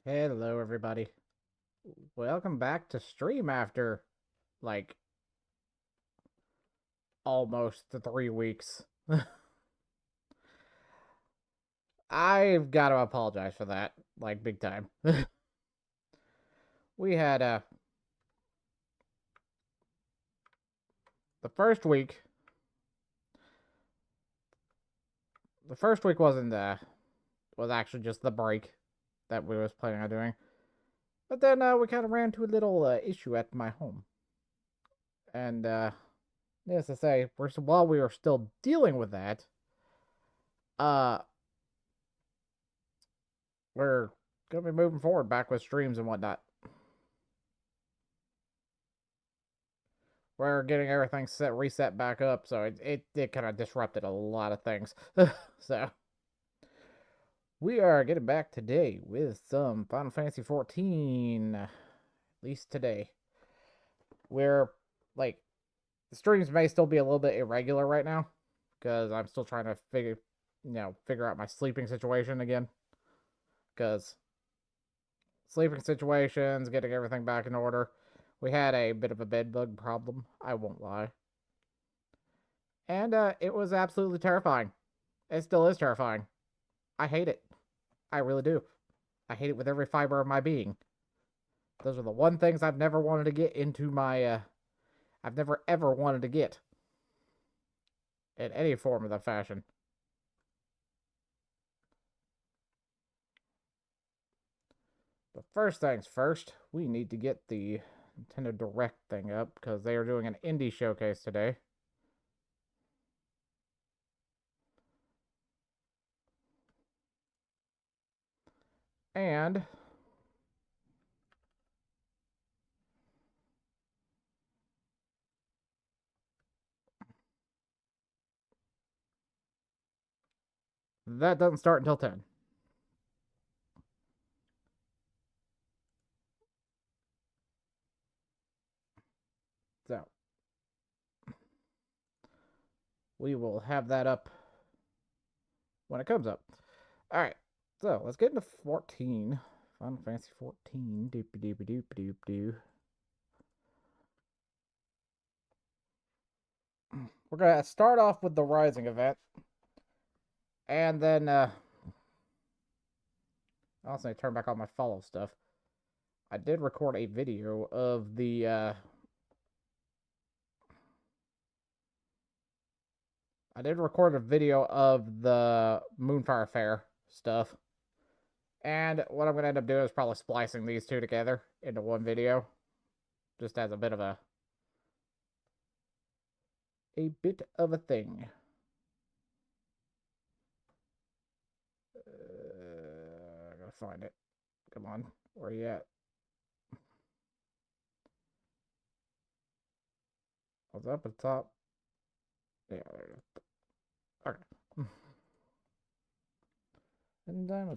Hello, everybody. Welcome back to stream after like almost 3 weeks. I've got to apologize for that, like big time. We had the first week. The first week was actually just the break that we was planning on doing, but then we kind of ran into a little issue at my home, and needless to say, while we were still dealing with that, uh, we're gonna be moving forward back with streams and whatnot. We're getting everything reset back up, so it kind of disrupted a lot of things. So we are getting back today with some Final Fantasy 14. At least today, we're like the streams may still be a little bit irregular right now because I'm still trying to figure out my sleeping situation again. Because sleeping situations, getting everything back in order. We had a bit of a bed bug problem. I won't lie. And it was absolutely terrifying. It still is terrifying. I hate it. I really do. I hate it with every fiber of my being. Those are the one things I've never wanted to get into my. I've never ever wanted to get in any form of the fashion. But first things first, we need to get the Nintendo Direct thing up because they are doing an indie showcase today. And that doesn't start until 10. So we will have that up when it comes up. All right. So let's get into 14. Final Fantasy 14. Doop doop doop doop doop. We're gonna start off with the Rising event, and then I also need to turn back on my follow stuff. I did record a video of the I did record a video of the Moonfire Fair stuff. And what I'm gonna end up doing is probably splicing these two together into one video. Just as a bit of a thing. I gotta find it. Come on, where are you at? What's up at the top? Yeah, there you go. Okay. And then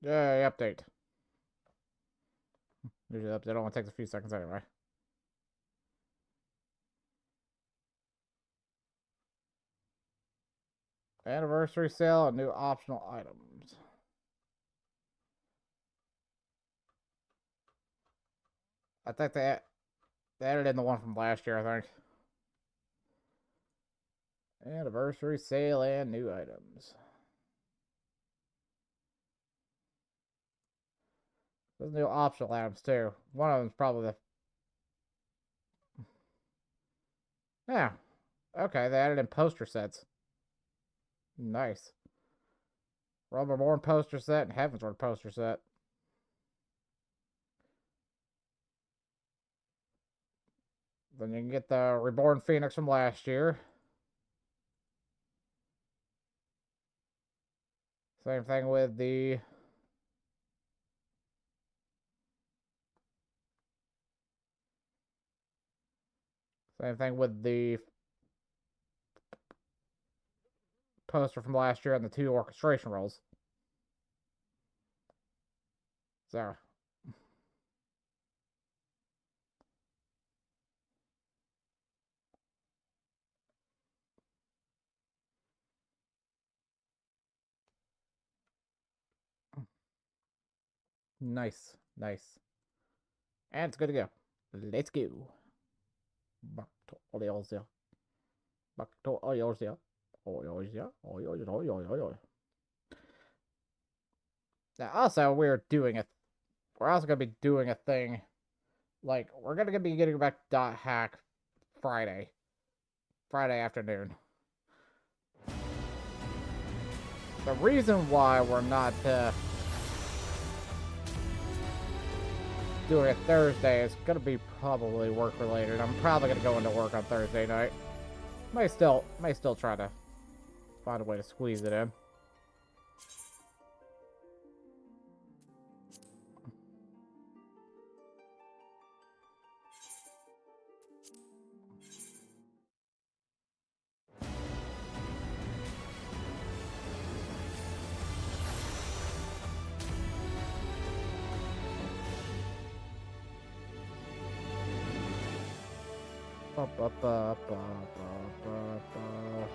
yay, update. Usually update only takes a few seconds anyway. Anniversary sale and new optional items. I think they added in the one from last year, I think. Anniversary sale and new items. There's new optional items too. One of them's probably the. Yeah. Okay, they added in poster sets. Nice. Rumble poster set and Heavensward poster set. Then you can get the Reborn Phoenix from last year. Same thing with the. Same thing with the poster from last year and the two orchestration rolls. So. Nice, nice. And it's good to go. Let's go. Back to Oliosia. Back to Oliosia. Oliosia. Oliosia. Now, also, we're also going to be doing a thing. Like, we're going to be getting back to .hack Friday afternoon. The reason why we're not doing it Thursday is going to be probably work related. I'm probably going to go into work on Thursday night. May still try to find a way to squeeze it in. Ba, ba, ba, ba, ba, ba.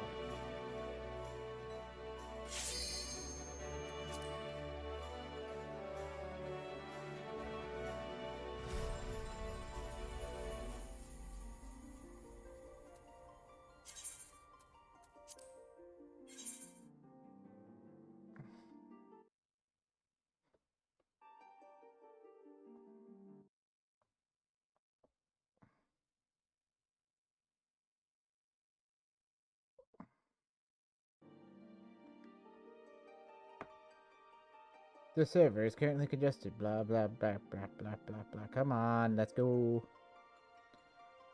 The server is currently congested. Blah, blah, blah, blah, blah, blah, blah. Come on, let's go.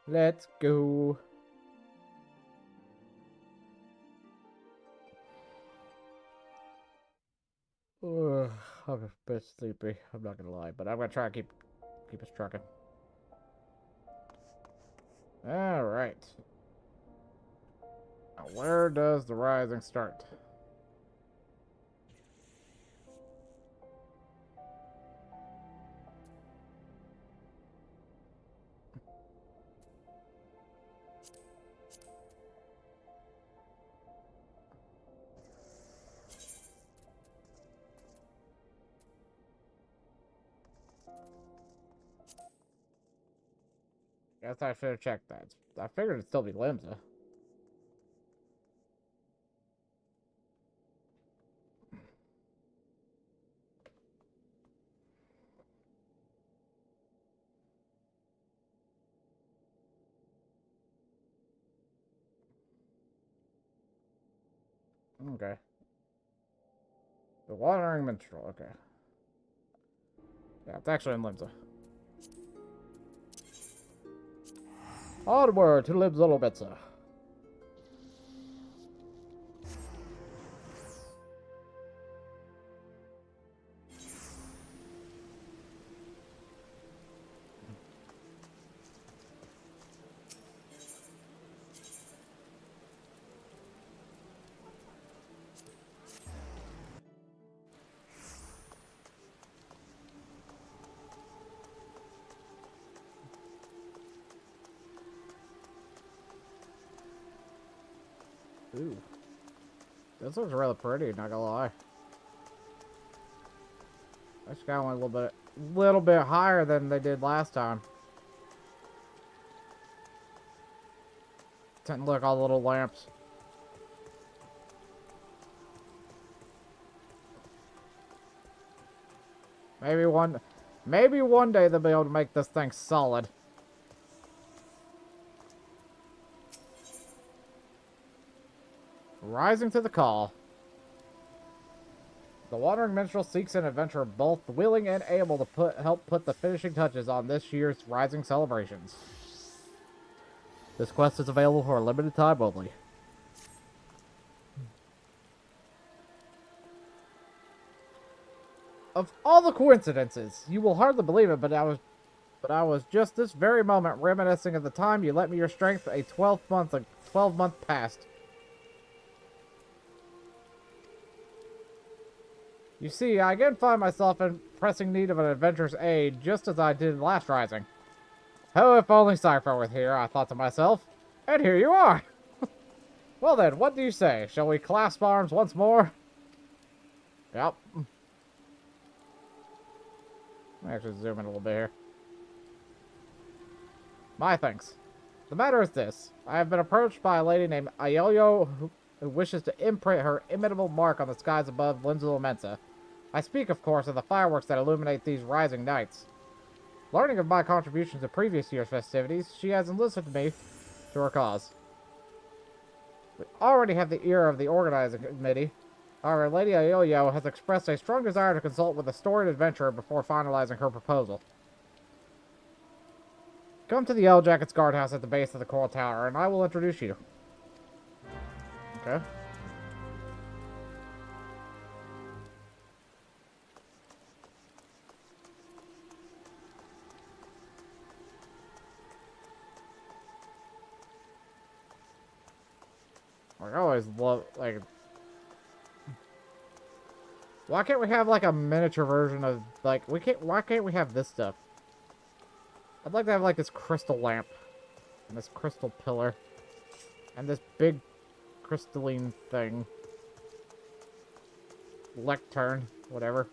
Let's go. Ugh, I'm a bit sleepy. I'm not gonna lie, but I'm gonna try to keep us trucking. All right. Now, where does the rising start? Guess I should have checked that. I figured it'd still be Limsa. Okay. The Wandering Minstrel, okay. Yeah, it's actually in Limsa. Onward to Libs Little Bitsa. Ooh. This looks really pretty, not gonna lie. I just got one a little bit higher than they did last time. Look, all the little lamps. Maybe one day they'll be able to make this thing solid. Rising to the call. The Wandering Minstrel seeks an adventurer both willing and able to help put the finishing touches on this year's Rising celebrations. This quest is available for a limited time only. Of all the coincidences, you will hardly believe it, but I was just this very moment reminiscing of the time you lent me your strength a 12-month past. You see, I again find myself in pressing need of an adventurer's aid, just as I did last Rising. Oh, if only Cypher were here, I thought to myself. And here you are! Well then, what do you say? Shall we clasp arms once more? Yep. Let me actually zoom in a little bit here. My thanks. The matter is this. I have been approached by a lady named Ayoyo who wishes to imprint her imitable mark on the skies above Lindsay Mensa. I speak, of course, of the fireworks that illuminate these rising nights. Learning of my contributions to previous year's festivities, she has enlisted me to her cause. We already have the ear of the organizing committee. However, Lady Ayoyo has expressed a strong desire to consult with a storied adventurer before finalizing her proposal. Come to the Yellow Jackets guardhouse at the base of the Coral Tower, and I will introduce you. Okay. I always love, like... Why can't we have, like, a miniature version of, like, why can't we have this stuff? I'd like to have, like, this crystal lamp. And this crystal pillar. And this big crystalline thing. Lectern. Whatever.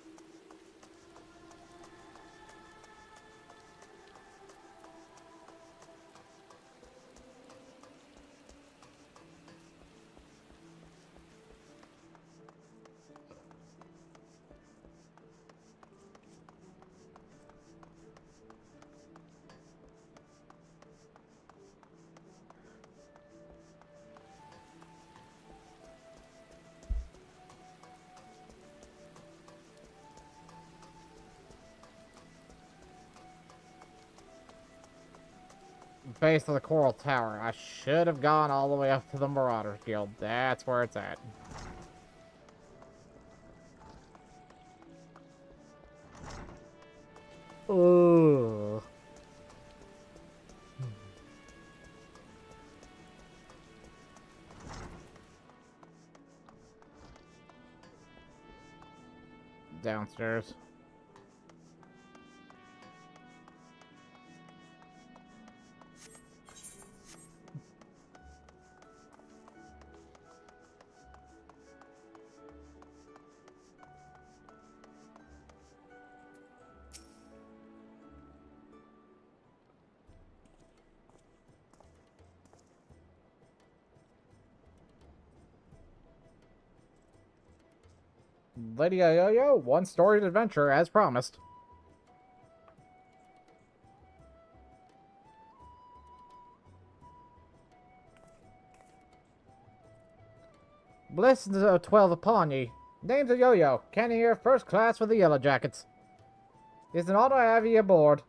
Base of the Coral Tower. I should have gone all the way up to the Marauders Guild. That's where it's at. Ooh. Downstairs. Lady Ayoyo, one storied adventure as promised. Blessings of 12 upon ye. Name's Ayoyo, cannoneer first class for the Yellow Jackets. It's an honor to have ye aboard.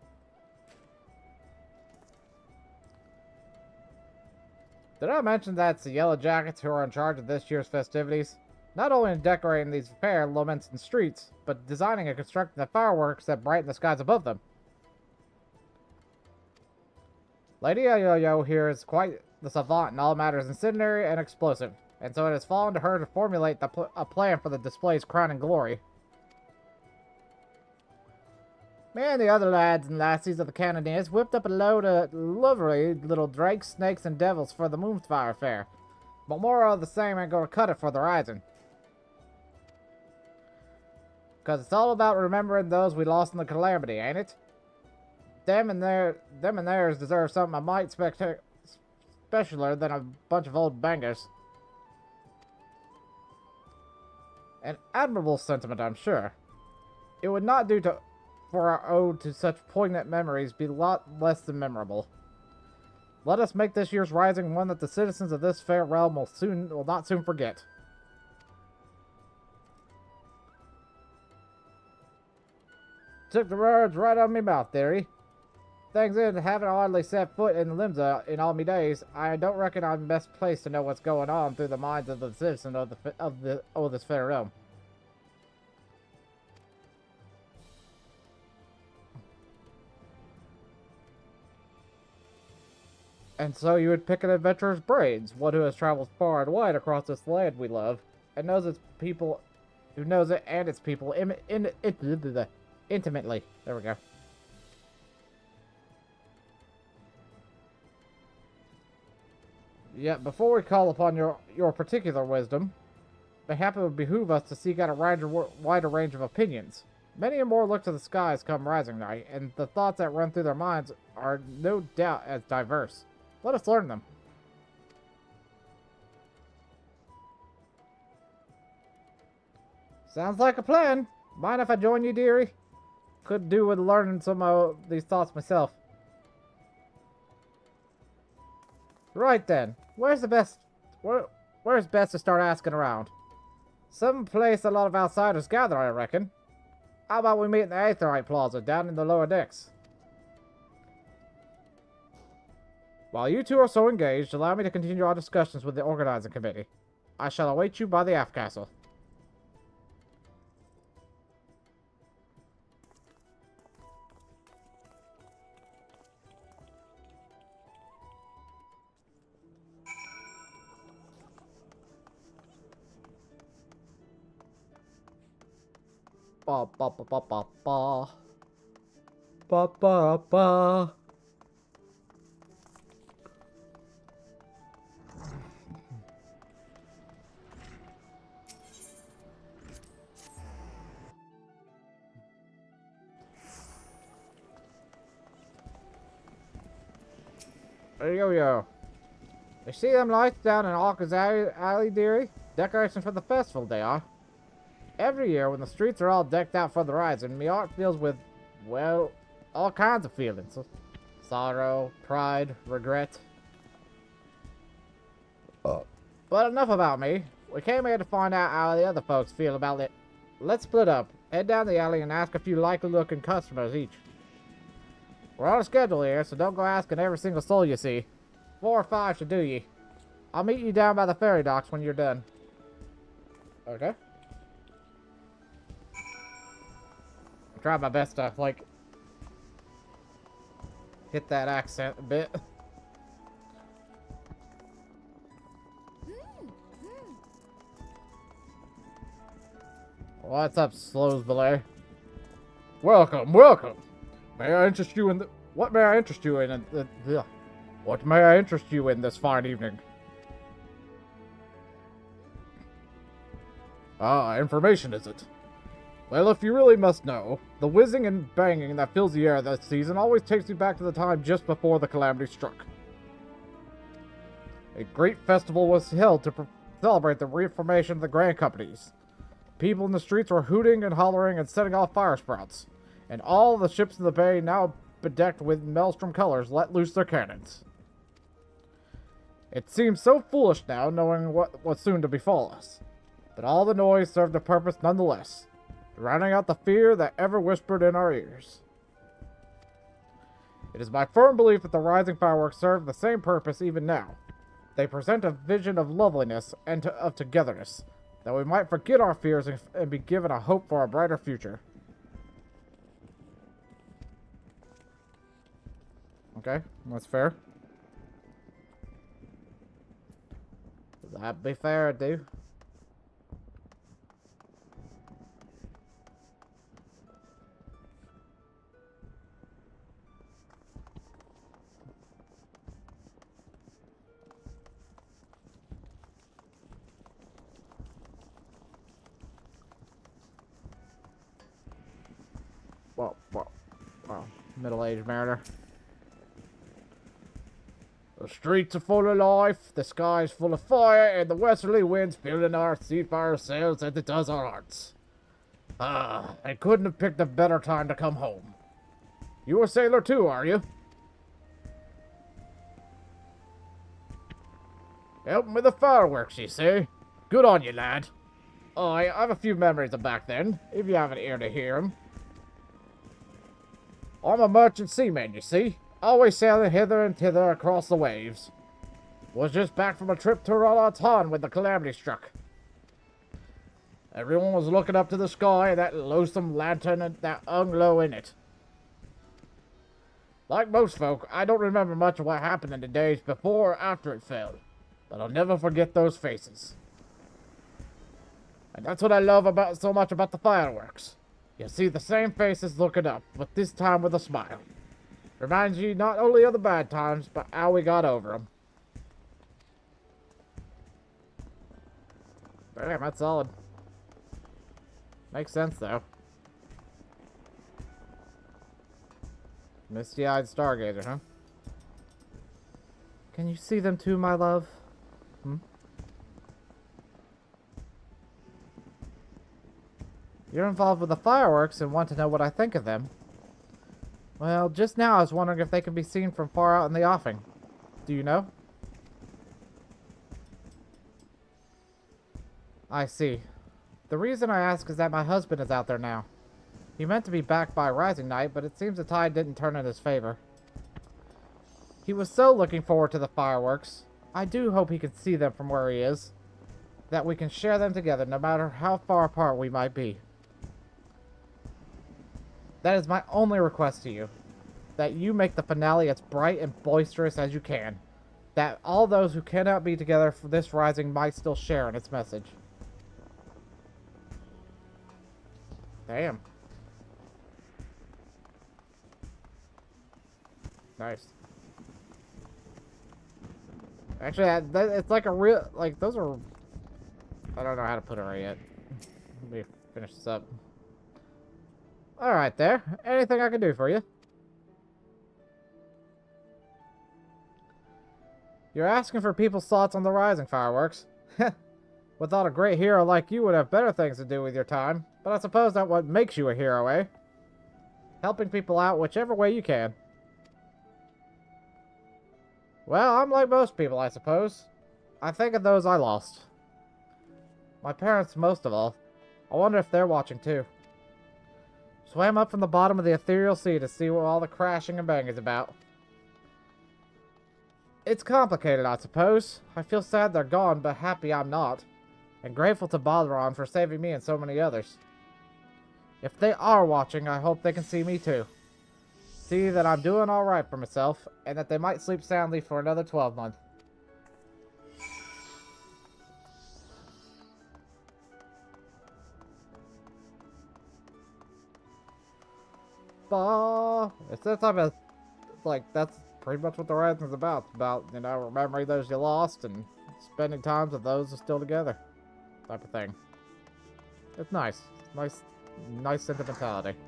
Did I mention that it's the Yellow Jackets who are in charge of this year's festivities? Not only in decorating these fair Lomensan streets, but designing and constructing the fireworks that brighten the skies above them. Lady Ayoyo here is quite the savant in all matters incendiary and explosive, and so it has fallen to her to formulate a plan for the display's crowning glory. Me and the other lads and lassies of the Cannoneers whipped up a load of lovely little drakes, snakes, and devils for the Moonfire Fair, but more of the same ain't gonna cut it for the rising. Because it's all about remembering those we lost in the calamity, ain't it? Them and theirs deserve something a mite specialer than a bunch of old bangers. An admirable sentiment, I'm sure. It would not do for our ode to such poignant memories be a lot less than memorable. Let us make this year's rising one that the citizens of this fair realm will not soon forget. Took the words right out of me mouth, dearie. Things in haven't hardly set foot in Limsa in all me days. I don't reckon I'm best placed to know what's going on through the minds of the citizens of this fair realm. And so you would pick an adventurer's brains, one who has traveled far and wide across this land we love, and knows its people, who knows it and its people intimately. There we go. Yet, before we call upon your particular wisdom, mayhap it would behoove us to seek out a wider range of opinions. Many and more look to the skies come rising night, and the thoughts that run through their minds are no doubt as diverse. Let us learn them. Sounds like a plan. Mind if I join you, dearie? Could do with learning some of these thoughts myself. Right then, where's best to start asking around? Some place a lot of outsiders gather, I reckon. How about we meet in the Aetherite Plaza down in the lower decks? While you two are so engaged, allow me to continue our discussions with the organizing committee. I shall await you by the aft castle. Ba ba ba ba ba ba. Ba ba ba. Yo. You see them lights down in Hawkins Alley, dearie? Decorations for the festival, they are. Every year, when the streets are all decked out for the rising, me heart fills with, well, all kinds of feelings. Sorrow, pride, regret. But enough about me. We came here to find out how the other folks feel about it. Let's split up, head down the alley, and ask a few likely-looking customers each. We're on a schedule here, so don't go asking every single soul you see. 4 or 5 should do ye. I'll meet you down by the ferry docks when you're done. Okay. I tried my best to, like, hit that accent a bit. What's up, Slowsbelay? Welcome. May I interest you in what may I interest you in? What may I interest you in this fine evening? Ah, information, is it? Well, if you really must know, the whizzing and banging that fills the air this season always takes me back to the time just before the calamity struck. A great festival was held to celebrate the reformation of the Grand Companies. People in the streets were hooting and hollering and setting off fire sprouts, and all the ships in the bay, now bedecked with maelstrom colors, let loose their cannons. It seems so foolish now, knowing what was soon to befall us. But all the noise served a purpose nonetheless, drowning out the fear that ever whispered in our ears. It is my firm belief that the rising fireworks serve the same purpose even now. They present a vision of loveliness and of togetherness, that we might forget our fears and be given a hope for a brighter future. Okay, that's fair. That'd be fair, dude. Well, middle-aged mariner. The streets are full of life, the sky's full of fire, and the westerly winds filling our seafire sails as it does our hearts. I couldn't have picked a better time to come home. You a sailor too, are you? Helping with the fireworks, you say? Good on you, lad. I have a few memories of back then, if you have an ear to hear 'em. I'm a merchant seaman, you see, always sailing hither and thither across the waves. Was just back from a trip to Rollatan when the calamity struck. Everyone was looking up to the sky and that loathsome lantern that hung low in it. Like most folk, I don't remember much of what happened in the days before or after it fell, but I'll never forget those faces. And that's what I love so much about the fireworks. You see the same faces looking up, but this time with a smile. Reminds you not only of the bad times, but how we got over them. Damn, that's solid. Makes sense, though. Misty-eyed stargazer, huh? Can you see them too, my love? Hmm? You're involved with the fireworks and want to know what I think of them. Well, just now I was wondering if they can be seen from far out in the offing. Do you know? I see. The reason I ask is that my husband is out there now. He meant to be back by rising night, but it seems the tide didn't turn in his favor. He was so looking forward to the fireworks. I do hope he can see them from where he is. That we can share them together, no matter how far apart we might be. That is my only request to you. That you make the finale as bright and boisterous as you can. That all those who cannot be together for this rising might still share in its message. Damn. Nice. Actually, it's like a real... Like, those are... I don't know how to put it right yet. Let me finish this up. Alright there. Anything I can do for you? You're asking for people's thoughts on the rising fireworks. We thought a great hero like you would have better things to do with your time. But I suppose that's what makes you a hero, eh? Helping people out whichever way you can. Well, I'm like most people, I suppose. I think of those I lost. My parents most of all. I wonder if they're watching too. Swam up from the bottom of the ethereal sea to see what all the crashing and bang is about. It's complicated, I suppose. I feel sad they're gone, but happy I'm not. And grateful to Balderon for saving me and so many others. If they are watching, I hope they can see me too. See that I'm doing alright for myself, and that they might sleep soundly for another 12 months. Bah! It's that type of... Like, that's pretty much what the Rising's about. It's about, you know, remembering those you lost and spending times with those who are still together. Type of thing. It's nice. Nice sentimentality.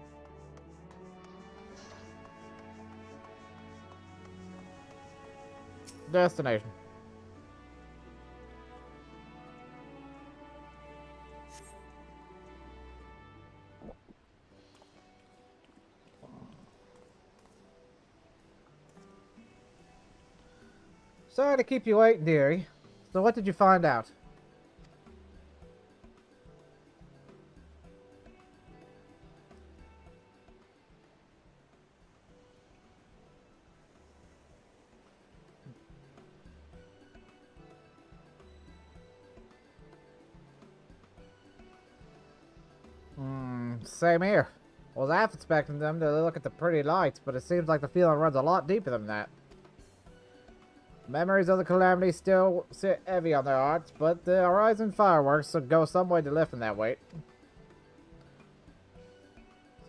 Destination. Sorry to keep you waiting, dearie. So what did you find out? Same here. Was half expecting them to look at the pretty lights, but it seems like the feeling runs a lot deeper than that. Memories of the calamity still sit heavy on their hearts, but the horizon fireworks will go some way to lifting that weight.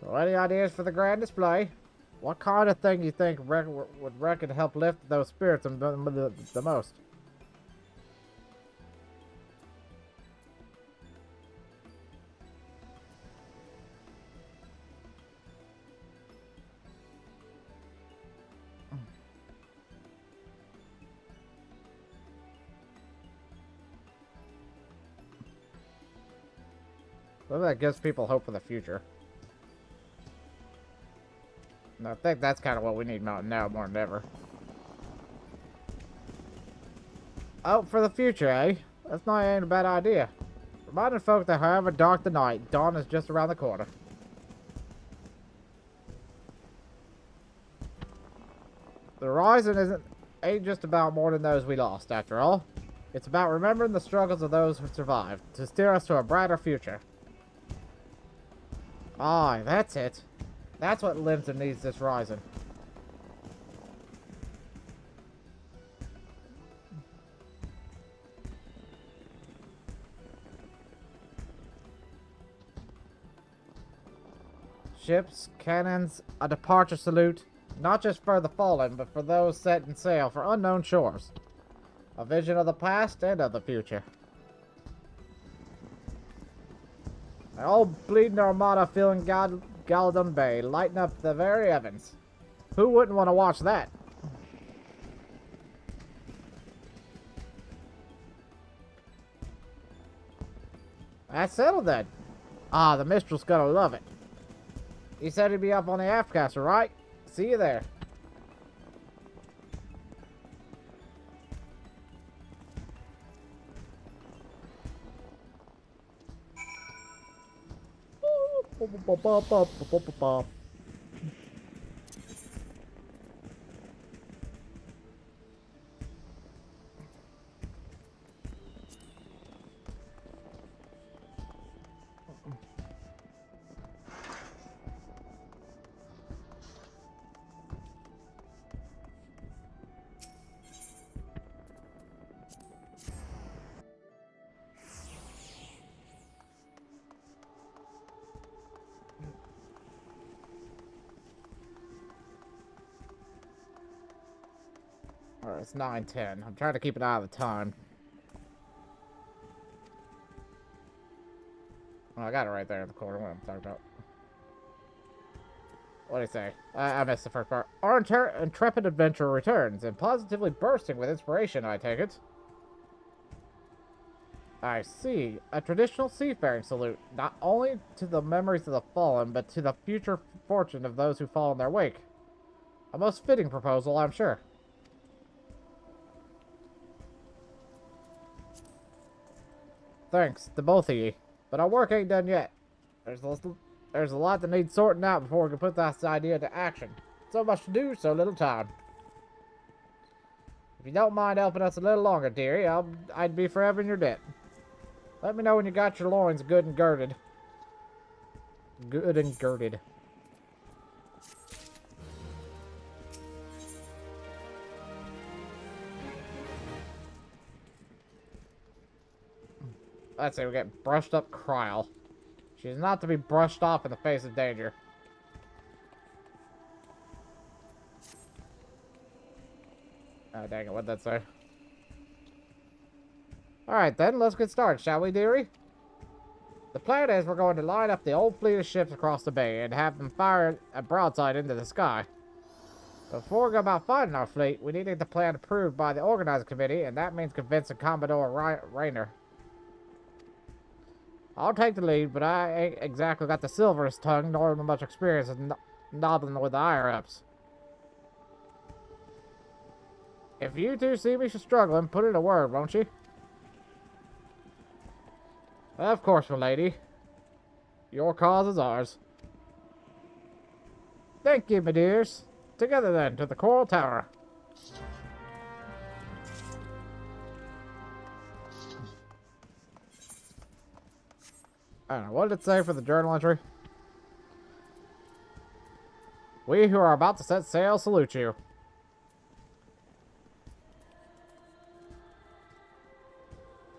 So any ideas for the grand display? What kind of thing you think would reckon help lift those spirits the most? Well, that gives people hope for the future. And I think that's kind of what we need now more than ever. Hope for the future, eh? That's not ain't a bad idea. Reminding folk that however dark the night, dawn is just around the corner. The horizon ain't just about more than those we lost, after all. It's about remembering the struggles of those who survived, to steer us to a brighter future. Aye, that's it. That's what lives and needs this rising. Ships, cannons, a departure salute, not just for the fallen, but for those setting sail for unknown shores. A vision of the past and of the future. An old bleeding armada filling Galadon Bay, lighting up the very heavens. Who wouldn't want to watch that? That's settled then. Ah, the Mistral's gonna love it. He said he'd be up on the aftcastle, right? See you there. Alright, it's 9:10. I'm trying to keep an eye on the time. Oh, I got it right there in the corner. What I'm talking about. What do you say? I missed the first part. Our intrepid adventurer returns, and positively bursting with inspiration, I take it. I see. A traditional seafaring salute, not only to the memories of the fallen, but to the future fortune of those who fall in their wake. A most fitting proposal, I'm sure. Thanks to both of you, but our work ain't done yet. There's a lot that needs sorting out before we can put this idea into action. So much to do, so little time. If you don't mind helping us a little longer, dearie, I'd be forever in your debt. Let me know when you got your loins good and girded. Good and girded. Let's see, we get brushed up Kryl. She is not to be brushed off in the face of danger. Oh, dang it, what'd that say? Alright then, let's get started, shall we, dearie? The plan is we're going to line up the old fleet of ships across the bay and have them fire a broadside into the sky. Before we go about finding our fleet, we need to get the plan approved by the organizing committee, and that means convincing Commodore Rayner. I'll take the lead, but I ain't exactly got the silverest tongue nor much experience in nodding with the higher-ups. If you two see me struggling, put in a word, won't you? Of course, my lady. Your cause is ours. Thank you, my dears. Together then, to the Coral Tower. I don't know, what did it say for the journal entry? We who are about to set sail salute you.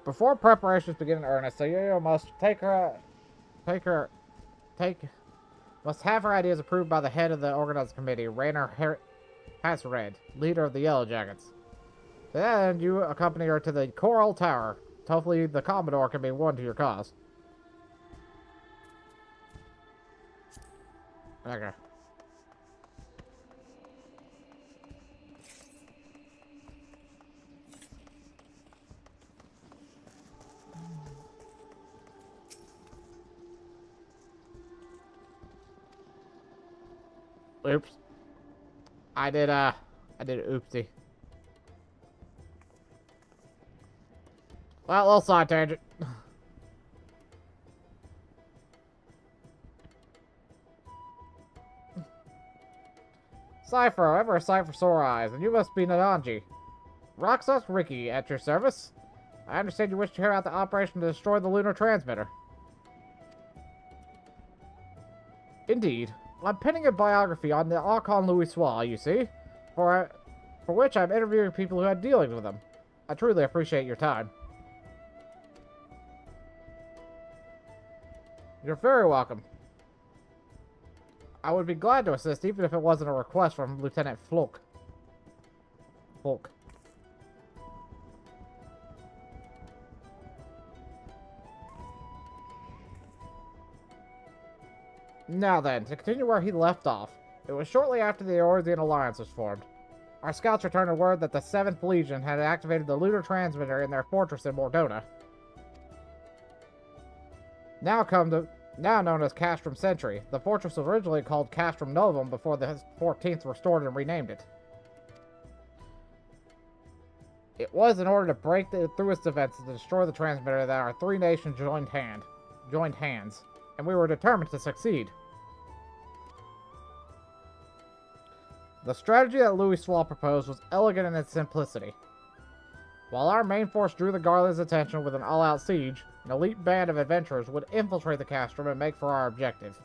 Before preparations begin in earnest, so you must must have her ideas approved by the head of the organizing committee, Rayner Hasred, leader of the Yellow Jackets. Then you accompany her to the Coral Tower. Hopefully the Commodore can be won to your cause. Okay. Oops. I did oopsie. Well, a little side tangent. Cypher, ever a sight for sore eyes, and you must be Nadanji. Roxas Ricky, at your service. I understand you wish to carry out the operation to destroy the lunar transmitter. Indeed. I'm penning a biography on the Archon Louis Soir, you see, for which I'm interviewing people who had dealings with him. I truly appreciate your time. You're very welcome. I would be glad to assist, even if it wasn't a request from Lieutenant Flok. Now then, to continue where he left off, It was shortly after the Eorzean Alliance was formed. Our scouts returned word that the 7th Legion had activated the lunar transmitter in their fortress in Mordona. Now known as Castrum Sentry, the fortress was originally called Castrum Novum before the 14th restored and renamed it. It was in order to break through its defenses to destroy the transmitter that our three nations joined hands, and we were determined to succeed. The strategy that Louis Swall proposed was elegant in its simplicity. While our main force drew the Garland's attention with an all-out siege, an elite band of adventurers would infiltrate the castrum and make for our objective.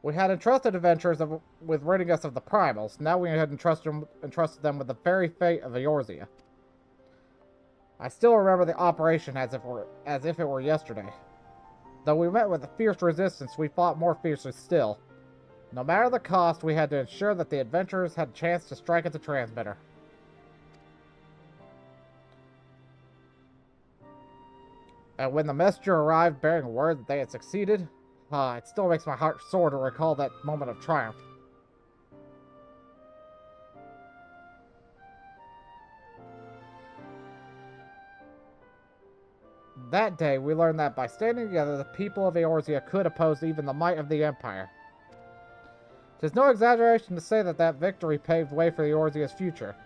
We had entrusted adventurers with ridding us of the primals. Now we had entrusted them with the very fate of Eorzea. I still remember the operation as if it were yesterday. Though we met with a fierce resistance, we fought more fiercely still. No matter the cost, we had to ensure that the adventurers had a chance to strike at the transmitter. And when the messenger arrived bearing word that they had succeeded, it still makes my heart sore to recall that moment of triumph. That day, we learned that by standing together, the people of Eorzea could oppose even the might of the Empire. It is no exaggeration to say that that victory paved way for Eorzea's future.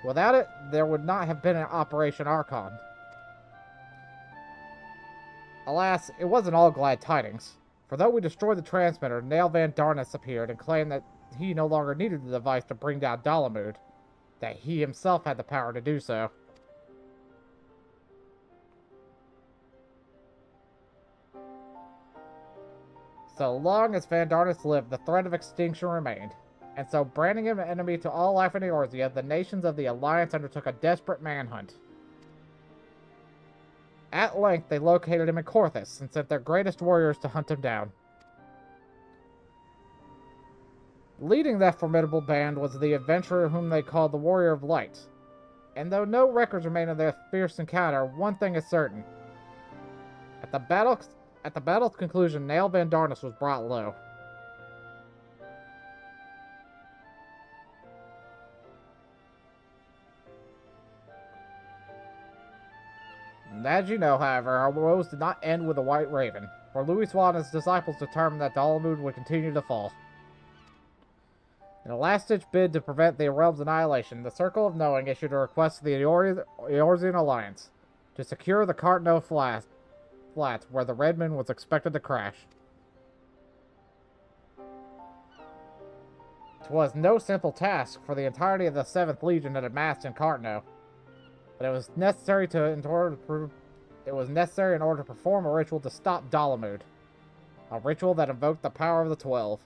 Without it, there would not have been an Operation Archon. Alas, it wasn't all glad tidings. For though we destroyed the transmitter, Nael Van Darnus appeared and claimed that he no longer needed the device to bring down Dalamud, that he himself had the power to do so. So long as Van Darnus lived, the threat of extinction remained, and so branding him an enemy to all life in Eorzea, the nations of the Alliance undertook a desperate manhunt. At length, they located him in Korthus and sent their greatest warriors to hunt him down. Leading that formidable band was the adventurer whom they called the Warrior of Light. And though no records remain of their fierce encounter, one thing is certain. At the battle's conclusion, Nael Van Darnus was brought low. And as you know, however, our woes did not end with the White Raven, for Louis Swan and his disciples determined that Dalamud would continue to fall. In a last-ditch bid to prevent the realm's annihilation, the Circle of Knowing issued a request to the Eorzean Alliance to secure the Cartno Flats where the Redman was expected to crash. It was no simple task, for the entirety of the 7th Legion had amassed in Cartno, but it was necessary in order to perform a ritual to stop Dalamud, a ritual that invoked the power of the 12.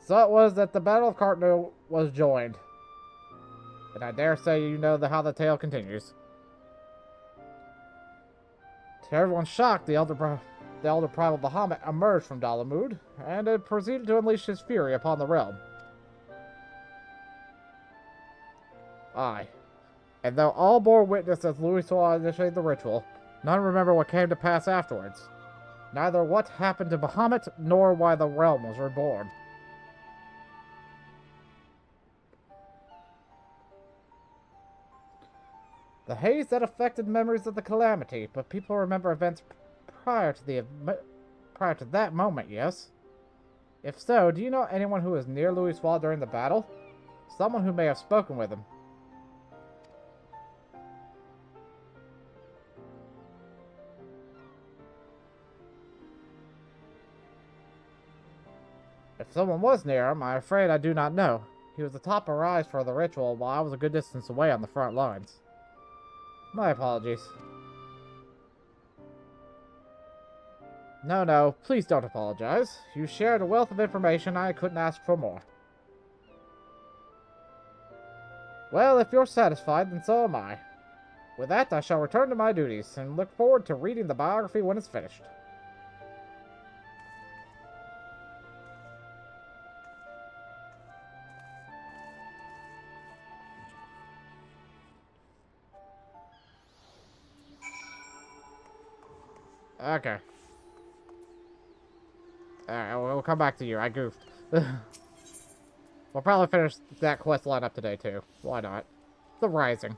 So it was that the Battle of Cartno was joined, and I dare say you know how the tale continues. To everyone's shock, the elder primal Bahamut emerged from Dalamud, and had proceeded to unleash his fury upon the realm. Aye. And though all bore witness as Louis Swan initiated the ritual, none remember what came to pass afterwards. Neither what happened to Bahamut, nor why the realm was reborn. The haze that affected memories of the calamity, but people remember events prior to that moment, yes? If so, do you know anyone who was near Louis Swan during the battle? Someone who may have spoken with him. If someone was near him, I'm afraid I do not know. He was atop a rise for the ritual while I was a good distance away on the front lines. My apologies. No, please don't apologize. You shared a wealth of information, I couldn't ask for more. Well, if you're satisfied, then so am I. With that, I shall return to my duties, and look forward to reading the biography when it's finished. Okay. Alright, we'll come back to you. I goofed. We'll probably finish that quest line up today, too. Why not? The Rising.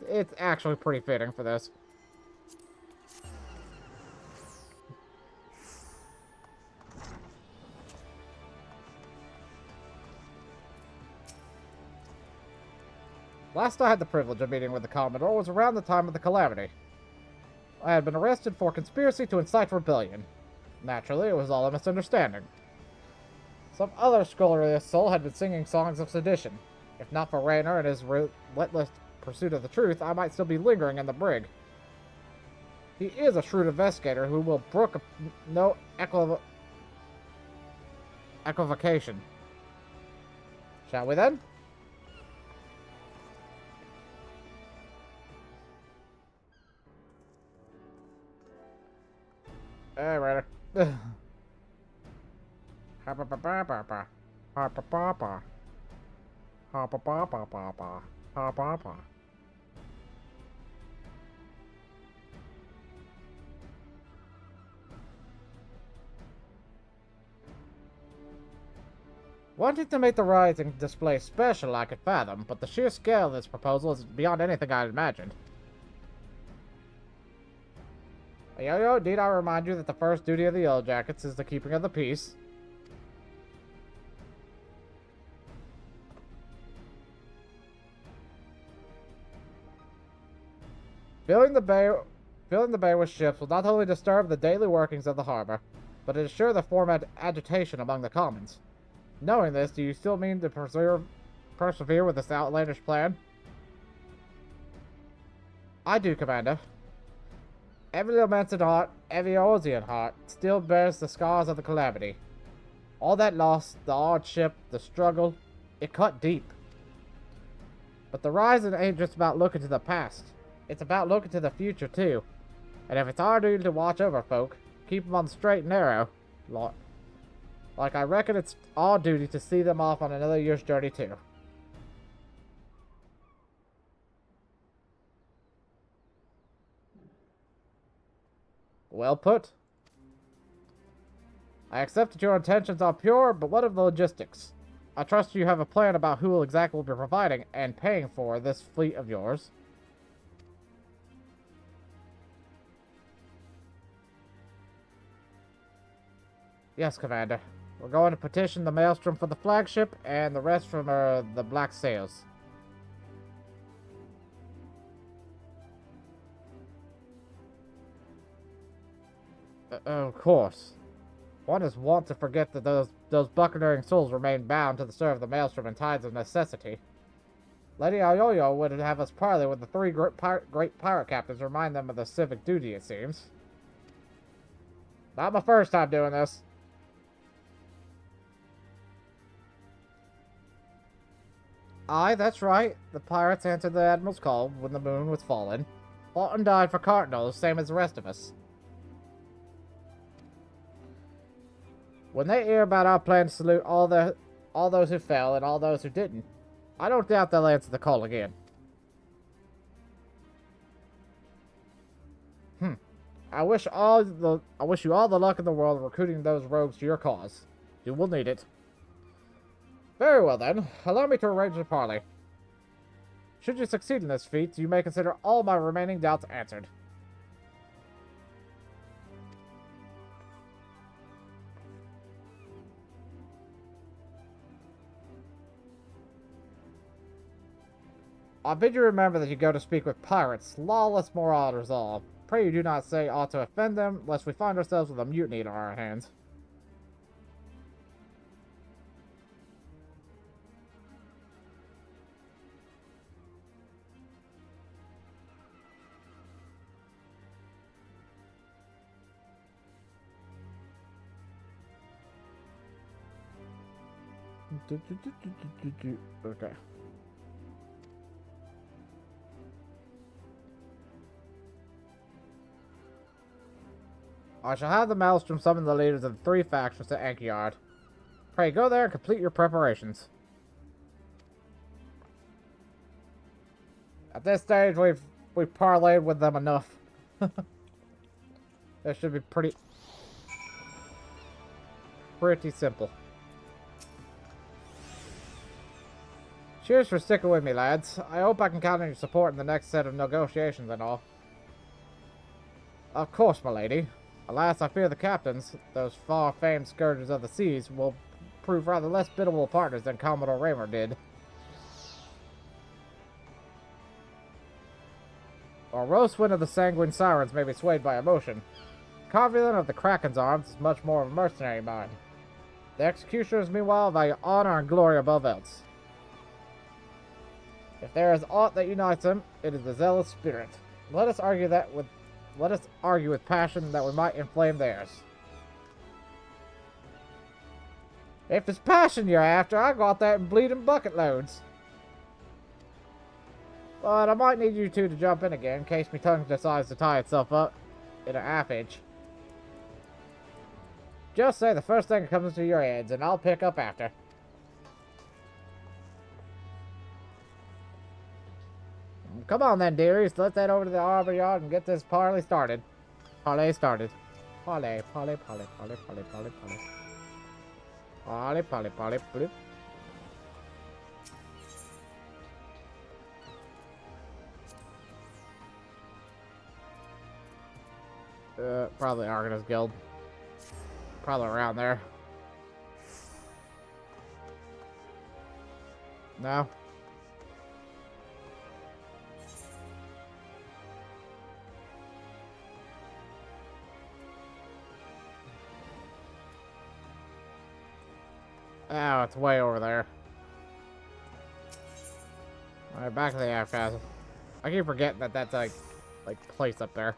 It's actually pretty fitting for this. Last I had the privilege of meeting with the Commodore was around the time of the Calamity. I had been arrested for conspiracy to incite rebellion. Naturally, it was all a misunderstanding. Some other scholarly soul had been singing songs of sedition. If not for Raynor and his relentless pursuit of the truth, I might still be lingering in the brig. He is a shrewd investigator who will brook no equivocation. Shall we then? Hey, Raynor. Wanting to make the Rising display special, I could fathom, but the sheer scale of this proposal is beyond anything I had imagined. Yo, need I remind you that the first duty of the Yellow Jackets is the keeping of the peace? Filling the bay with ships will not only disturb the daily workings of the harbor, but ensure the form agitation among the commons. Knowing this, do you still mean to persevere with this outlandish plan? I do, Commander. Every lamented heart, every Ozian heart, still bears the scars of the calamity. All that loss, the hardship, the struggle, it cut deep. But the Rising ain't just about looking to the past. It's about looking to the future, too. And if it's our duty to watch over folk, keep them on the straight and narrow, like I reckon it's our duty to see them off on another year's journey, too. Well put. I accept that your intentions are pure, but what of the logistics? I trust you have a plan about who exactly will be providing and paying for this fleet of yours. Yes, Commander. We're going to petition the Maelstrom for the flagship, and the rest from the Black Sails. Of course. One is wont to forget that those buccaneering souls remain bound to serve the Maelstrom in times of necessity. Lady Ayoyo would have us parley with the three great pirate captains, remind them of the civic duty, it seems. Not my first time doing this. Aye, that's right. The pirates answered the Admiral's call when the moon was fallen. Fought and died for Cardinal, same as the rest of us. When they hear about our plan to salute all those who fell and all those who didn't, I don't doubt they'll answer the call again. I wish you all the luck in the world recruiting those rogues to your cause. You will need it. Very well then, allow me to arrange a parley. Should you succeed in this feat, you may consider all my remaining doubts answered. I bid you remember that you go to speak with pirates, lawless marauders all. Pray you do not say aught to offend them, lest we find ourselves with a mutiny in our hands. Okay. I shall have the Maelstrom summon the leaders of the three factions to Anchor Yard. Pray go there and complete your preparations. At this stage, we've parlayed with them enough. That should be pretty simple. Cheers for sticking with me, lads. I hope I can count on your support in the next set of negotiations and all. Of course, my lady. Alas, I fear the captains, those far-famed scourges of the seas, will prove rather less biddable partners than Commodore Raymer did. While Rosewind of the Sanguine Sirens may be swayed by emotion, Carvian of the Kraken's Arms is much more of a mercenary mind. The executioners, meanwhile, value honor and glory above else. If there is aught that unites them, it is the zealous spirit. Let us argue with passion that we might inflame theirs. If it's passion you're after, I got that in bleeding bucket loads. But I might need you two to jump in again in case my tongue decides to tie itself up in a half-inch. Just say the first thing that comes into your heads, and I'll pick up after. Come on then, dearies. Let's head over to the arbor yard and get this parley started. Parley started. Parley, parley, parley, parley, parley, parley, parley. Parley, parley, parley, bloop. Probably Argonaut's Guild. Probably around there. No? Oh, it's way over there. Alright, back to the outcast. I keep forgetting that that's like place up there.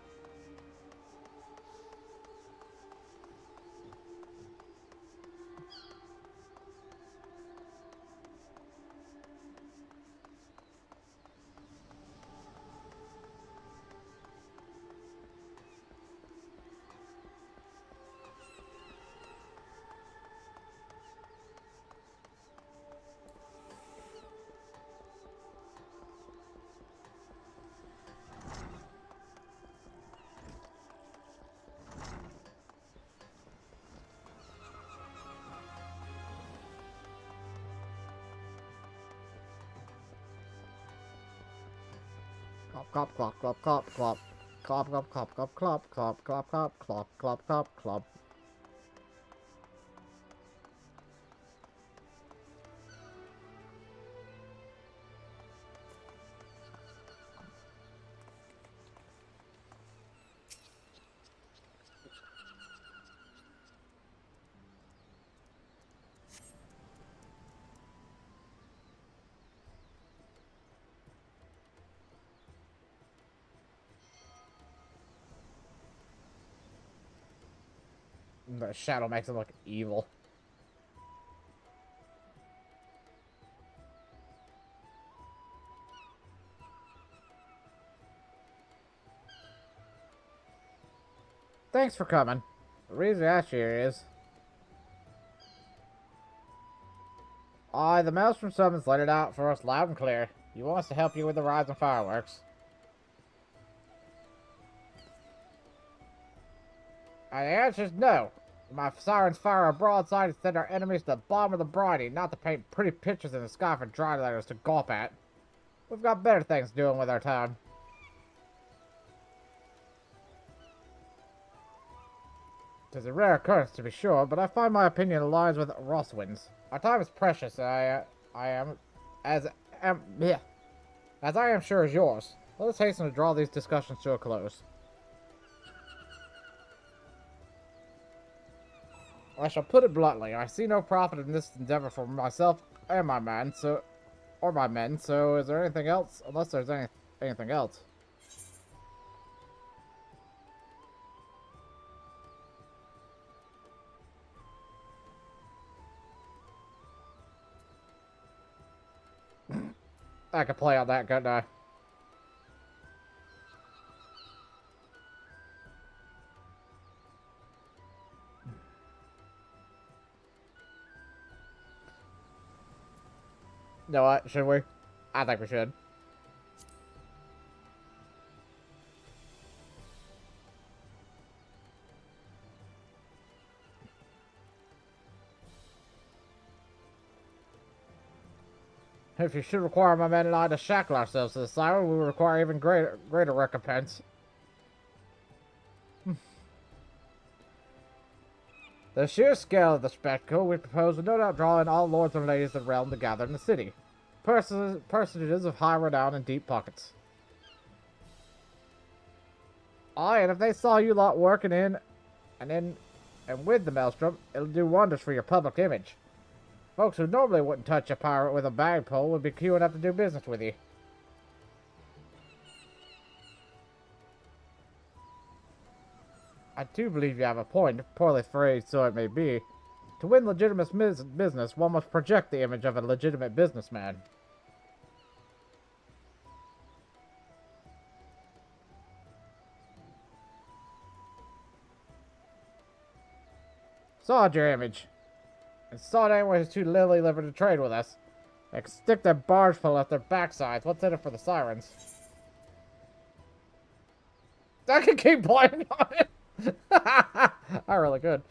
Clop, clop, clop, clop, clop. Clop, clop, clop, clop, clop, clop, clop, clop, clop, clop, clop, clop. The shadow makes him look evil. Thanks for coming. The reason I asked you here is... the Maelstrom Summons let it out for us loud and clear. He wants to help you with the rides and fireworks. And the answer is no. My sirens fire a broadside and send our enemies to the bottom of the briny, not to paint pretty pictures in the sky for dry letters to gawp at. We've got better things doing with our time. It is a rare occurrence, to be sure, but I find my opinion aligns with Roswin's. Our time is precious, as I am sure is yours. Let us hasten to draw these discussions to a close. I shall put it bluntly, I see no profit in this endeavor for myself and my men, so is there anything else? Unless there's anything else. I could play on that, couldn't I? You know what? Should we? I think we should. If you should require my men and I to shackle ourselves to the siren, we will require even greater recompense. The sheer scale of the spectacle we propose would no doubt draw in all lords and ladies of the realm to gather in the city. Personages of high renown and deep pockets. Aye, and if they saw you lot working in and with the Maelstrom, it'll do wonders for your public image. Folks who normally wouldn't touch a pirate with a bagpole would be queuing up to do business with you. I do believe you have a point, poorly phrased so it may be. To win legitimate business, one must project the image of a legitimate businessman. Sawed your image. And sawed anyone who's too lily-livered to trade with us. They can stick their barge pole at their backsides. What's in it for the sirens? I can keep playing on it. I really could.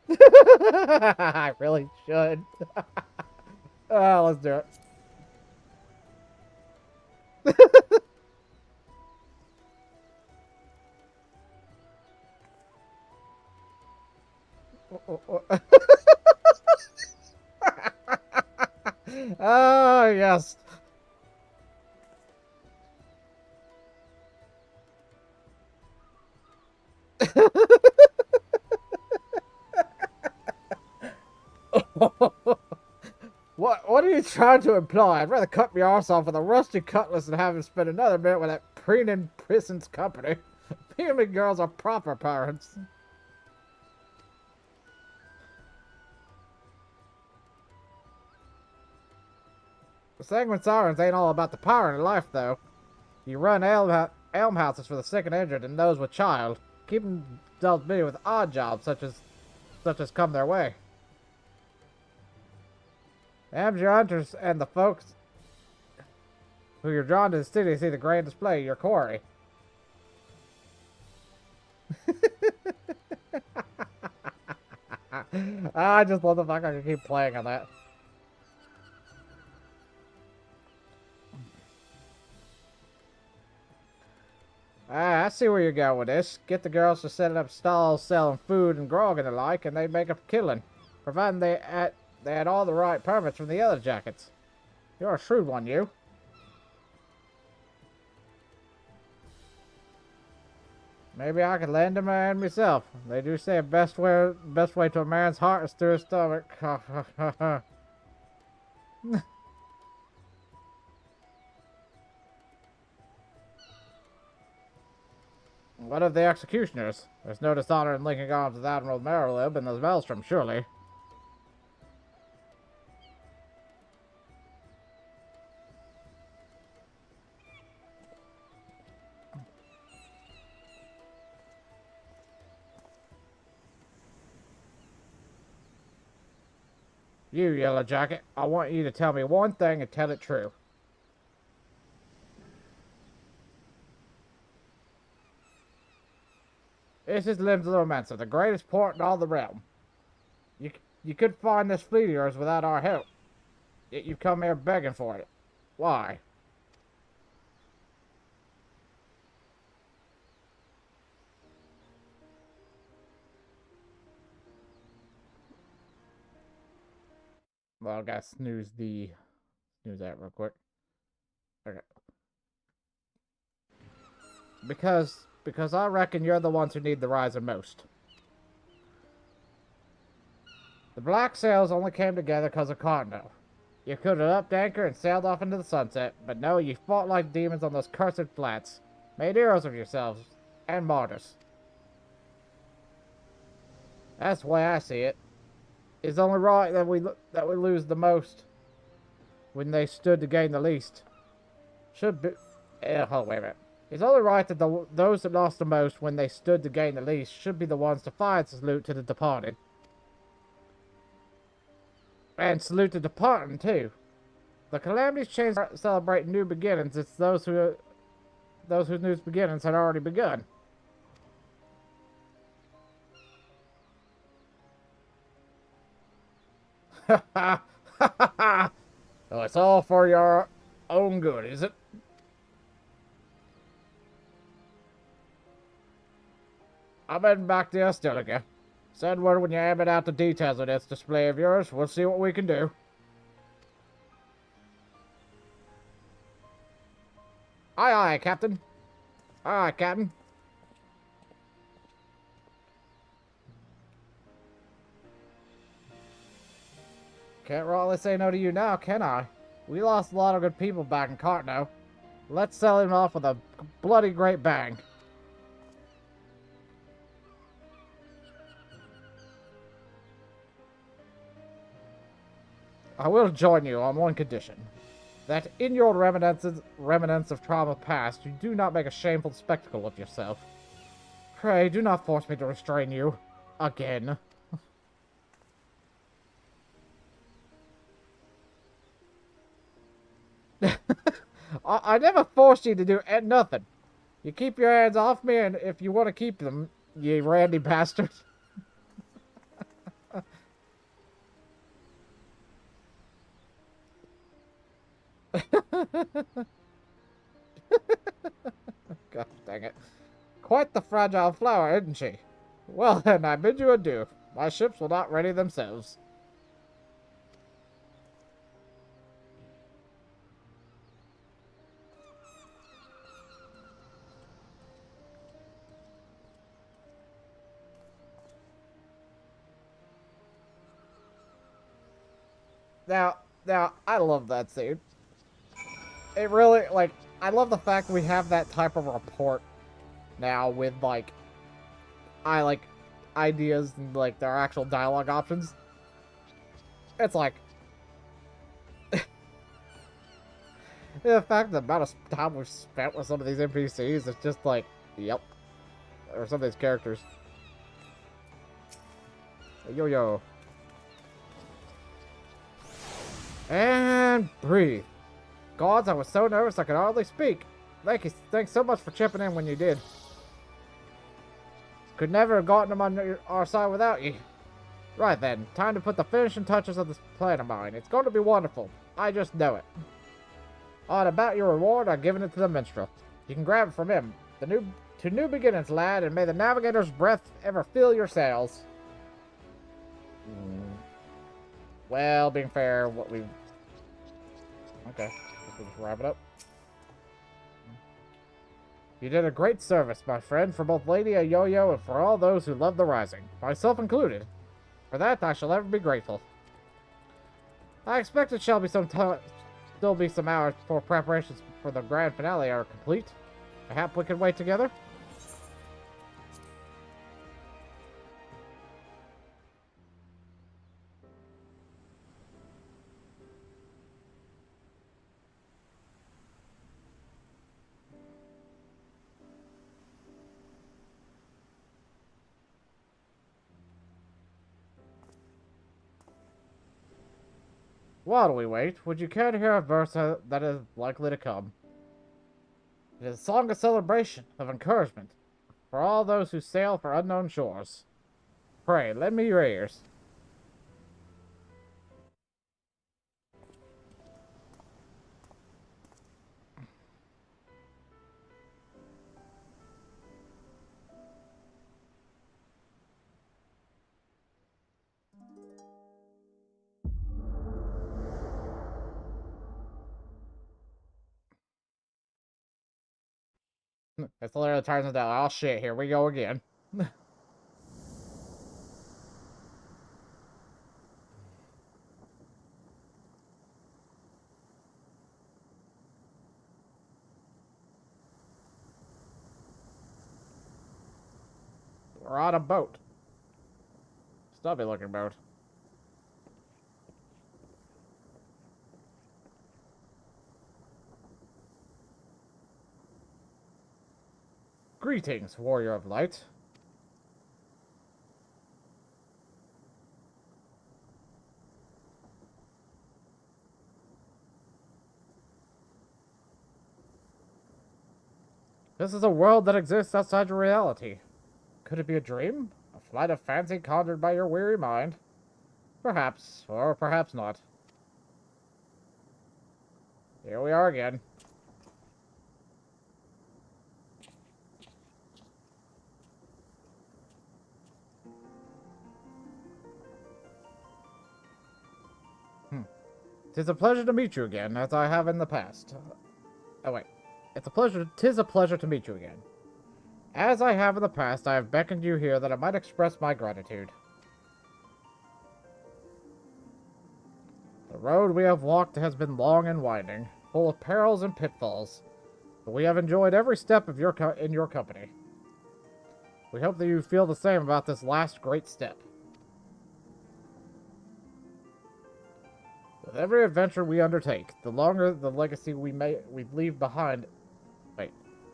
I really should. Let's do it. Oh, yes. What are you trying to imply? I'd rather cut my arse off with a rusty cutlass than have him spend another minute with that preening prison's company. Human girls are proper parents. The Sanguine Sirens ain't all about the power in life, though. You run almhouses for the sick and injured and those with child. Keep themselves busy with odd jobs such as come their way. Amateur hunters and the folks who you're drawn to the city to see the grand display of your quarry. I just love the fact I can keep playing on that. I see where you're going with this. Get the girls to setting up stalls selling food and grog and the like, and they make a killing, providing they had all the right permits from the other jackets. You're a shrewd one, you. Maybe I could lend a man myself. They do say best way to a man's heart is through his stomach. What of the executioners? There's no dishonor in linking arms with Admiral Marilib and the Maelstrom, surely. You, Yellow Jacket, I want you to tell me one thing and tell it true. This is Lim's Romancer, the greatest port in all the realm. You could find this fleet of yours without our help. Yet you've come here begging for it. Why? Well, I gotta snooze that real quick. Okay. Because I reckon you're the ones who need the rising most. The black sails only came together because of Cardinal. You could have upped anchor and sailed off into the sunset, but no, you fought like demons on those cursed flats, made heroes of yourselves, and martyrs. That's the way I see it. It's only right that we lose the most when they stood to gain the least. Should be. Hold wait a minute. It's only right that those that lost the most when they stood to gain the least should be the ones to fire salute to the departed. And salute the departed, too. The Calamity's chains celebrate new beginnings. It's those whose new beginnings had already begun. Oh, it's all for your own good, is it? I'm heading back to Astilica. Send word when you hammer out the details of this display of yours. We'll see what we can do. Aye, aye, Captain. Aye, Captain. Can't really say no to you now, can I? We lost a lot of good people back in Cartno. Let's sell him off with a bloody great bang. I will join you on one condition. That in your remnants of trauma past, you do not make a shameful spectacle of yourself. Pray, do not force me to restrain you. Again. I never forced you to do nothing. You keep your hands off me, and if you want to keep them, you randy bastard. God dang it. Quite the fragile flower, isn't she? Well then, I bid you adieu. My ships will not ready themselves. Now, I love that scene. It really, like, I love the fact that we have that type of report now with, like, ideas and, like, their actual dialogue options. It's like, the fact that the amount of time we've spent with some of these NPCs is just like, yep. Or some of these characters. Yo. And breathe. Gods, I was so nervous I could hardly speak. Thanks so much for chipping in when you did. Could never have gotten them on our side without you. Right then, time to put the finishing touches of this plan of mine. It's going to be wonderful. I just know it. On about your reward, I've given it to the minstrel. You can grab it from him. To new beginnings, lad, and may the navigator's breath ever fill your sails. Well, being fair, what we... Okay, we'll just wrap it up. You did a great service, my friend, for both Lady Yo-Yo and for all those who love the Rising, myself included. For that, I shall ever be grateful. I expect it shall be still be some hours before preparations for the grand finale are complete. Perhaps we can wait together? While we wait, would you care to hear a verse that is likely to come? It is a song of celebration, of encouragement, for all those who sail for unknown shores. Pray, lend me your ears. It's literally turns into, oh shit, here we go again. We're on a boat. Stubby looking boat. Greetings, warrior of light. This is a world that exists outside your reality. Could it be a dream? A flight of fancy conjured by your weary mind? Perhaps, or perhaps not. Here we are again. Tis a pleasure to meet you again, as I have in the past. Oh wait. Tis a pleasure to meet you again. As I have in the past, I have beckoned you here that I might express my gratitude. The road we have walked has been long and winding, full of perils and pitfalls, but we have enjoyed every step of in your company. We hope that you feel the same about this last great step. With every adventure we undertake, the longer the legacy we leave behind.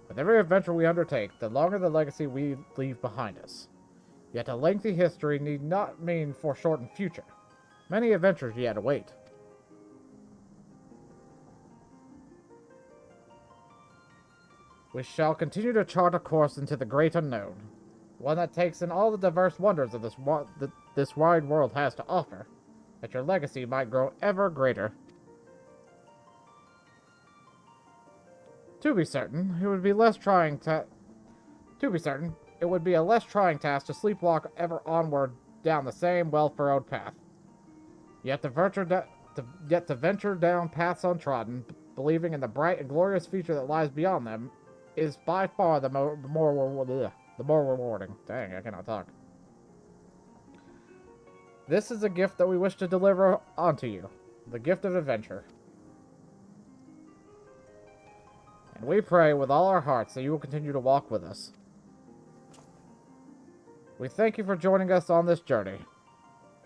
With every adventure we undertake, the longer the legacy we leave behind us. Yet a lengthy history need not mean foreshortened future. Many adventures yet await. We shall continue to chart a course into the great unknown, one that takes in all the diverse wonders of this wide world has to offer, that your legacy might grow ever greater. To be certain, it would be a less trying task to sleepwalk ever onward down the same well-furrowed path. Yet to venture down paths untrodden, believing in the bright and glorious future that lies beyond them, is by far the more rewarding. Dang, I cannot talk. This is a gift that we wish to deliver onto you, the gift of adventure. And we pray with all our hearts that you will continue to walk with us. We thank you for joining us on this journey,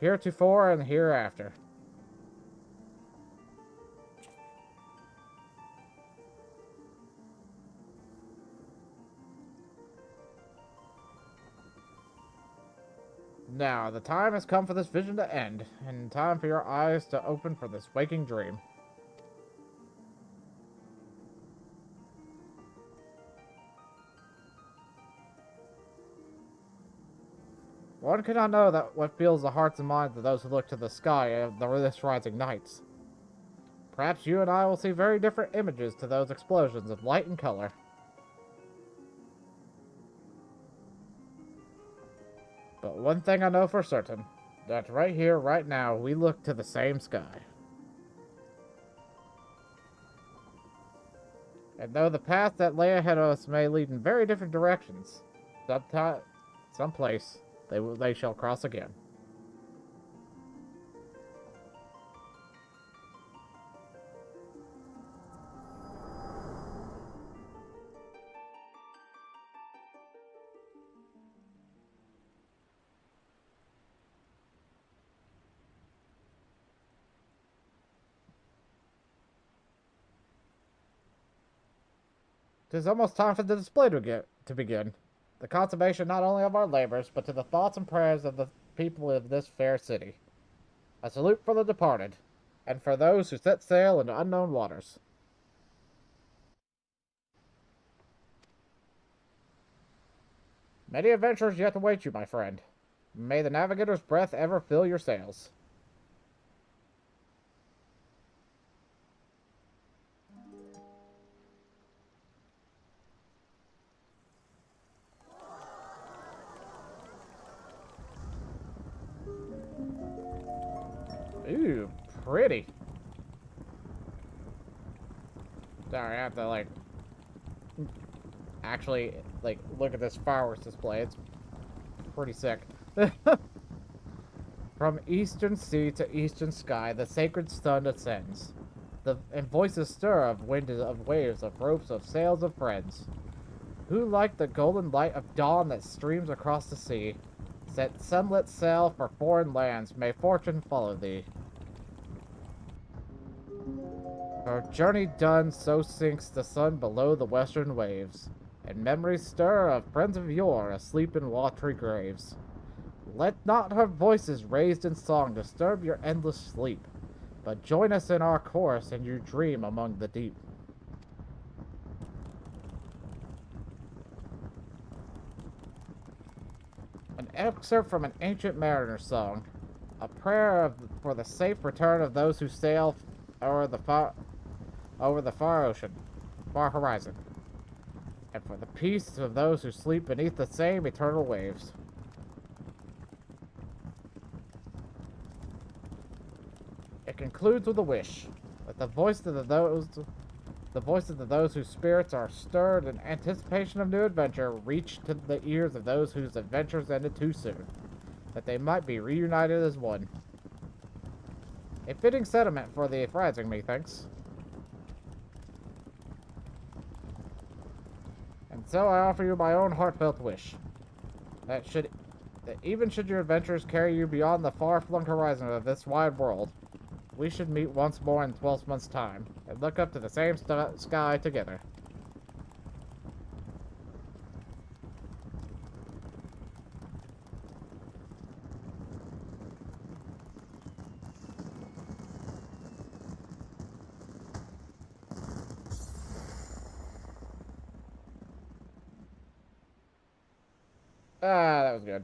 heretofore and hereafter. Now, the time has come for this vision to end, and time for your eyes to open for this waking dream. One cannot know that what fills the hearts and minds of those who look to the sky of this rising nights. Perhaps you and I will see very different images to those explosions of light and color. But one thing I know for certain, that right here, right now, we look to the same sky. And though the path that lay ahead of us may lead in very different directions, someplace, they shall cross again. It is almost time for the display to begin. The consummation not only of our labors, but to the thoughts and prayers of the people of this fair city. A salute for the departed, and for those who set sail into unknown waters. Many adventures yet await you, my friend. May the navigator's breath ever fill your sails. Ooh, pretty. Sorry, I have to, actually, look at this fireworks display. It's pretty sick. From eastern sea to eastern sky, the sacred sun ascends. And voices stir of waves of ropes of sails of friends. Who, like the golden light of dawn that streams across the sea, set sunlit sail for foreign lands, may fortune follow thee. Our journey done, so sinks the sun below the western waves, and memories stir of friends of yore asleep in watery graves. Let not her voices raised in song disturb your endless sleep, but join us in our chorus and you dream among the deep. An excerpt from an ancient mariner's song, a prayer for the safe return of those who sail over the far ocean, far horizon, and for the peace of those who sleep beneath the same eternal waves. It concludes with a wish that the voices of those whose spirits are stirred in anticipation of new adventure reach to the ears of those whose adventures ended too soon, that they might be reunited as one. A fitting sentiment for the rising, methinks. And so I offer you my own heartfelt wish, that even should your adventures carry you beyond the far-flung horizon of this wide world, we should meet once more in 12 months' time, and look up to the same sky together. Ah, that was good.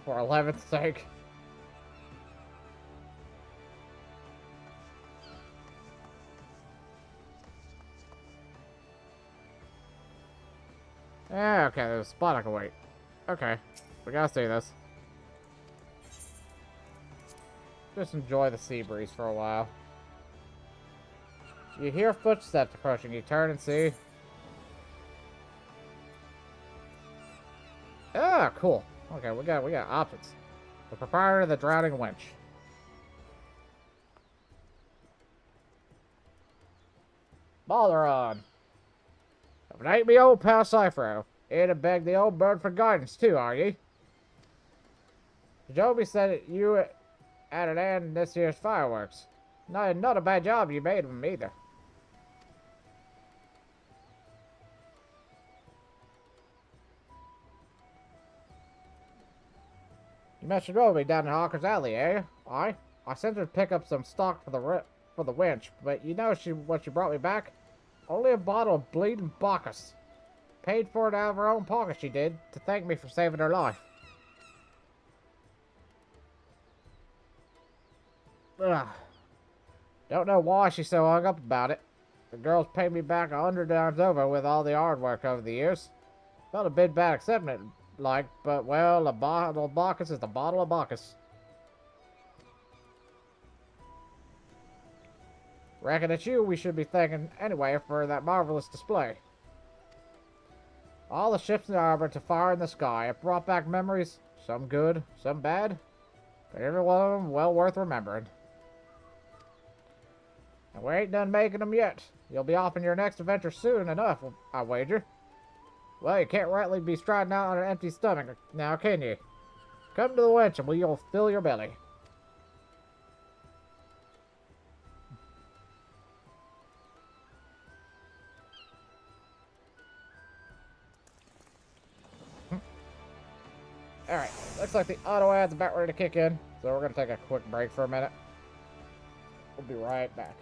For 11th sake. Yeah, okay, there's a spot I can wait. Okay, we gotta see this. Just enjoy the sea breeze for a while. You hear footsteps approaching, you turn and see. Ah, cool. Okay, we got options. The proprietor of the Drowning Wench. Balderon. If it ain't me old pal Cyphro, here to beg the old bird for guidance too, are ye? Joby said that you at an end in this year's fireworks. Not a bad job you made of them either. You met Jenova down in Hawker's Alley, eh? I sent her to pick up some stock for the winch, but you know what she brought me back? Only a bottle of bleeding Bacchus. Paid for it out of her own pocket, she did, to thank me for saving her life. Ugh. Don't know why she's so hung up about it. The girl's paid me back 100 times over with all the hard work over the years. Felt a bit bad accepting it, but well, a bottle of Bacchus is a bottle of Bacchus. Reckon it's you we should be thanking anyway for that marvelous display. All the ships in the harbor to fire in the sky have brought back memories, some good, some bad, but every one of them well worth remembering. And we ain't done making them yet. You'll be off on your next adventure soon enough, I wager. Well, you can't rightly be striding out on an empty stomach now, can you? Come to the wench and we'll fill your belly. Alright, looks like the auto ad's about ready to kick in, so we're going to take a quick break for a minute. We'll be right back.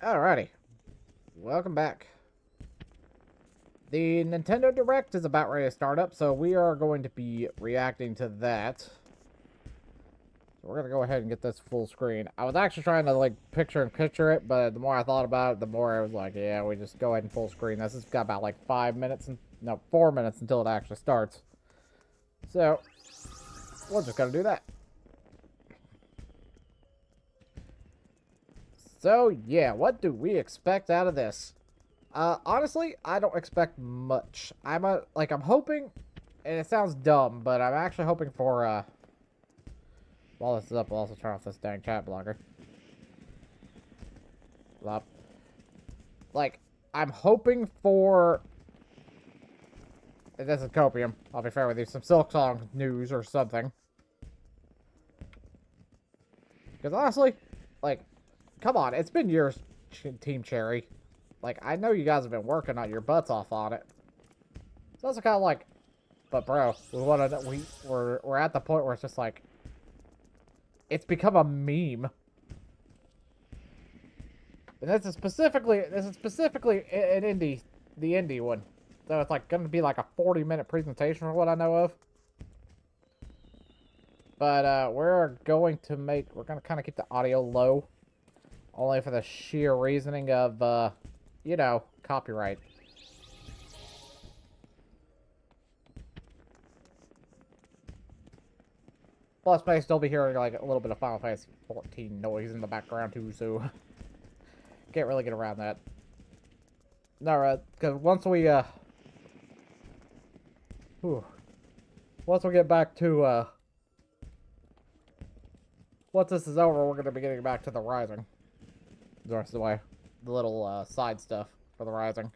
Alrighty. Welcome back. The Nintendo Direct is about ready to start up, so we are going to be reacting to that. So we're going to go ahead and get this full screen. I was actually trying to, like, picture it, but the more I thought about it, the more I was like, yeah, we just go ahead and full screen this. It's got about, like, 4 minutes until it actually starts. So, we're just going to do that. So, yeah, what do we expect out of this? Honestly, I don't expect much. I'm hoping, and it sounds dumb, but I'm actually hoping for, while this is up, I'll also turn off this dang chat blocker. Like, I'm hoping for, this is copium, I'll be fair with you, some Silksong news or something. Because honestly, like, come on, it's been years, Team Cherry. Like, I know you guys have been working on your butts off on it. So it's kind of like, but bro, we're at the point where it's just like, it's become a meme. And this is specifically an indie, the indie one. So it's like going to be like a 40-minute presentation for what I know of. But we're going to kind of keep the audio low. Only for the sheer reasoning of, you know, copyright. Plus, may still be hearing, like, a little bit of Final Fantasy 14 noise in the background, too, so... can't really get around that. Alright, because once we get back to, once this is over, we're going to be getting back to the Rising. The rest of the way. The little, side stuff for the Rising.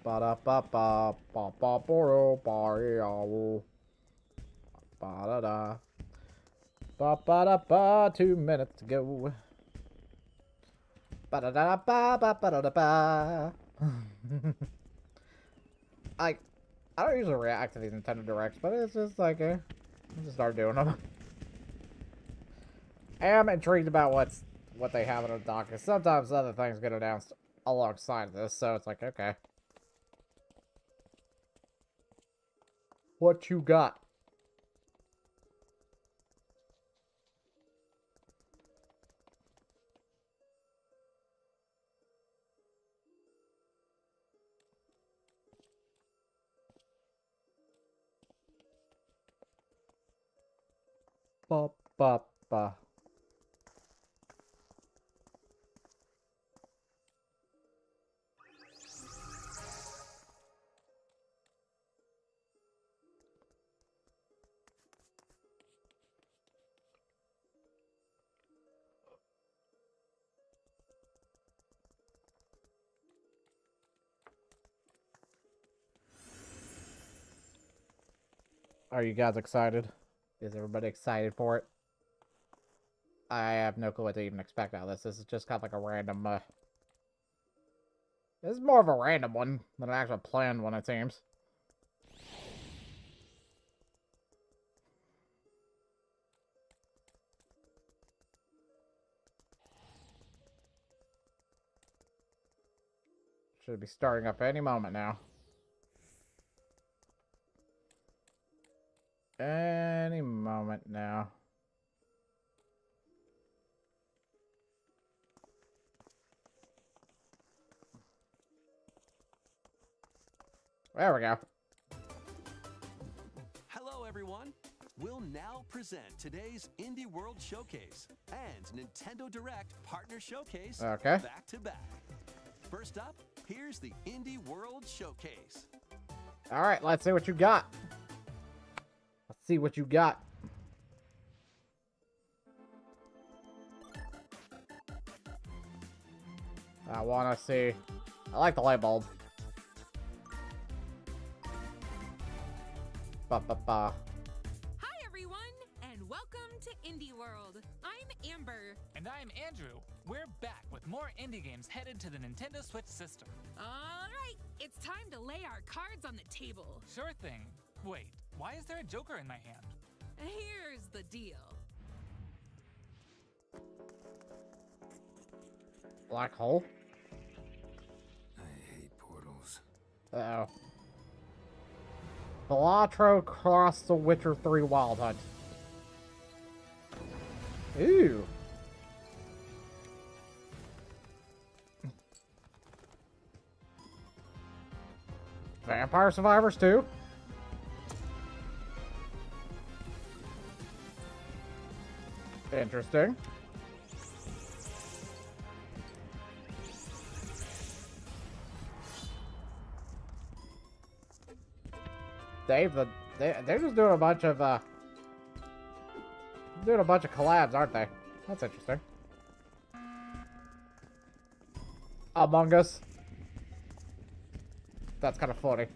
Ba-da-ba-ba, ba-ba-ba-ba-ba-ba-da-da. Ba-da-da. Ba-ba-da-ba, 2 minutes to go. Ba-da-da-ba-ba-ba-da-da-ba. I don't usually react to these Nintendo Directs, but it's just like, I'll just start doing them. I am intrigued about what they have in the dock, because sometimes other things get announced alongside of this, so it's like, okay. What you got? Ba ba ba. Are you guys excited? Is everybody excited for it? I have no clue what to even expect out of this. This is just kind of like a random, this is more of a random one than an actual planned one, it seems. Should be starting up any moment now. Any moment now. There we go. Hello, everyone. We'll now present today's Indie World Showcase and Nintendo Direct Partner Showcase back to back. First up, here's the Indie World Showcase. All right, let's see what you got. Let's see what you got. I want to see. I like the light bulb. Ba-ba-ba. Hi, everyone, and welcome to Indie World. I'm Amber. And I'm Andrew. We're back with more indie games headed to the Nintendo Switch system. All right, it's time to lay our cards on the table. Sure thing. Wait, why is there a Joker in my hand? Here's the deal. Black hole? I hate portals. Uh-oh. Belatro crossed the Witcher 3 Wild Hunt. Ooh. Vampire Survivors 2. Interesting. They're just doing a bunch of collabs, aren't they? That's interesting. Among Us. That's kind of funny.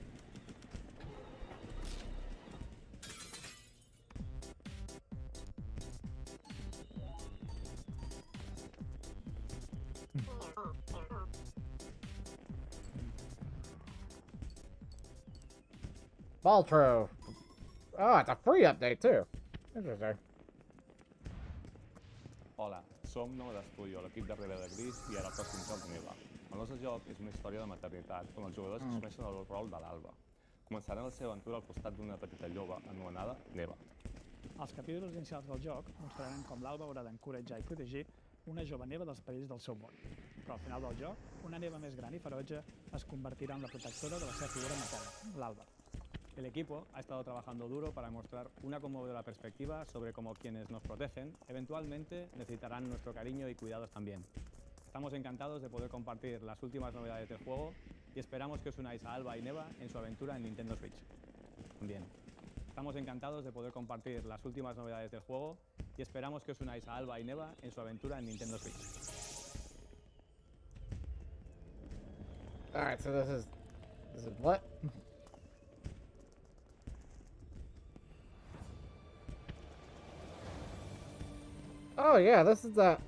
Baltro. Oh, it's a free update too. Interesting. Hola, som Nova d'Estudio, l'equip darrere de Gris i ara el pròxim joc Neva. El nostre joc és una història de maternitat on els jugadors assumeixen el rol de l'Alba. Començaran la seva aventura al costat d'una petita lloba anomenada Neva. Els capítols inicials del joc mostraran com l'Alba haurà d'encoratjar i protegir una jove neva dels perills del seu món. Però al final del joc, una neva més gran i ferotge es convertirà en la protectora de la seva figura materna, l'Alba. El equipo ha estado trabajando duro para mostrar una conmovedora perspectiva sobre cómo quienes nos protegen eventualmente necesitarán nuestro cariño y cuidados también. Estamos encantados de poder compartir las últimas novedades del juego y esperamos que os unáis a Alba y Neva en su aventura en Nintendo Switch. También. Estamos encantados de poder compartir las últimas novedades del juego y esperamos que os unáis a Alba y Neva en su aventura en Nintendo Switch. Alright, so this is what? Oh yeah, this is that.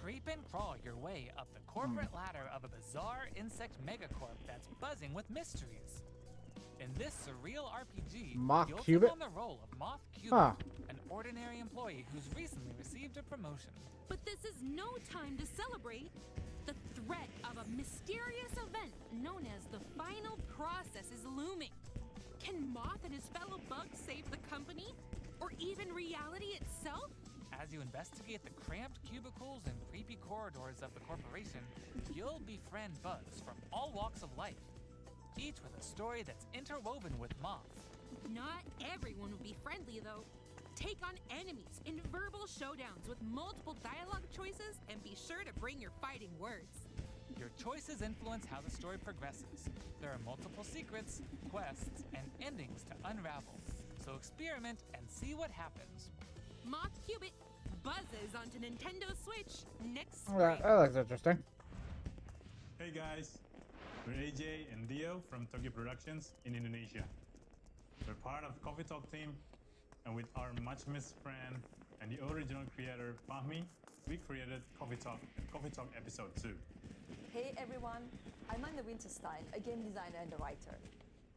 Creep and crawl your way up the corporate ladder of a bizarre insect megacorp that's buzzing with mysteries. In this surreal RPG, Moth you'll Cubit? take on the role of Moth Cubit, Huh. an ordinary employee who's recently received a promotion. But this is no time to celebrate. The threat of a mysterious event known as the final process is looming. Can Moth and his fellow bugs save the company? Or even reality itself? As you investigate the cramped cubicles and creepy corridors of the corporation, you'll befriend bugs from all walks of life, each with a story that's interwoven with Moth. Not everyone will be friendly, though. Take on enemies in verbal showdowns with multiple dialogue choices, and be sure to bring your fighting words. Your choices influence how the story progresses. There are multiple secrets, quests, and endings to unravel. So experiment and see what happens. Moth Cubit buzzes onto Nintendo Switch next spring. Alright, that looks interesting. Hey guys, we're AJ and Dio from Tokyo Productions in Indonesia. We're part of Coffee Talk team, and with our much missed friend and the original creator Fahmi, we created Coffee Talk Episode 2. Hey everyone, I'm Amanda Winterstein, a game designer and a writer.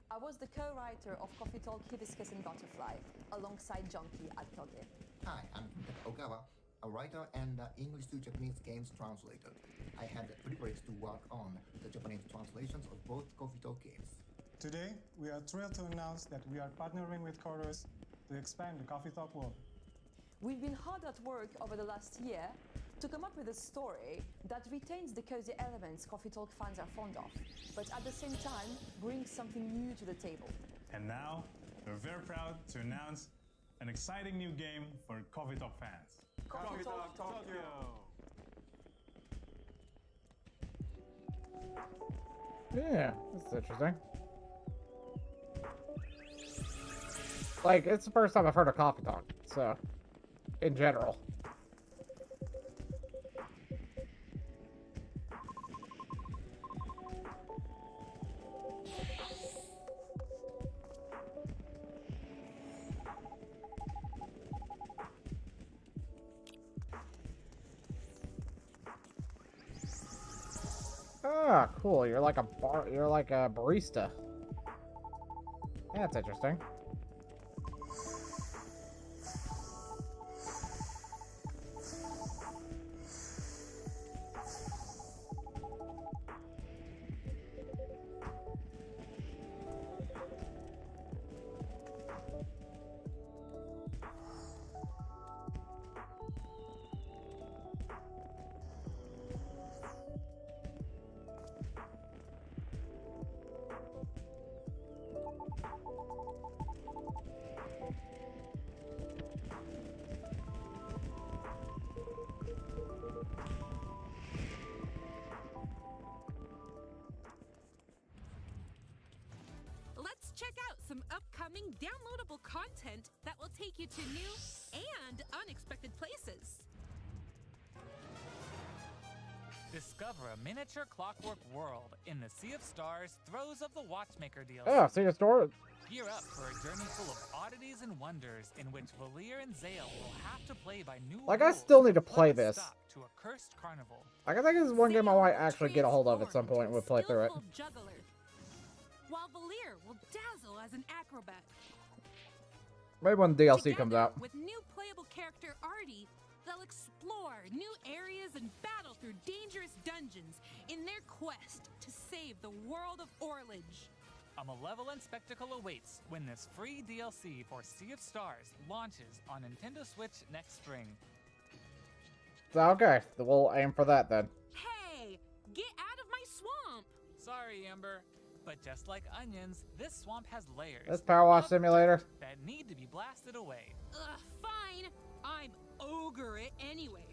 I was the co-writer of Coffee Talk Hibiscus and Butterfly, alongside Junkie at Toge. Hi, I'm Kentaro Ogawa, a writer and English to Japanese games translator. I had the privilege to work on the Japanese translations of both Coffee Talk games. Today, we are thrilled to announce that we are partnering with Chorus to expand the Coffee Talk world. We've been hard at work over the last year, to come up with a story that retains the cozy elements Coffee Talk fans are fond of, but at the same time brings something new to the table. And now, we're very proud to announce an exciting new game for Coffee Talk fans. Coffee Talk Tokyo! Yeah, that's interesting. Like, it's the first time I've heard of Coffee Talk, so, in general. Ah, cool. You're like a barista. That's interesting. Let's check out some upcoming downloadable content that will take you to new and unexpected places. Discover a miniature clockwork world in the Sea of Stars Throes of the Watchmaker DLC. Oh, see the store. Gear up for a journey full of oddities and wonders in which Valir and Zale will have to play by new Like, rules. I still need to play Put a this. stop to a cursed carnival. Like, I think this is one game I might actually get a hold of at some point and we'll play through it. Juggler, while Valir will dazzle as an acrobat. Maybe when DLC comes out. With new playable character Artie, they'll explore new areas and battle through dangerous dungeons in their quest to save the world of Orlage. A malevolent spectacle awaits when this free DLC for Sea of Stars launches on Nintendo Switch next spring. So, okay, so we'll aim for that then. Hey, get out of my swamp! Sorry, Amber, but just like onions, this swamp has layers. This Power Wash of Simulator. dirt that need to be blasted away. Ugh, fine. I'm ogre it anyway.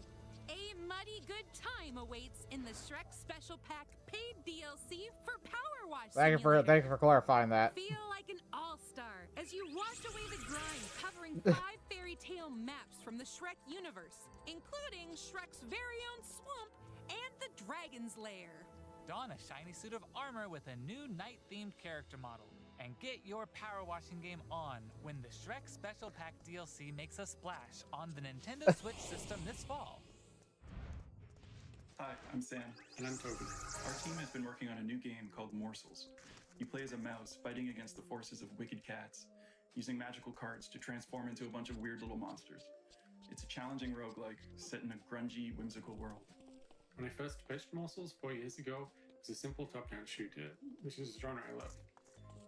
A muddy good time awaits in the Shrek Special Pack paid DLC for Power Wash Thank you for clarifying that. Feel like an all-star as you wash away the grime, covering 5 fairy tale maps from the Shrek universe, including Shrek's very own swamp and the Dragon's Lair. Don a shiny suit of armor with a new night-themed character model, and get your power washing game on when the Shrek Special Pack DLC makes a splash on the Nintendo Switch system this fall. Hi, I'm Sam. And I'm Toby. Our team has been working on a new game called Morsels. You play as a mouse fighting against the forces of wicked cats, using magical cards to transform into a bunch of weird little monsters. It's a challenging roguelike set in a grungy, whimsical world. When I first pitched Morsels 4 years ago, it was a simple top-down shooter, which is a genre I love.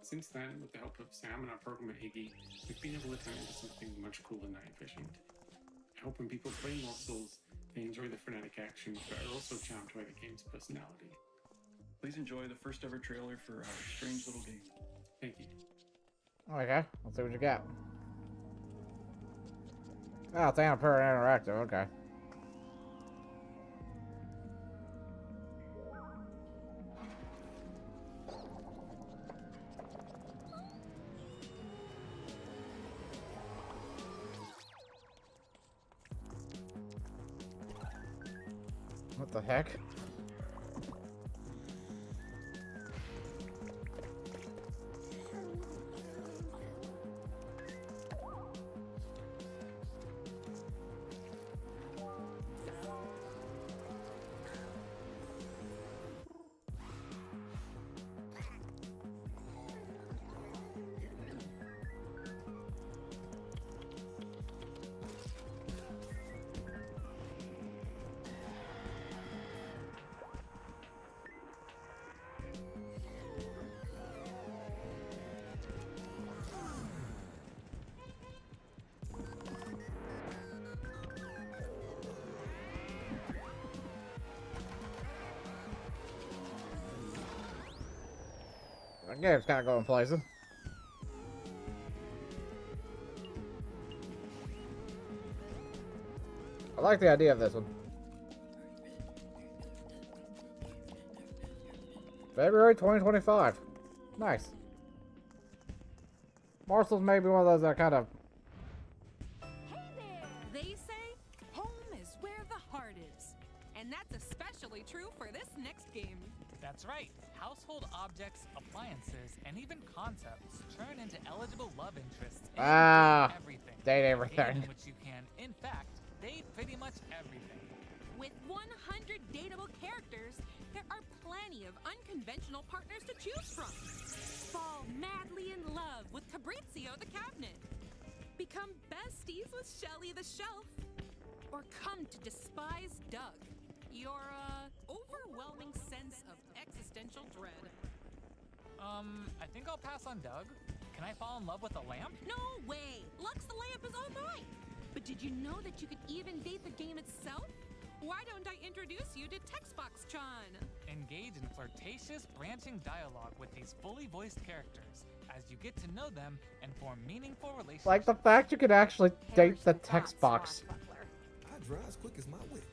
Since then, with the help of Sam and our programmer Iggy, we've been able to turn it into something much cooler and efficient. I hope when people play Morsels, they enjoy the frenetic action, but are also charmed by the game's personality. Please enjoy the first ever trailer for our strange little game. Thank you. Okay, let's see what you got. Oh, it's Annapurna Interactive, okay. What the heck? game's kind of going places. I like the idea of this one. February 2025. Nice. Morsels may be one of those that kind of... Hey there! They say home is where the heart is. And that's especially true for this next game. That's right. Household objects, appliances, and even concepts turn into eligible love interests in everything. Date A everything. game in which you can, in fact, date pretty much everything. With 100 dateable characters, there are plenty of unconventional partners to choose from. Fall madly in love with Fabrizio the cabinet. Become besties with Shelly the shelf. Or come to despise Doug, your overwhelming sense of existential dread. I think I'll pass on Doug. Can I fall in love with a lamp? No way! Lux the lamp is all mine! But did you know that you could even date the game itself? Why don't I introduce you to Textbox-chan? Engage in flirtatious, branching dialogue with these fully voiced characters as you get to know them and form meaningful relationships. Like the fact you could actually date the text box. I drive as quick as my whip.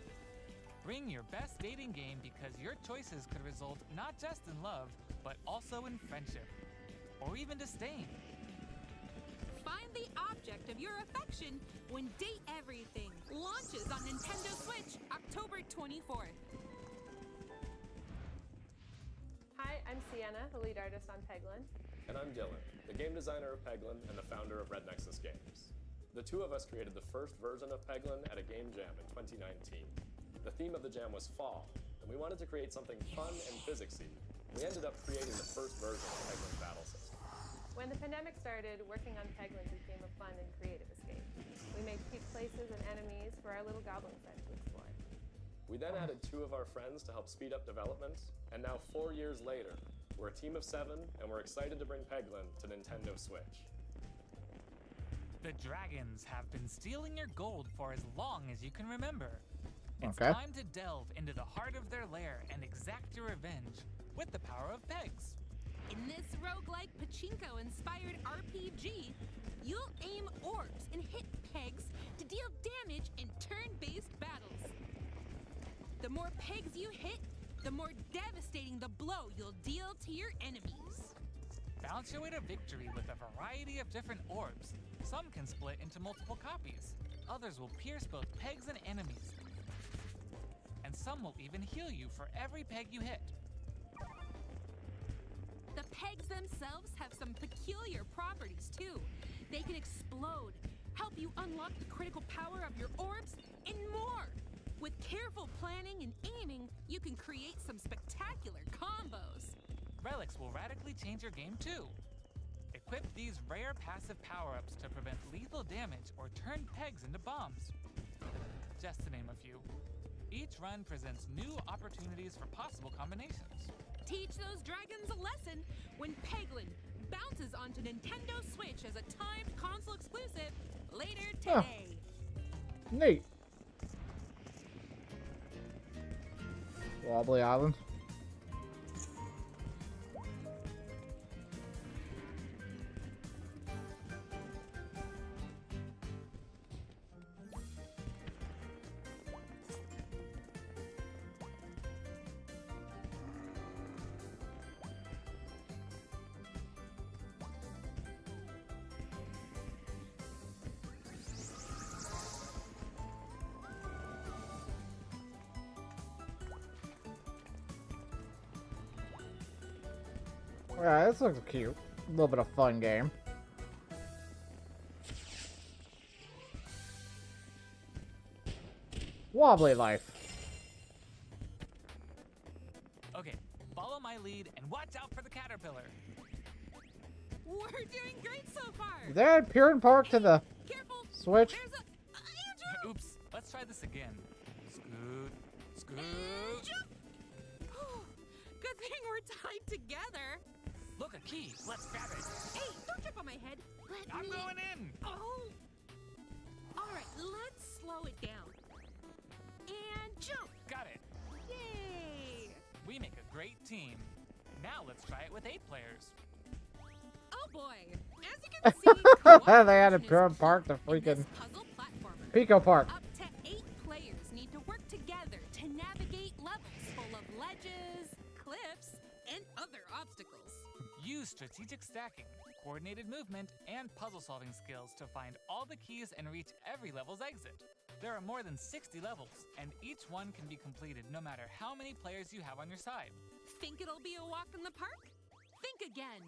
Bring your best dating game because your choices could result not just in love, but also in friendship. Or even disdain. Find the object of your affection when Date Everything launches on Nintendo Switch October 24th. Hi, I'm Sienna, the lead artist on Peglin. And I'm Dylan, the game designer of Peglin and the founder of Red Nexus Games. The two of us created the first version of Peglin at a game jam in 2019. The theme of the jam was fall, and we wanted to create something fun and physicsy. We ended up creating the first version of Peglin's battle system. When the pandemic started, working on Peglin became a fun and creative escape. We made cute places and enemies for our little goblin friend to explore. We then added 2 of our friends to help speed up development, and now 4 years later, we're a team of 7, and we're excited to bring Peglin to Nintendo Switch. The dragons have been stealing your gold for as long as you can remember. It's Okay. time to delve into the heart of their lair and exact your revenge with the power of pegs. In this roguelike pachinko-inspired RPG, you'll aim orbs and hit pegs to deal damage in turn-based battles. The more pegs you hit, the more devastating the blow you'll deal to your enemies. Bounce your way to victory with a variety of different orbs. Some can split into multiple copies. Others will pierce both pegs and enemies. And some will even heal you for every peg you hit. The pegs themselves have some peculiar properties too. They can explode, help you unlock the critical power of your orbs, and more. With careful planning and aiming, you can create some spectacular combos. Relics will radically change your game too. Equip these rare passive power-ups to prevent lethal damage or turn pegs into bombs. Just to name a few. Each run presents new opportunities for possible combinations. Teach those dragons a lesson when Peglin bounces onto Nintendo Switch as a timed console exclusive later today. Neat. Wobbly Island. Yeah, this looks cute. A little bit of fun game. Wobbly life. Okay, follow my lead and watch out for the caterpillar. We're doing great so far. Is that pure and park to the Careful. Switch? There's a Andrew. Oops, let's try this again. Scoot, scoot. Good thing we're tied together. Look, a key. Let's grab it. Hey, don't trip on my head. I'm going in. Oh. All right, let's slow it down. And jump. Got it. Yay. We make a great team. Now let's try it with 8 players. boy. As you can see, they added Pure Park to freaking puzzle platformer. Pico Park. Up to 8 players need to work together to navigate levels full of ledges, cliffs, and other obstacles. Use strategic stacking, coordinated movement, and puzzle-solving skills to find all the keys and reach every level's exit. There are more than 60 levels, and each one can be completed no matter how many players you have on your side. Think it'll be a walk in the park? Think again.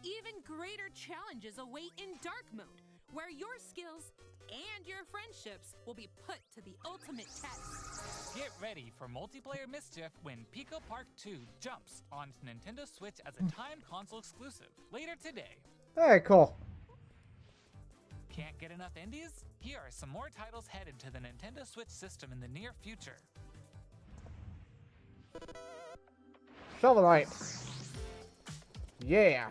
Even greater challenges await in Dark Mode, where your skills and your friendships will be put to the ultimate test. Get ready for multiplayer mischief when Pico Park 2 jumps onto Nintendo Switch as a timed console exclusive later today. Hey, cool. Can't get enough indies? Here are some more titles headed to the Nintendo Switch system in the near future. Shovel Knight. Yeah.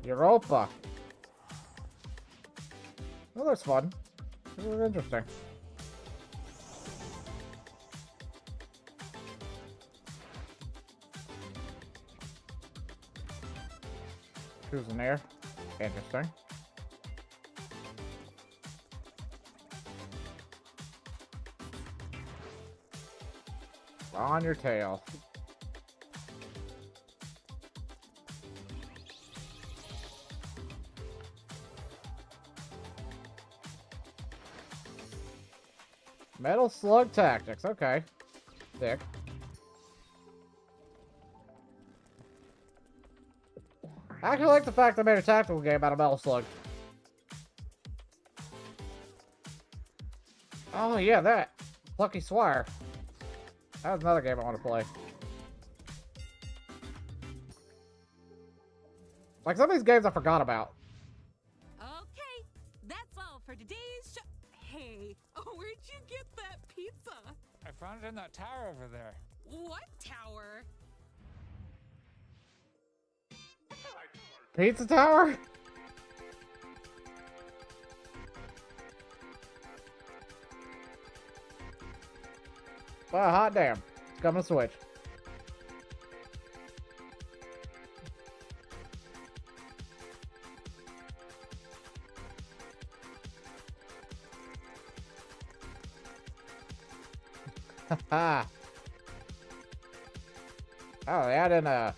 Europa. Oh, that's fun. This is interesting. Who's in there? Interesting. On your tail. Metal Slug Tactics, okay. Sick. I actually like the fact they made a tactical game out of Metal Slug. Oh yeah, that. Lucky Swire. That's another game I want to play. Like some of these games I forgot about. Okay, that's all for today's show. Hey, where'd you get that pizza? I found it in that tower over there. What tower? Pizza Tower? Well, hot damn. It's coming to Switch. Haha. Oh, they added in a...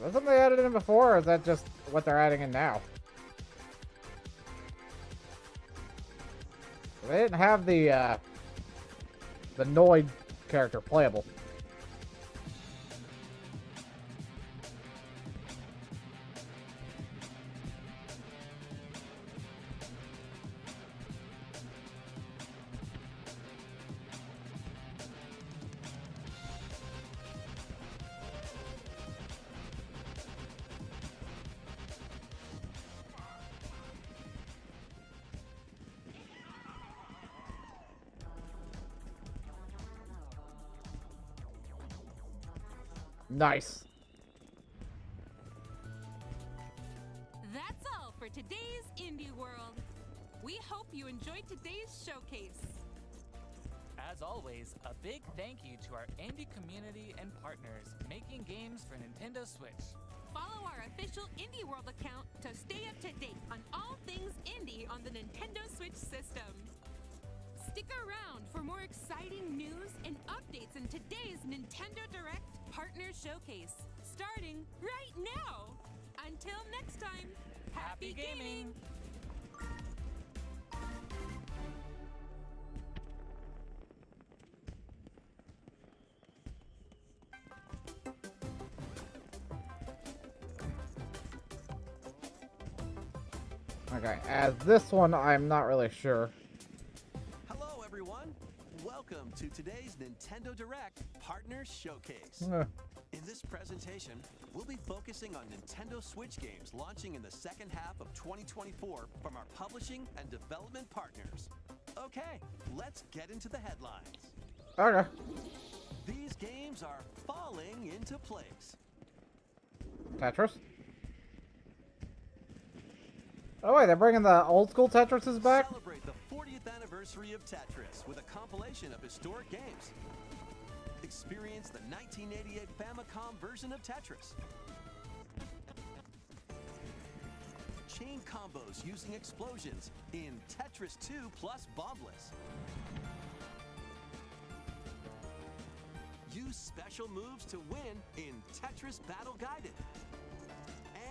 Wasn't they added in before, or is that just what they're adding in now? They didn't have the Noid character playable. Nice. That's all for today's Indie World. We hope you enjoyed today's showcase. As always, a big thank you to our indie community and partners making games for Nintendo Switch. Follow our official Indie World account to stay up to date on all things indie on the Nintendo Switch system. Stick around for more exciting news and updates in today's Nintendo Direct Partner Showcase, starting right now. Until next time, happy gaming! Okay, as this one, I'm not really sure. Hello, everyone. Welcome to today's Nintendo Direct Partner Showcase. In this presentation, we'll be focusing on Nintendo Switch games launching in the second half of 2024 from our publishing and development partners. Okay, let's get into the headlines. Okay. These games are falling into place. Tetris? Oh wait, they're bringing the old school Tetrises back? Celebrate the 40th anniversary anniversary of Tetris with a compilation of historic games. Experience the 1988 Famicom version of Tetris. Chain combos using explosions in Tetris 2 plus Bombless. Use special moves to win in Tetris Battle Guided.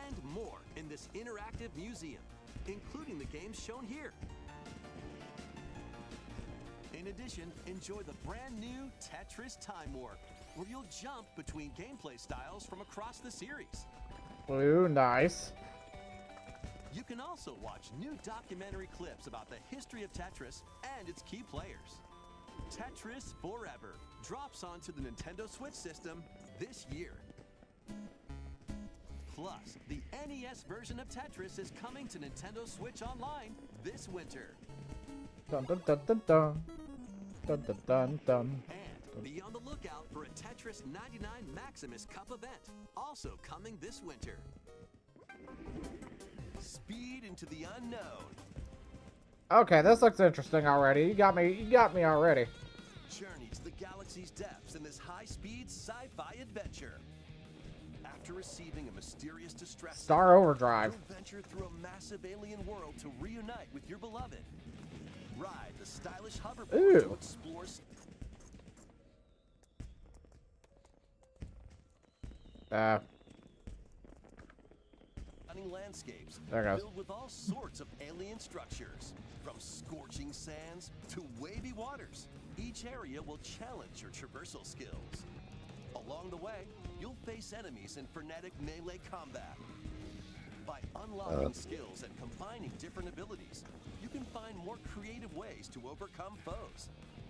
And more in this interactive museum, including the games shown here. In addition, enjoy the brand new Tetris Time Warp, where you'll jump between gameplay styles from across the series. Ooh, nice. You can also watch new documentary clips about the history of Tetris and its key players. Tetris Forever drops onto the Nintendo Switch system this year. Plus, the NES version of Tetris is coming to Nintendo Switch Online this winter. Dun dun dun dun dun. Dun dun dun dun. And be on the lookout for a Tetris 99 Maximus Cup event, also coming this winter. Speed into the unknown. Okay, this looks interesting already. You got me already. Journey to the galaxy's depths in this high-speed sci-fi adventure. After receiving a mysterious distress, Star Overdrive. you'll venture through a massive alien world to reunite with your beloved. Ride the stylish hoverboard to explore stunning landscapes filled with all sorts of alien structures, from scorching sands to wavy waters. Each area will challenge your traversal skills. Along the way, you'll face enemies in frenetic melee combat. By unlocking skills and combining different abilities, you can find more creative ways to overcome foes.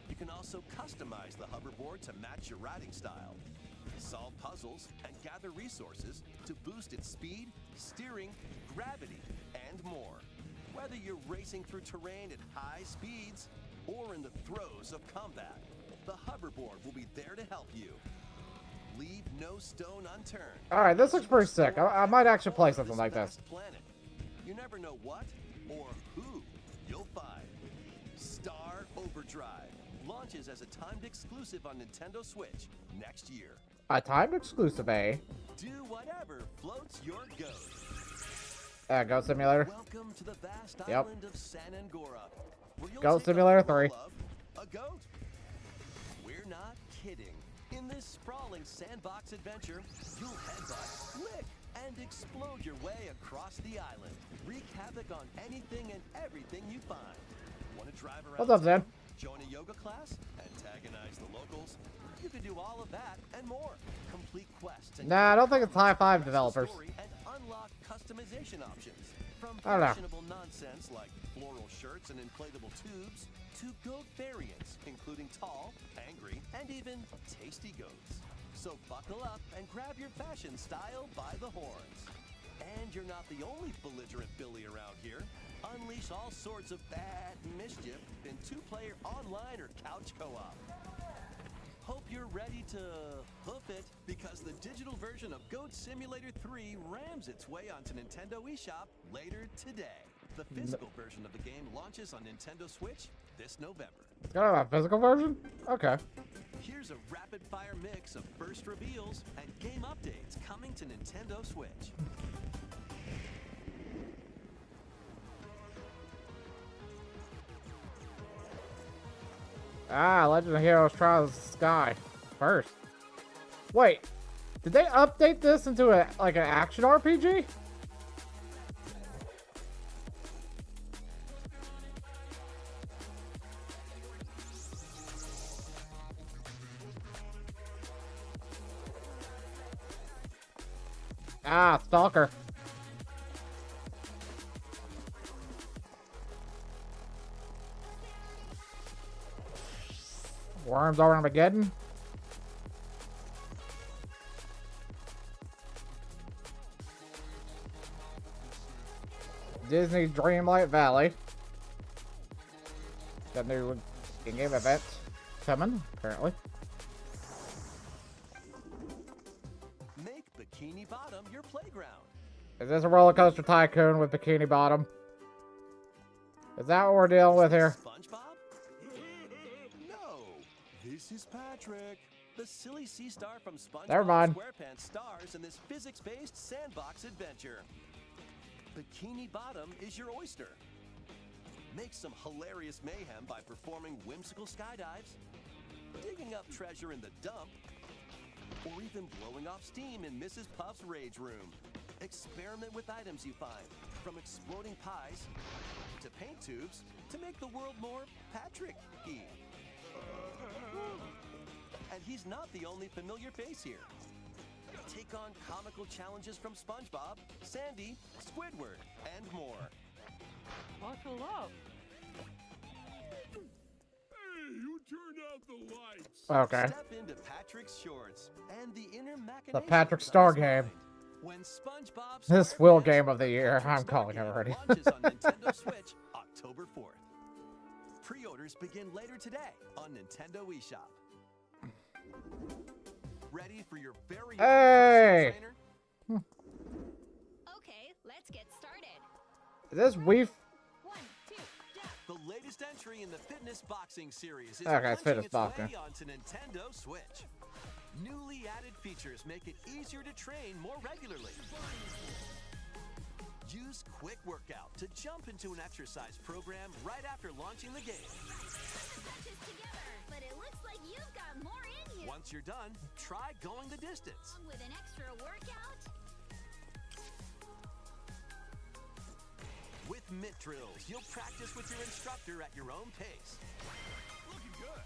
You can also customize the hoverboard to match your riding style, solve puzzles, and gather resources to boost its speed, steering, gravity, and more. Whether you're racing through terrain at high speeds or in the throes of combat, the hoverboard will be there to help you. Leave no stone unturned. Alright, this looks pretty sick. I might actually play something like this. Planet. You never know what or who you'll find. Star Overdrive launches as a timed exclusive on Nintendo Switch next year. A timed exclusive, eh? Do whatever floats your goat. Goat Simulator. Welcome to the vast island of San Angora. Goat Simulator 3. A goat? We're not kidding. In this sprawling sandbox adventure, you'll headbutt, lick, and explode your way across the island. Wreak havoc on anything and everything you find. Want to drive around? What's up, Zen? Join a yoga class? Antagonize the locals? You can do all of that and more. Complete quests. And nah, I don't think it's High Five developers. And unlock customization options. From I don't know. fashionable nonsense like floral shirts and inflatable tubes to goat variants, including tall, angry, and even tasty goats. So buckle up and grab your fashion style by the horns. And you're not the only belligerent Billy around here. Unleash all sorts of bad mischief in two-player online or couch co-op. Hope you're ready to hoof it, because the digital version of Goat Simulator 3 rams its way onto Nintendo eShop later today. The physical version of the game launches on Nintendo Switch this November. It's got a physical version? Okay. Here's a rapid-fire mix of first reveals and game updates coming to Nintendo Switch. Legend of Heroes Trials of the Sky. First. Wait, did they update this into an action RPG? Stalker. Worms Armageddon. Disney Dreamlight Valley. Got new in-game event coming, apparently. Make Bikini Bottom your playground. Is this a roller coaster tycoon with Bikini Bottom? Is that what we're dealing with here? SpongeBob? This is Patrick. The silly sea star from Never mind. SpongeBob SquarePants stars in this physics-based sandbox adventure. Bikini Bottom is your oyster. Make some hilarious mayhem by performing whimsical skydives, digging up treasure in the dump, or even blowing off steam in Mrs. Puff's rage room. Experiment with items you find, from exploding pies to paint tubes, to make the world more Patrick-y. And he's not the only familiar face here. Take on comical challenges from SpongeBob, Sandy, Squidward, and more. Buckle up. Hey, you turned out the lights. Okay. Step into Patrick's shorts and the inner The Patrick Star game. When SpongeBob This will game of the year. I'm calling it already. launches on Nintendo Switch October 4th. Pre-orders begin later today on Nintendo eShop. Ready for your very own Hey! personal trainer? Okay, let's get started. Is this Wii? 1, 2, jump. The latest entry in the fitness boxing series is Okay, it's punching fitness its boxing. way onto Nintendo Switch. Newly added features make it easier to train more regularly. Use Quick Workout to jump into an exercise program right after launching the game. Stretches together, but it looks like you've got more in you. Once you're done, try going the distance. Along with an extra workout. With mitt drills, you'll practice with your instructor at your own pace. Looking good.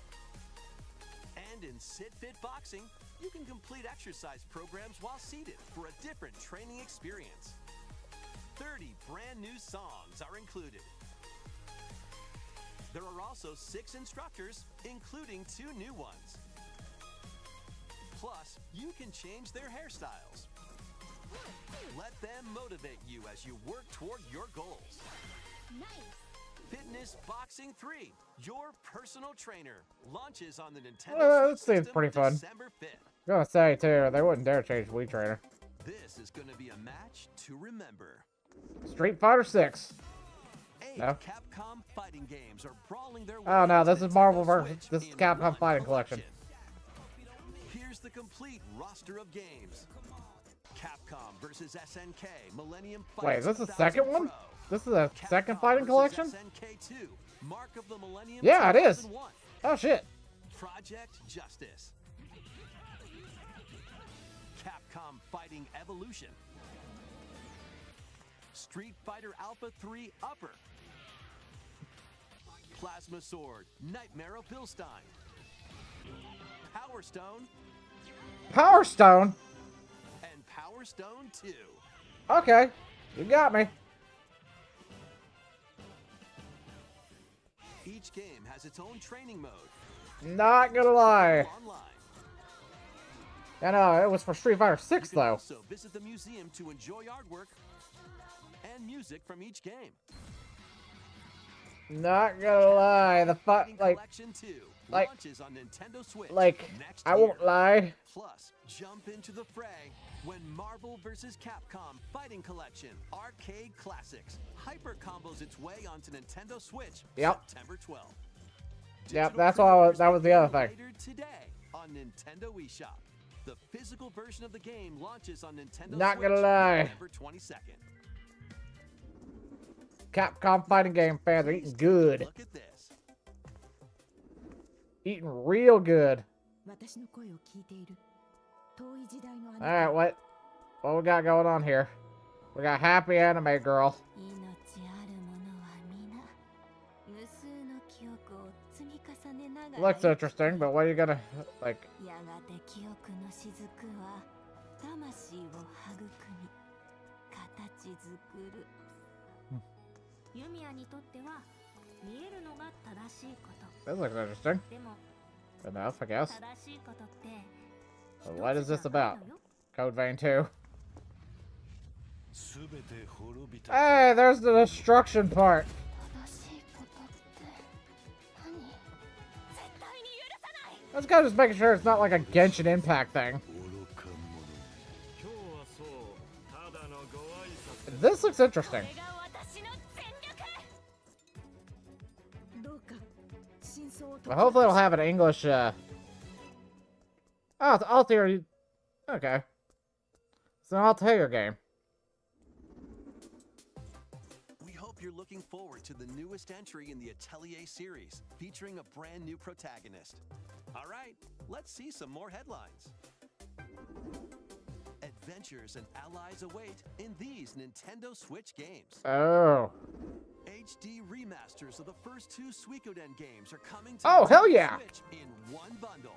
And in Sit Fit Boxing, you can complete exercise programs while seated for a different training experience. 30 brand new songs are included. There are also 6 instructors, including 2 new ones. Plus, you can change their hairstyles. Let them motivate you as you work toward your goals. Nice. Fitness Boxing 3, your personal trainer, launches on the Nintendo That Switch seems system pretty fun. December 5th. I'm gonna say too, they wouldn't dare change Wii Trainer. This is going to be a match to remember. Street Fighter 6. 8 No. Capcom fighting games are brawling their way Oh no, into this is Nintendo Marvel versus Switch this is in Capcom one Fighting Collection. Here's the complete roster of games. Capcom versus SNK Millennium Fight Wait, is this the 2000 second one? Pro. This is a second Capcom fighting versus collection? SNK2, Mark of the Millennium Yeah, it is. 2001. Oh shit. Project Justice. Capcom Fighting Evolution. Street Fighter Alpha 3 Upper. Plasma Sword, Nightmare of Bilstein. Power Stone, Power Stone. and Power Stone 2. Okay, you got me. Each game has its own training mode. Not gonna lie. Online. I know, it was for Street Fighter 6 You can though. also visit the museum to enjoy artwork and music from each game. Not gonna lie, the Fighting like, Collection 2 like- launches on Nintendo Switch next I year. won't lie. Plus, jump into the fray when Marvel vs. Capcom Fighting Collection Arcade Classics hyper combos its way onto Nintendo Switch Yep. September 12th. Yep, Digital that's all. pre-orders That was the other begin thing. Later today on Nintendo eShop. The physical version of the game launches on Nintendo Not Switch gonna lie. November 22nd. Capcom fighting game fans are eating good. Look at this. Eating real good. Alright, what we got going on here? We got Happy Anime Girl. Looks interesting, but what are you gonna, like... This looks interesting. Enough, I guess. So what is this about? Code Vein 2. Hey, there's the destruction part. This guy just making sure it's not like a Genshin Impact thing. This looks interesting. Well, hopefully it'll have an English Oh, it's Altair. Okay. It's an Altair game. We hope you're looking forward to the newest entry in the Atelier series, featuring a brand new protagonist. All right, let's see some more headlines. Adventures and allies await in these Nintendo Switch games. Oh. HD remasters of the first 2 Suikoden games are coming to Oh, hell yeah. Switch in one bundle.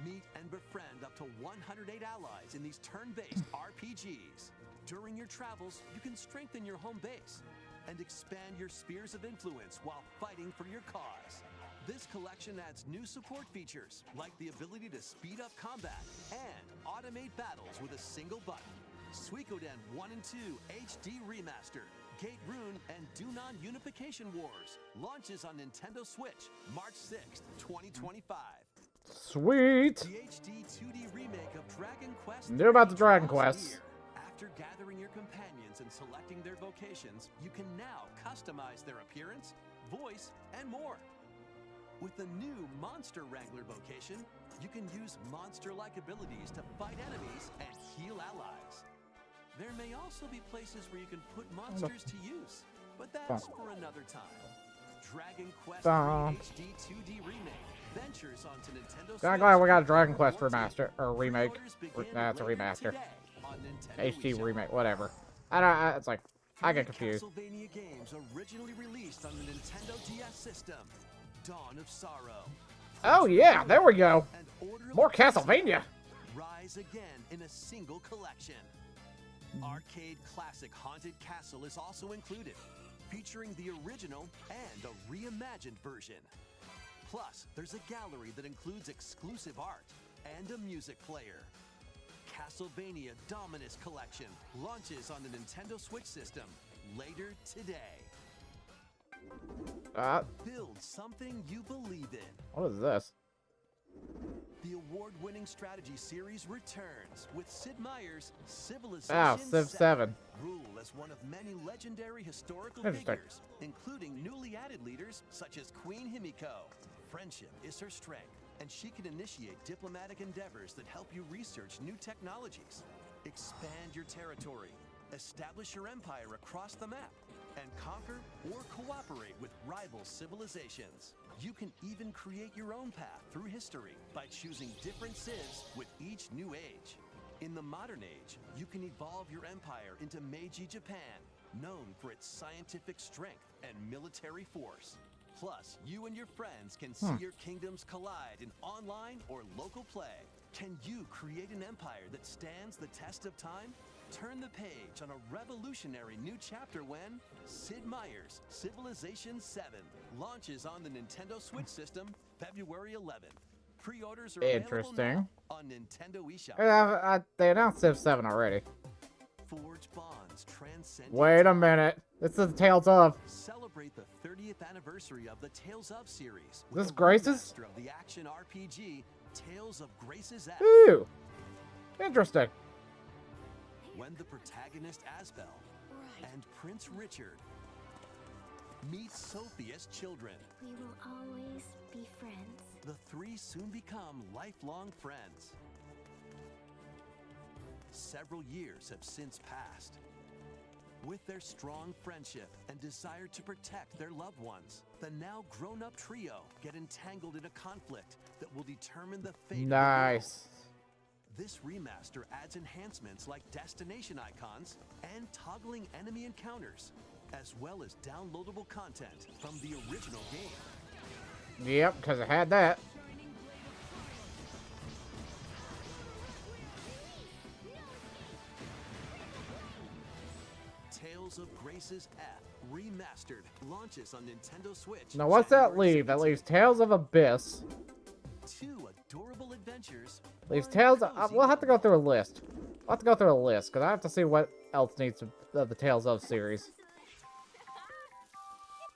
Meet and befriend up to 108 allies in these turn-based RPGs. During your travels, you can strengthen your home base and expand your spheres of influence while fighting for your cause. This collection adds new support features, like the ability to speed up combat and automate battles with a single button. Suikoden 1 and 2 HD Remaster, Gate Rune, and Dunon Unification Wars launches on Nintendo Switch March 6th, 2025. Sweet! The HD 2D remake of Dragon Quest Knew about the Dragon draws Quest. near. After gathering your companions and selecting their vocations, you can now customize their appearance, voice, and more. With the new Monster Wrangler vocation, you can use monster-like abilities to fight enemies and heal allies. There may also be places where you can put monsters to use, but that's for another time. Dragon Quest 3 HD 2D Remake ventures onto Nintendo Switch. I'm glad we got a Dragon Quest remaster or remake. That's a remaster. HD remake, whatever. It's like I get confused. Castlevania games originally released on the Nintendo DS system. Dawn of Sorrow. Oh yeah, there we go. More Castlevania. Rise again in a single collection. Arcade classic Haunted Castle is also included, featuring the original and a reimagined version. Plus, there's a gallery that includes exclusive art and a music player. Castlevania Dominus Collection launches on the Nintendo Switch system later today. Build something you believe in. What is this? The award-winning strategy series returns with Sid Meier's Civilization Ah, Civ 7. Rule as one of many legendary historical Interesting. figures, including newly added leaders such as Queen Himiko. Friendship is her strength, and she can initiate diplomatic endeavors that help you research new technologies, expand your territory, establish your empire across the map, and conquer or cooperate with rival civilizations. You can even create your own path through history by choosing different civs with each new age. In the modern age, you can evolve your empire into Meiji Japan, known for its scientific strength and military force. Plus, you and your friends can see your kingdoms collide in online or local play. Can you create an empire that stands the test of time? Turn the page on a revolutionary new chapter when Sid Meier's Civilization 7 launches on the Nintendo Switch system February 11th. Pre-orders are available now on Nintendo eShop. They announced Civ 7 already. Forge bonds transcend. Wait a minute. This is Tales of. Celebrate the 30th anniversary of the Tales of series. This is Grace's? Of the action RPG Tales of Grace's F. Ooh. Interesting. When the protagonist Asbel and Prince Richard meet Sophia's children, We will always be friends. the three soon become lifelong friends. Several years have since passed. With their strong friendship and desire to protect their loved ones, the now grown-up trio get entangled in a conflict that will determine the fate of the world. Nice. This remaster adds enhancements like destination icons and toggling enemy encounters, as well as downloadable content from the original game. Yep, because it had that. Tales of Grace's F Remastered launches on Nintendo Switch. Now, what's that January leave? That 17th. leaves Tales of Abyss. Two adorable adventures. Leaves Tales of... we'll have to go through a list. We'll have to go through a list, because I have to see what else needs of the Tales of series.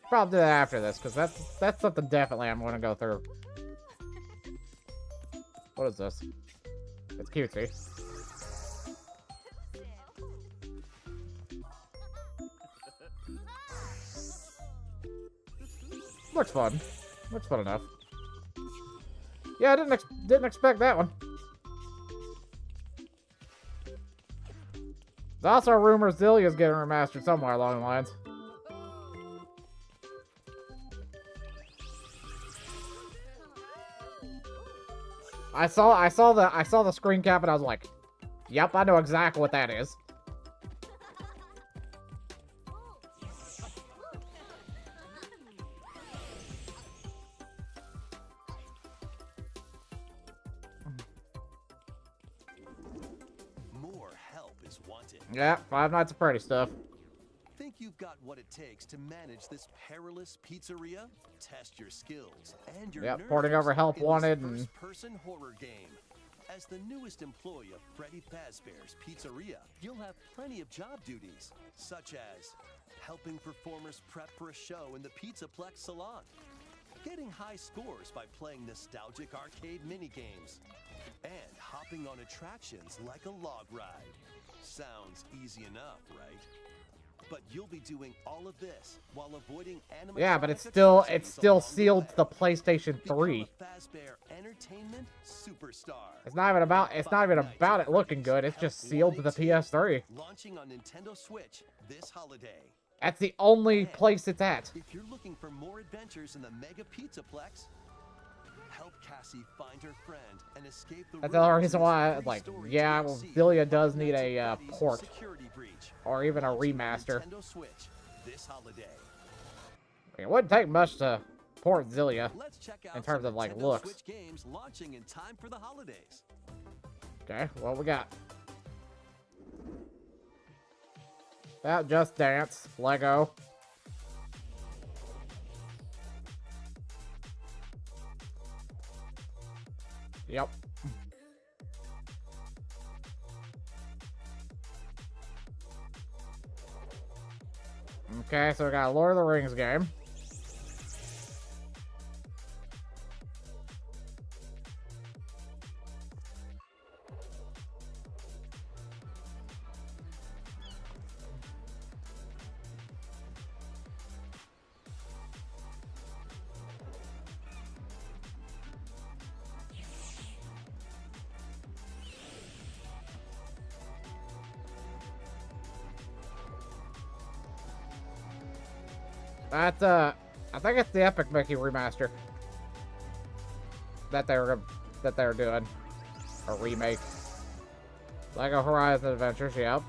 Probably do that after this, because that's something definitely I'm going to go through. What is this? It's cutesy. Looks fun. Looks fun enough. Yeah, I didn't expect that one. There's also a rumor Zillia's getting remastered somewhere along the lines. I saw the screen cap and I was like, "Yep, I know exactly what that is." More help is wanted. Yeah, Five Nights at Freddy stuff. Think you've got what it takes to manage this perilous pizzeria? Test your skills and your nerves porting over Help in Wanted this and first-person horror game. As the newest employee of Freddy Fazbear's Pizzeria, you'll have plenty of job duties, such as helping performers prep for a show in the Pizzaplex salon, getting high scores by playing nostalgic arcade minigames, and hopping on attractions like a log ride. Sounds easy enough, right? But you'll be doing all of this while avoiding animatronic. yeah, but it's still sealed to the PlayStation 3. Fazbear Entertainment Superstar. It's not even about it looking good. It's just sealed to the PS3. Launching on Nintendo Switch this holiday. That's the only place it's at. If you're looking for more adventures in the Mega Pizzaplex, help Cassie find her friend and escape the. That's the only reason why, like, yeah, well, Zillia does need a port or even a remaster. Nintendo Switch this holiday. It wouldn't take much to port Zillia Let's check out in terms of like Nintendo looks. Switch games launching in time for the holidays. Okay, what we got? That Just Dance, Lego. Yep. Okay, so we got a Lord of the Rings game. That's I think it's the Epic Mickey remaster that they were doing, a remake. Lego Horizon Adventures, yep.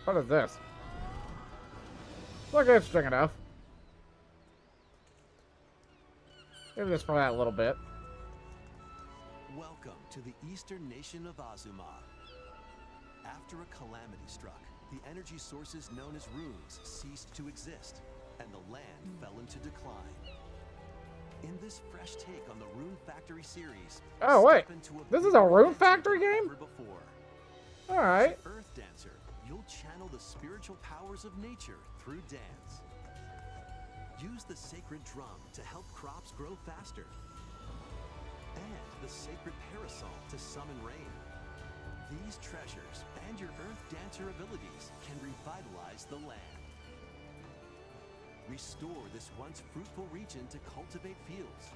What is this? Look interesting enough. Maybe just for that little bit. Welcome to the eastern nation of Azuma. After a calamity struck, the energy sources known as runes ceased to exist, and the land fell into decline. In this fresh take on the Rune Factory series, oh wait, this is a Rune Factory game? All right. Earth Dancer, you'll channel the spiritual powers of nature through dance. Use the sacred drum to help crops grow faster. And the sacred parasol to summon rain. These treasures and your Earth Dancer abilities can revitalize the land. Restore this once fruitful region to cultivate fields.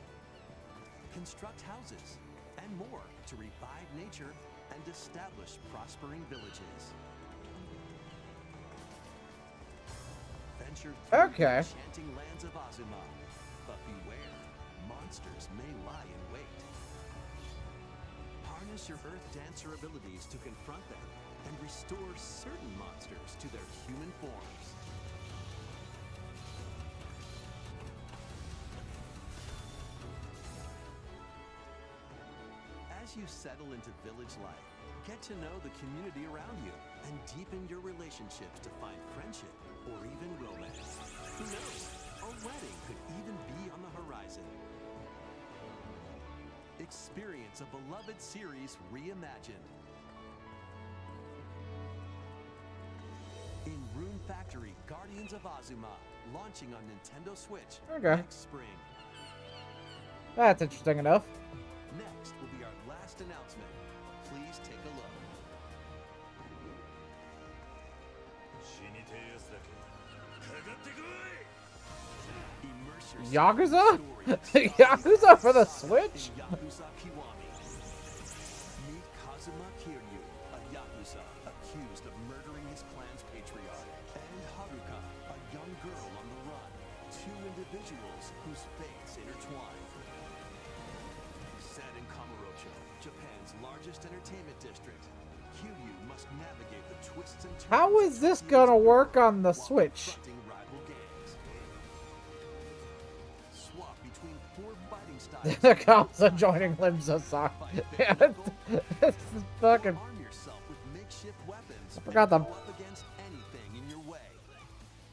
Construct houses and more to revive nature and establish prospering villages. Venture through the enchanting lands of Azuma, but beware, monsters may lie in wait. Harness your Earth Dancer abilities to confront them and restore certain monsters to their human forms. As you settle into village life, get to know the community around you and deepen your relationships to find friendship or even romance. Who knows? A wedding could even be on the horizon. Experience a beloved series reimagined. In Rune Factory Guardians of Azuma, launching on Nintendo Switch next spring. That's interesting enough. Next will be our last announcement. Please take a look. Yakuza? Yakuza for the Switch? Yakuza Kiwami. Meet Kazuma Kiryu, a Yakuza accused of murdering his clan's patriarch, and Haruka, a young girl on the run. Two individuals whose fates intertwine. Set in Kamurocho, Japan's largest entertainment district, Kiryu must navigate the twists and turns. How is this gonna work on the Switch? Rival gangs. Swap between 4 fighting styles. The cops are joining limbs of sock. This is fucking. Arm yourself with makeshift weapons. I forgot them. Go up against anything in your way.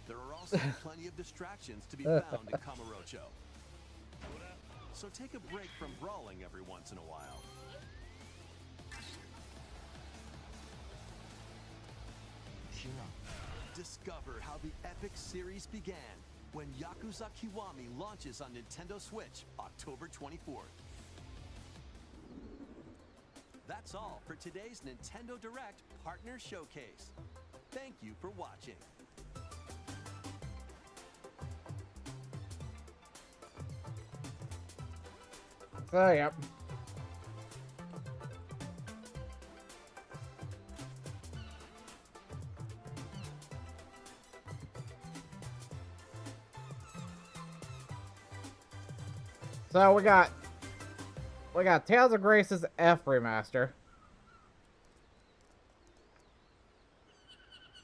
There are also plenty of distractions to be found in Kamurocho. So take a break from brawling every once in a while. Discover how the epic series began when Yakuza Kiwami launches on Nintendo Switch October 24th. That's all for today's Nintendo Direct Partner Showcase. Thank you for watching. So, yep. So we got Tales of Grace's F remaster,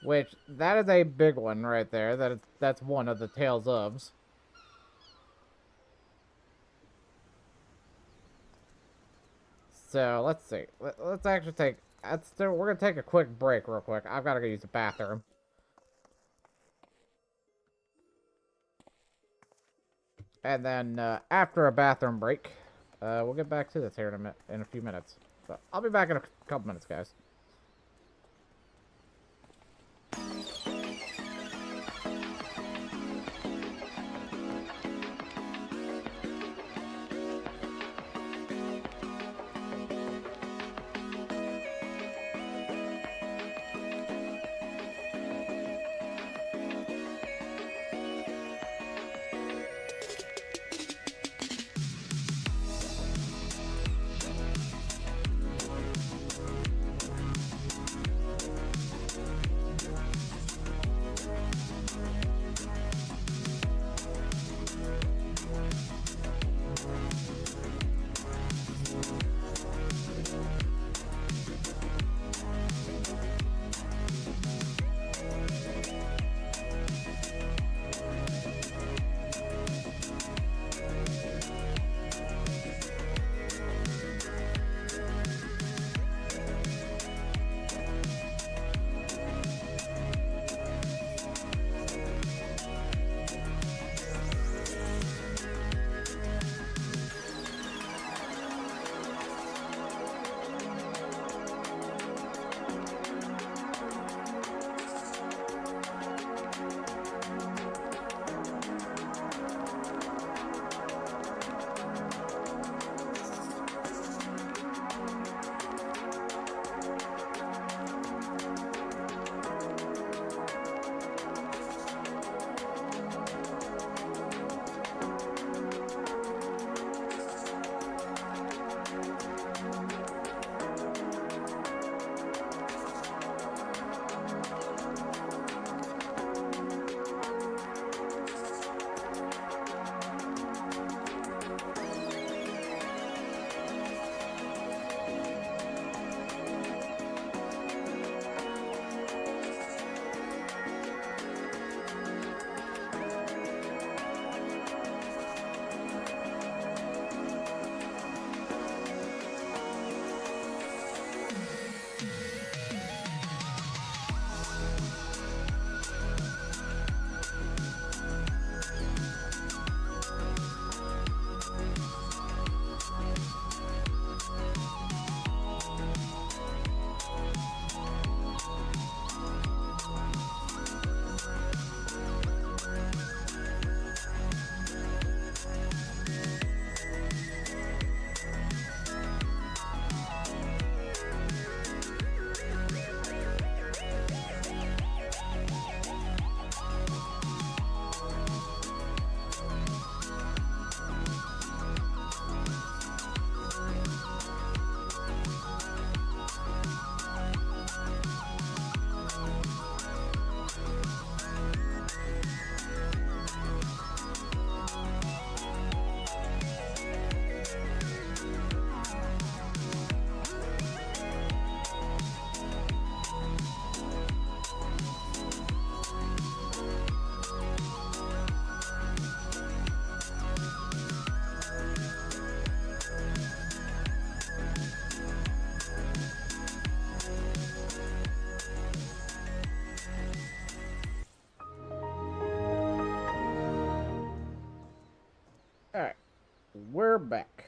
which that is a big one right there. That's one of the Tales ofs. So let's see. Let's actually take. We're gonna take a quick break, real quick. I've got to go use the bathroom. And then after a bathroom break, we'll get back to this here in a few minutes. So I'll be back in a couple minutes, guys. we're back.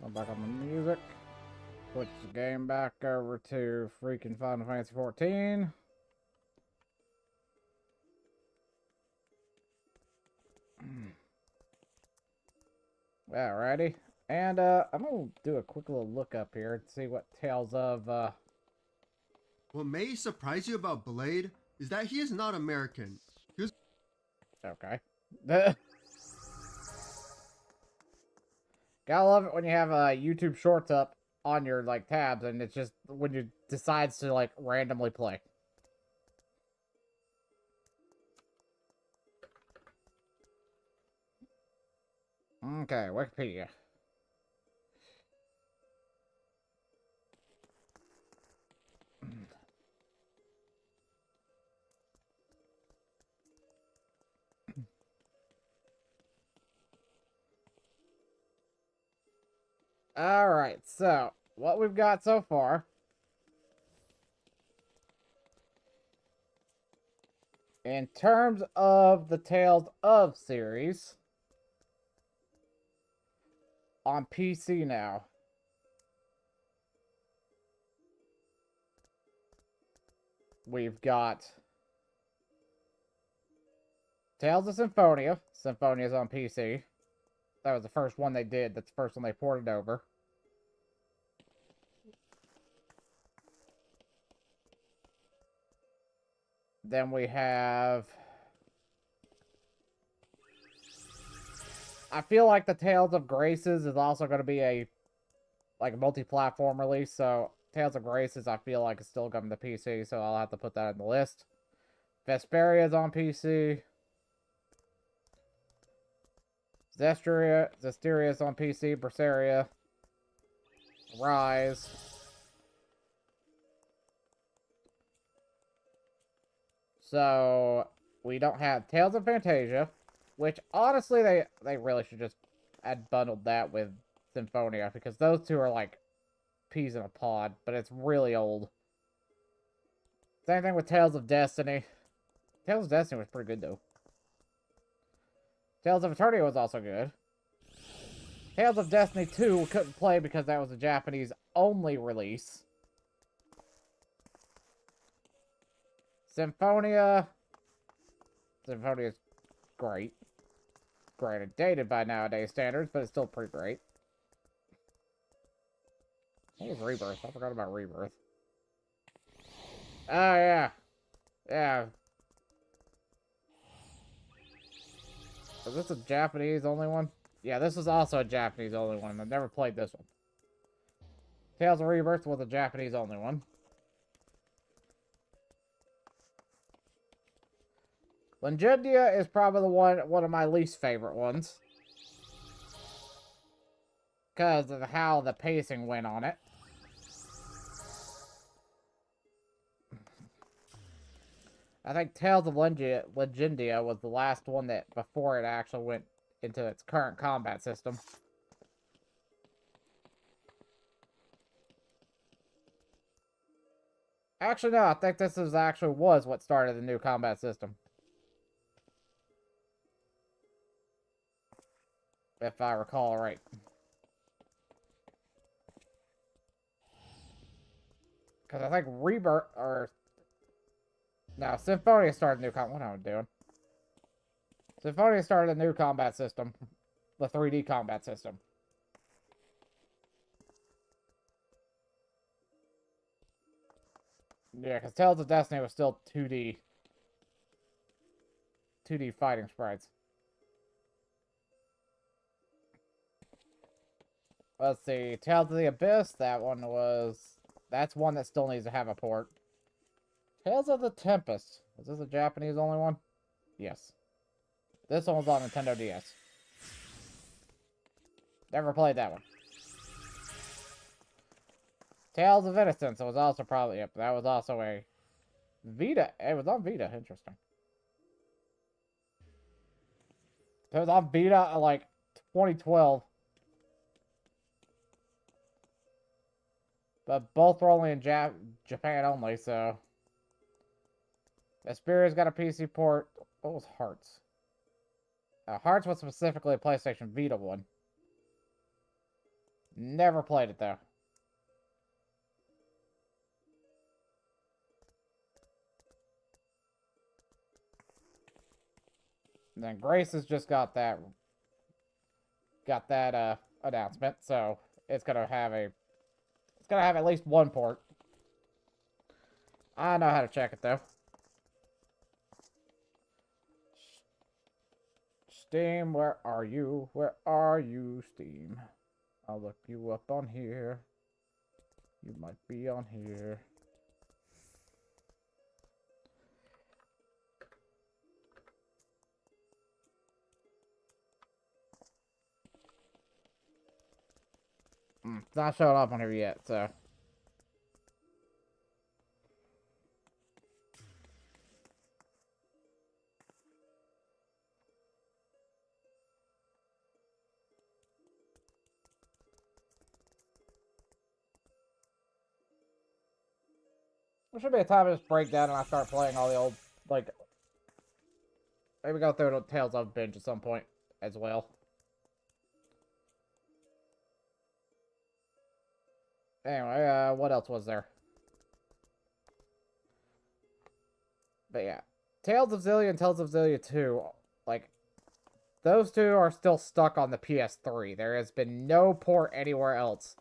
I'm back on the music. Switch the game back over to freaking Final Fantasy 14. Alrighty. And I'm gonna do a quick little look up here and see what Tales of What may surprise you about Blade is that he is not American. He was... Okay. Gotta love it when you have YouTube Shorts up on your like tabs and it's just when you decides to like randomly play. Okay, Wikipedia. Alright, so what we've got so far in terms of the Tales of series on PC now. We've got Tales of Symphonia. Symphonia's on PC. That was the first one they did. That's the first one they ported over. Then we have... I feel like the Tales of Graces is also going to be a multi-platform release, so Tales of Graces I feel like is still coming to PC, so I'll have to put that in the list. Vesperia is on PC. Zestiria is on PC. Berseria. Rise. So, we don't have Tales of Fantasia, which honestly they really should just add bundled that with Symphonia, because those two are like peas in a pod, but it's really old. Same thing with Tales of Destiny. Tales of Destiny was pretty good though. Tales of Eternia was also good. Tales of Destiny 2 we couldn't play because that was a Japanese-only release. Symphonia. Symphonia is great. Granted, dated by nowadays standards, but it's still pretty great. I think it's Rebirth. I forgot about Rebirth. Oh, yeah. Yeah. Is this a Japanese-only one? Yeah, this is also a Japanese-only one. I've never played this one. Tales of Rebirth was a Japanese-only one. Legendia is probably the one of my least favorite ones. Because of how the pacing went on it. I think Tales of Legendia was the last one that, before it actually went into its current combat system. Actually, no, I think this was what started the new combat system. If I recall right. Because I think Rebirth, or... No, Symphonia started a new what am I doing? Symphonia started a new combat system. The 3D combat system. Yeah, because Tales of Destiny was still 2D fighting sprites. Let's see. Tales of the Abyss, that's one that still needs to have a port. Tales of the Tempest. Is this a Japanese only one? Yes. This one was on Nintendo DS. Never played that one. Tales of Innocence was also probably... Yep, that was also a Vita. It was on Vita. Interesting. It was on Vita like 2012. But both were only in Japan only, so... Vesperia's got a PC port. What was Hearts? Hearts was specifically a PlayStation Vita one. Never played it, though. And then Grace has just got that announcement, so it's gonna have at least one port. I know how to check it though. Steam, where are you? Where are you, Steam? I'll look you up on here. You might be on here. It's not showing up on here yet, so. There should be a time to just break down and I start playing all the old, like, maybe go through the Tales of binge at some point as well. Anyway, what else was there? But yeah, Tales of Xillia and Tales of Xillia 2, like, those two are still stuck on the PS3. There has been no port anywhere else.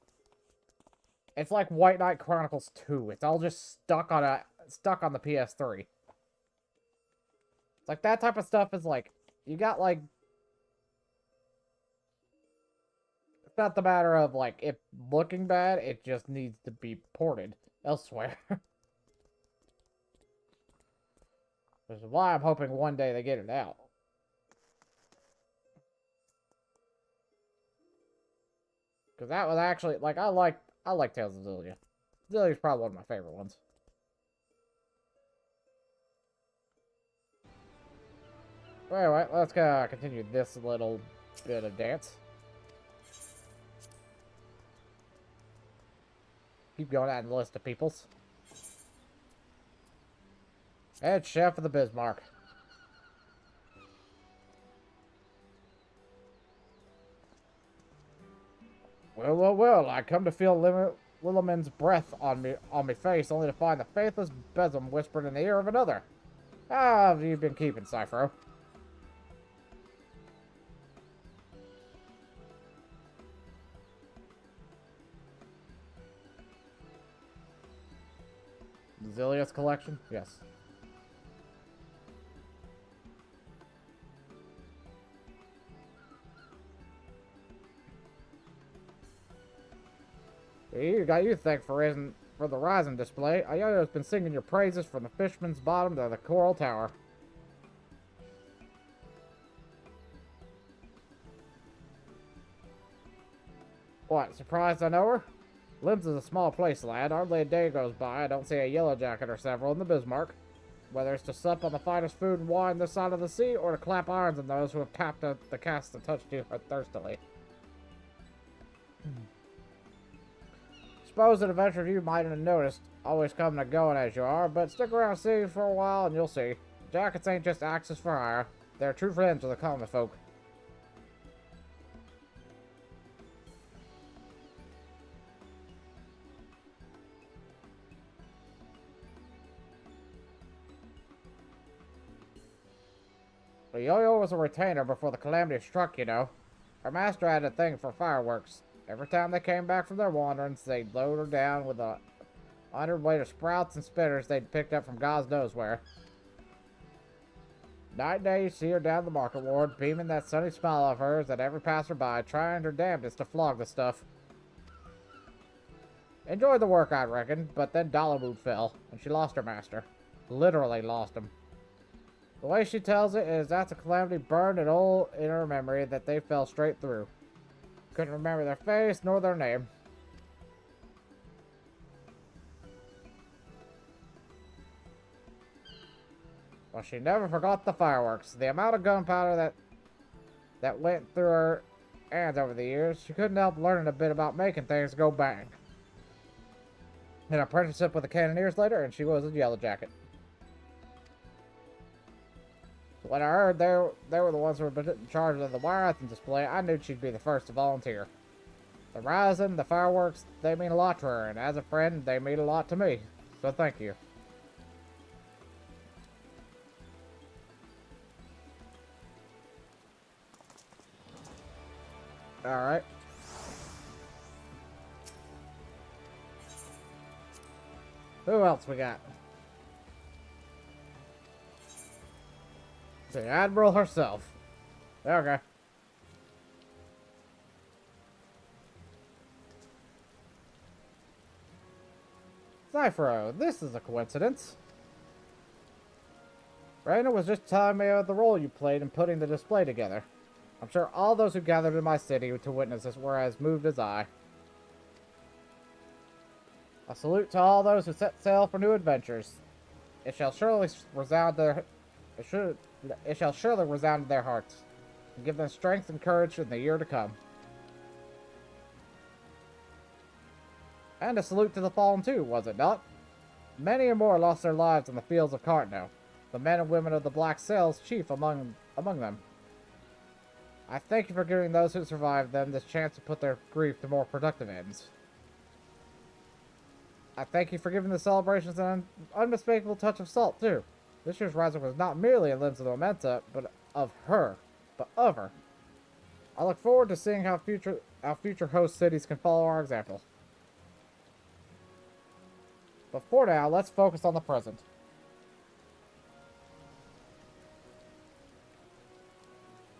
It's like White Knight Chronicles 2. It's all just stuck on the PS3. It's like that type of stuff is like, you got like, it's not the matter of like it looking bad, it just needs to be ported elsewhere. Which is why I'm hoping one day they get it out. Because that was actually, like, I like Tales of Xillia. Xillia's probably one of my favorite ones. But anyway, let's continue this little bit of dance. Keep going down the list of peoples. Head chef of the Bismarck. Well, well, well, I come to feel Lilliman's breath on me face, only to find the faithless besom whispered in the ear of another. How have you been keeping, Cyphro? Xillia's collection? Yes. You got you to thank for the rising display. Ayoyo's been singing your praises from the Fisherman's Bottom to the Coral Tower. What, surprised I know her? Limbs is a small place, lad. Hardly a day goes by I don't see a yellow jacket or several in the Bismarck. Whether it's to sup on the finest food and wine this side of the sea, or to clap irons on those who have tapped the cast that touched you thirstily. Suppose an adventure you might have noticed, always coming and going as you are, but stick around and see for a while and you'll see. Jackets ain't just axes for hire. They're true friends of the common folk. But Yo-Yo was a retainer before the calamity struck, you know. Her master had a thing for fireworks. Every time they came back from their wanderings, they'd load her down with 100 weight of sprouts and spinners they'd picked up from God knows where. Night and day you see her down the market ward, beaming that sunny smile of hers at every passerby, trying her damnedest to flog the stuff. Enjoyed the work, I reckon, but then Dollarwood fell, and she lost her master. Literally lost him. The way she tells it is that's a calamity burned in her memory that they fell straight through. Couldn't remember their face nor their name. Well, she never forgot the fireworks. The amount of gunpowder that went through her hands over the years, she couldn't help learning a bit about making things go bang. An apprenticeship with the Cannoneers later, and she was a Yellow Jacket. When I heard they were the ones who were in charge of the marathon display, I knew she'd be the first to volunteer. The rising, the fireworks, they mean a lot to her, and as a friend, they mean a lot to me. So thank you. Alright. Who else we got? The Admiral herself. Okay. Cyphero, this is a coincidence. Raina was just telling me of the role you played in putting the display together. I'm sure all those who gathered in my city to witness this were as moved as I. A salute to all those who set sail for new adventures. It shall surely resound it shall surely resound in their hearts, and give them strength and courage in the year to come. And a salute to the fallen too, was it not? Many and more lost their lives in the fields of Cartno, the men and women of the Black Sails chief among them. I thank you for giving those who survived them this chance to put their grief to more productive ends. I thank you for giving the celebrations an unmistakable touch of salt, too. This year's rising was not merely a lens of Momenta, but of her. I look forward to seeing how future host cities can follow our example. But for now, let's focus on the present.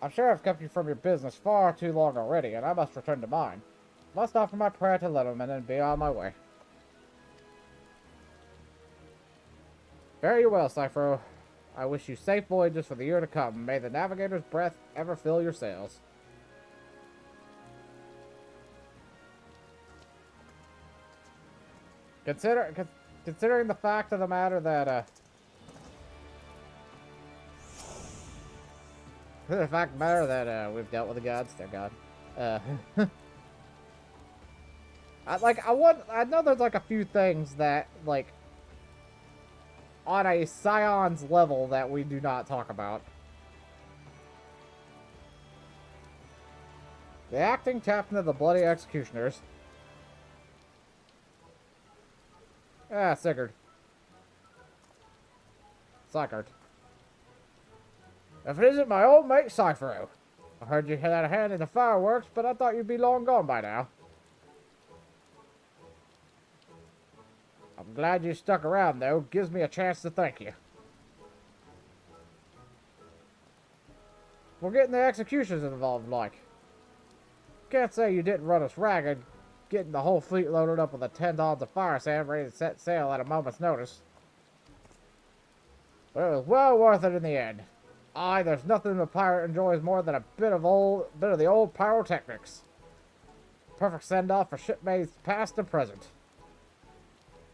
I'm sure I've kept you from your business far too long already, and I must return to mine. Must offer my prayer to Letterman and be on my way. Very well, Cyphero. I wish you safe voyages for the year to come. May the navigator's breath ever fill your sails. Considering the fact of the matter that, we've dealt with the gods, they're gone. I know there's like a few things that, like, on a Scion's level that we do not talk about. The acting captain of the Bloody Executioners. Sigurd. Sigurd. If it isn't my old mate Cyphero. I heard you had a hand in the fireworks, but I thought you'd be long gone by now. I'm glad you stuck around, though. Gives me a chance to thank you. We're getting the executions involved, like. Can't say you didn't run us ragged, getting the whole fleet loaded up with a 10 tons of fire sand ready to set sail at a moment's notice. But it was well worth it in the end. Aye, there's nothing a pirate enjoys more than a bit of the old pyrotechnics. Perfect send-off for shipmates past and present.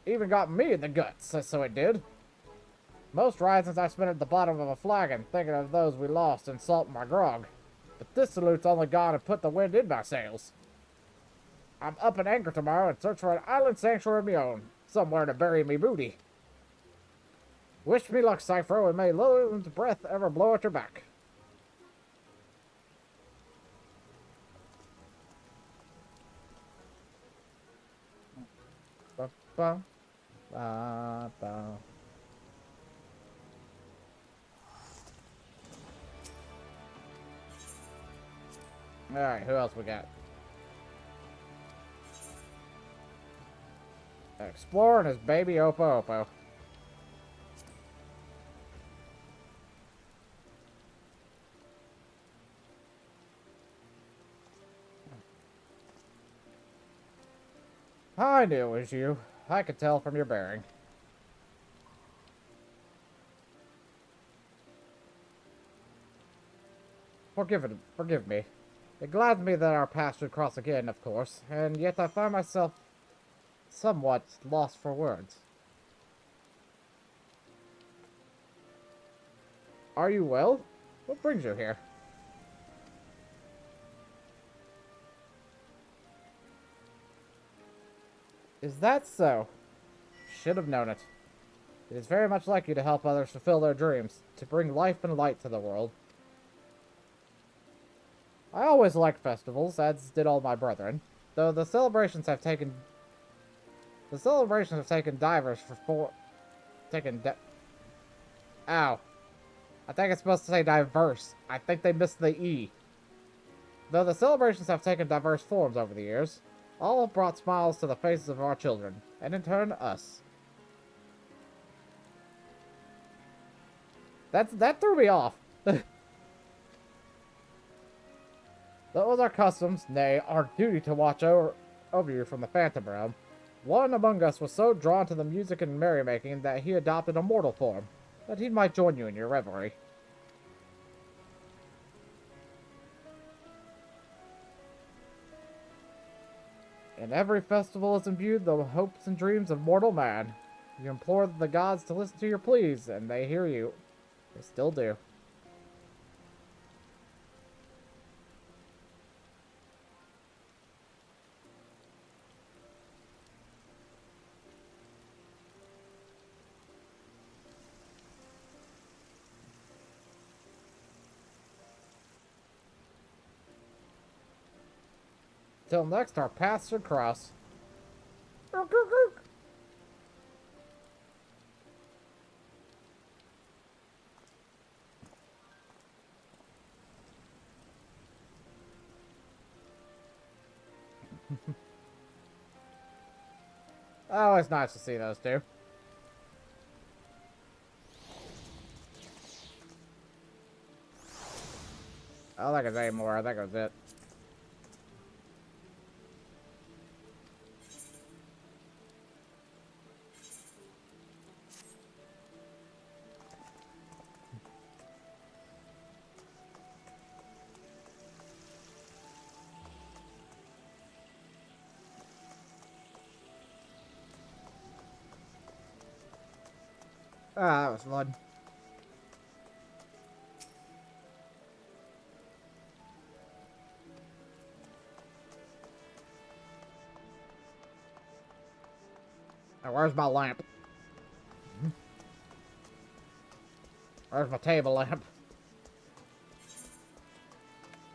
Even got me in the guts, so it did. Most risings I spent at the bottom of a flagon, thinking of those we lost and salting my grog. But this salute's only gone and put the wind in my sails. I'm up at anchor tomorrow and search for an island sanctuary of my own, somewhere to bury me booty. Wish me luck, Cyphero, and may Lillian's breath ever blow at your back. Ba-ba. Ba-ba. Alright, who else we got? Explorer and his baby Oppo Oppo. I knew it was you. I could tell from your bearing. Forgive me. It gladdens me that our paths should cross again, of course, and yet I find myself somewhat lost for words. Are you well? What brings you here? Is that so? Should have known it. It is very much like you to help others fulfill their dreams, to bring life and light to the world. I always liked festivals, as did all my brethren, though the celebrations have taken divers for Ow. I think it's supposed to say diverse. I think they missed the E. Though the celebrations have taken diverse forms over the years, all have brought smiles to the faces of our children, and in turn, us. That threw me off. That was our customs, nay, our duty to watch over you from the Phantom Realm. One among us was so drawn to the music and merrymaking that he adopted a mortal form, that he might join you in your revelry. In every festival is imbued the hopes and dreams of mortal man. You implore the gods to listen to your pleas, and they hear you. They still do. Till next, our paths should cross. Oh, it's nice to see those two. I don't think it's any more. I think it was it. Ah, that was fun. Now, where's my lamp? Where's my table lamp?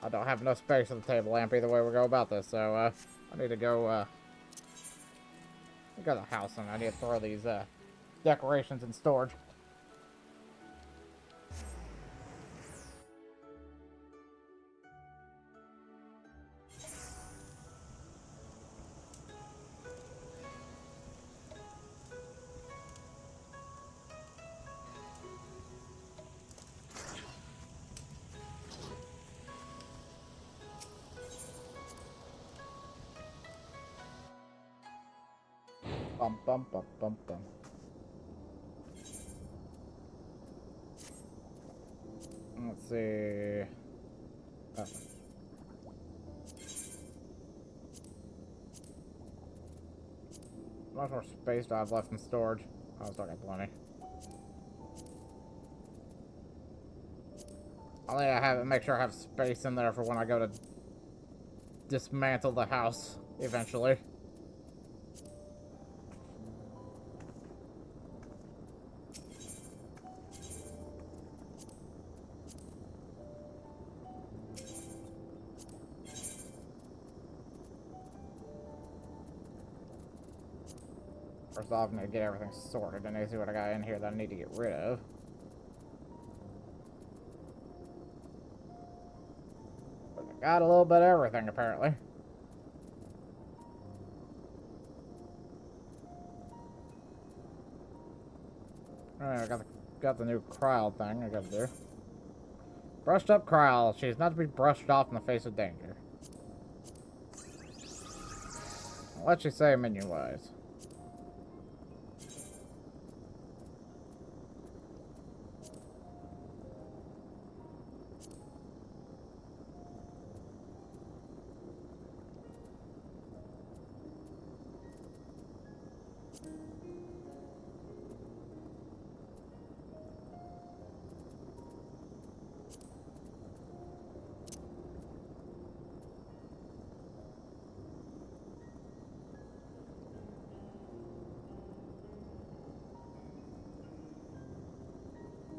I don't have enough space for the table lamp either way we go about this, so I need to go to the house and I need to throw these decorations in storage. Bum bum bum bum bum. Let's see. Oh. How much more space do I have left in storage? I was talking plenty. I'll need to make sure I have space in there for when I go to dismantle the house eventually. First off, I'm gonna get everything sorted and I see what I got in here that I need to get rid of. But I got a little bit of everything apparently. Alright, I got the new Kryl thing I gotta do. Brushed up Kryl. She's not to be brushed off in the face of danger. What you say menu-wise?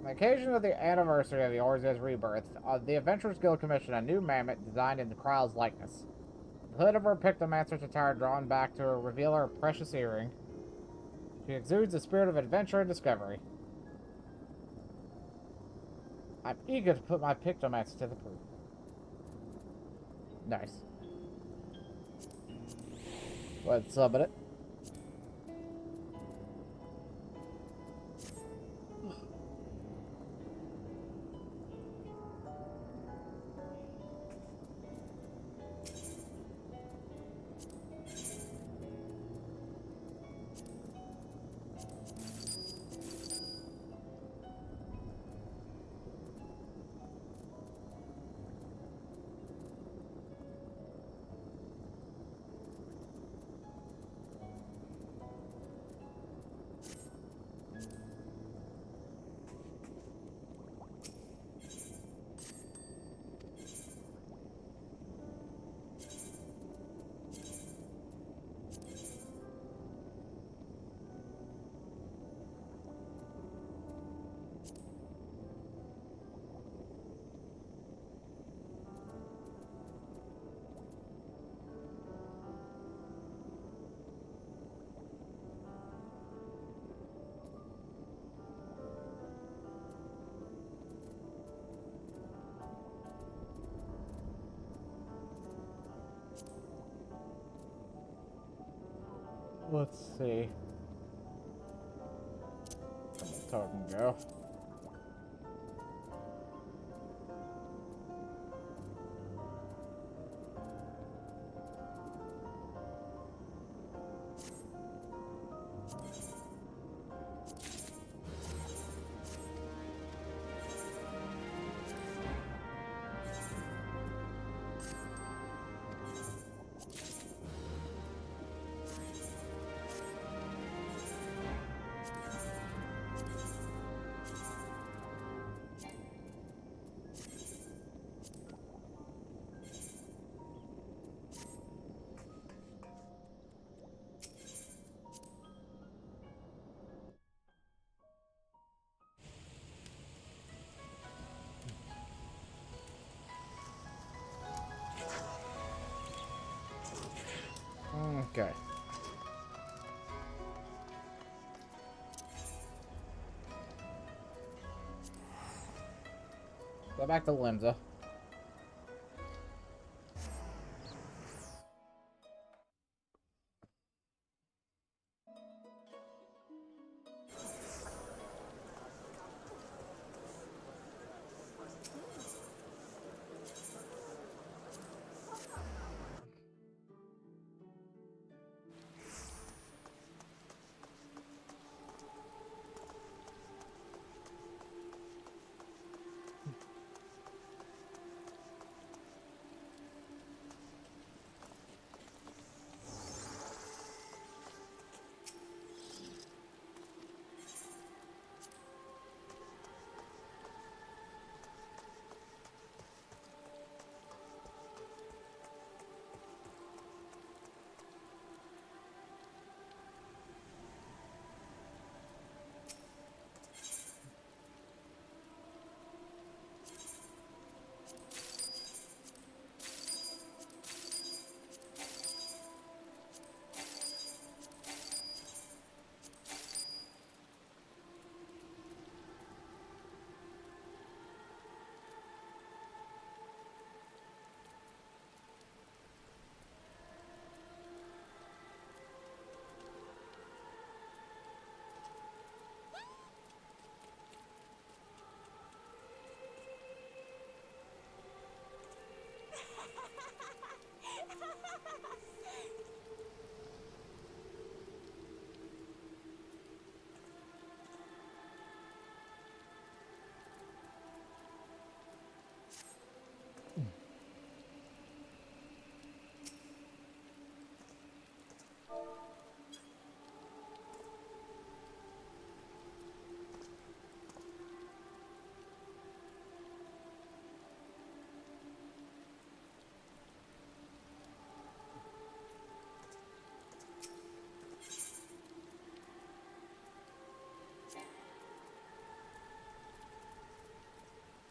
On the occasion of the anniversary of the Orz's rebirth, the Adventurers Guild commissioned a new mammoth designed in the Kryle's likeness. The hood of her Pictomancer's attire drawn back to reveal her precious earring. She exudes the spirit of adventure and discovery. I'm eager to put my Pictomancer to the proof. Nice. Go ahead and summon it. Let's see. Token go. Okay. Go back to Limsa.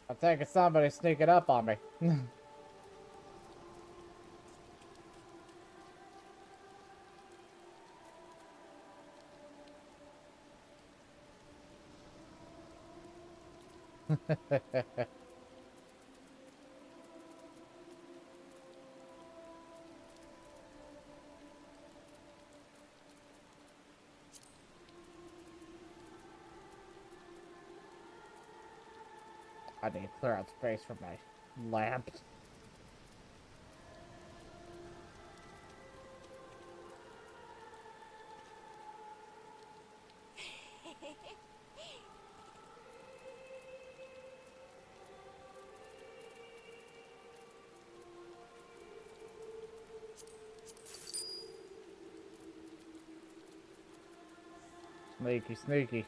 I'm thinking somebody sneaking up on me. I need to clear out space for my lamps. Sneaky, sneaky.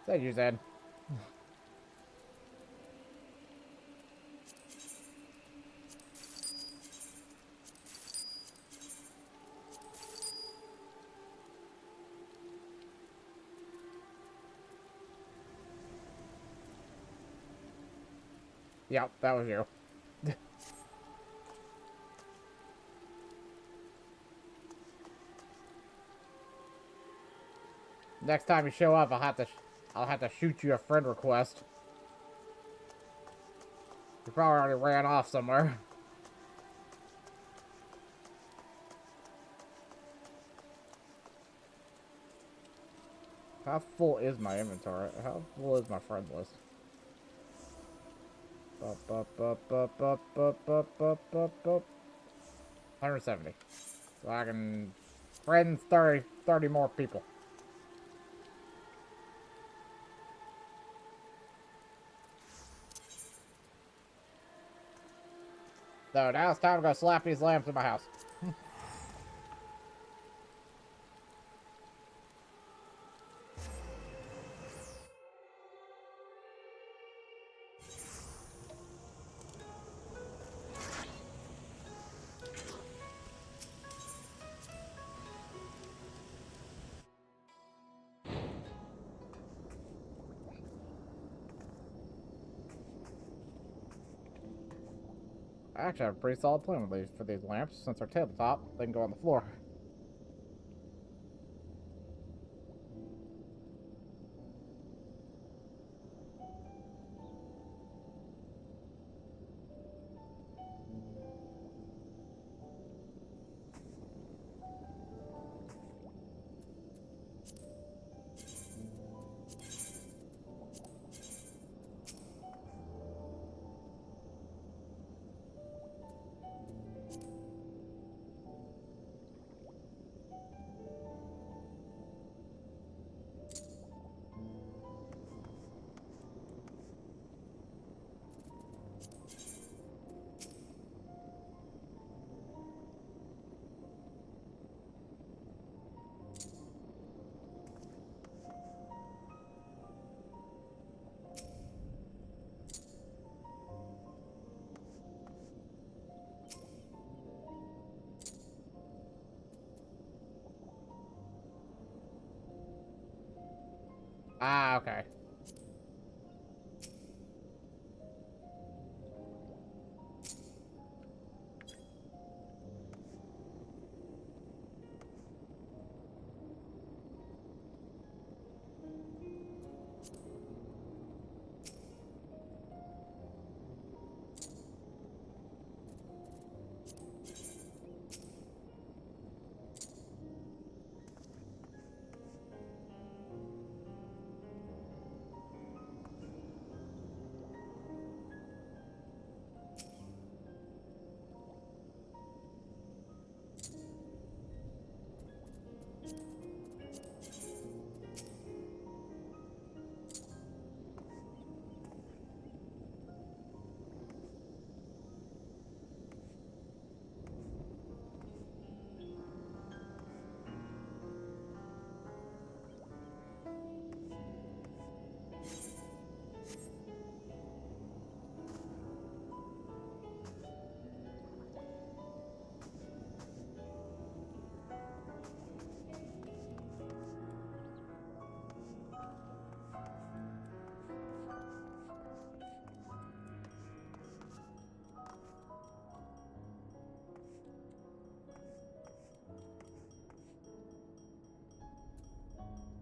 Said you said. Yep, that was you. Next time you show up, I'll have to shoot you a friend request. You probably already ran off somewhere. How full is my inventory? How full is my friend list? 170. So I can friends 30 more people. So now it's time to go slap these lamps in my house. I actually have a pretty solid plan with for these lamps. Since they're tabletop, they can go on the floor. Ah, okay.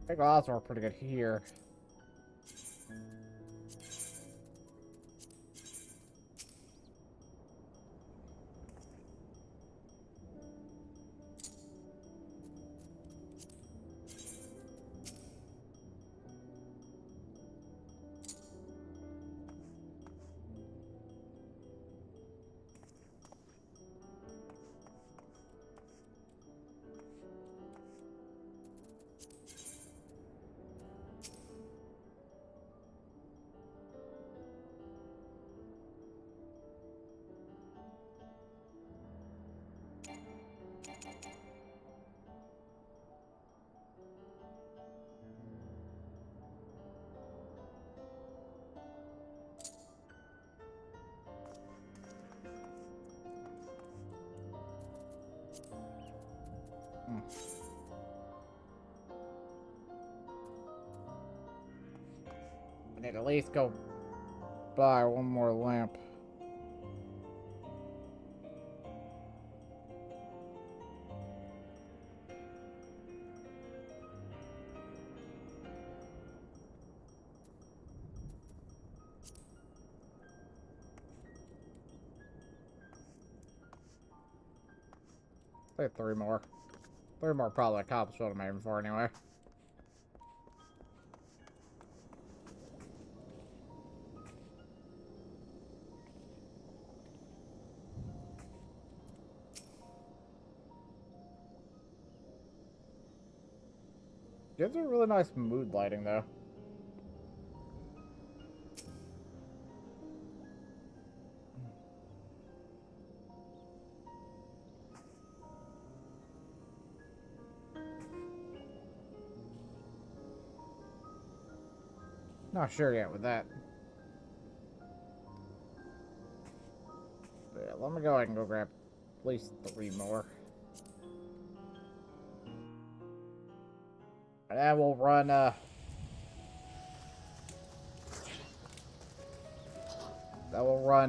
I think the odds are pretty good here. I need to at least go buy one more lamp. Say 3 more. 3 more probably accomplish what I'm aiming for anyway. Gives a really nice mood lighting though. Not sure yet with that. But yeah, let me go ahead and go grab at least 3 more. And then we'll run,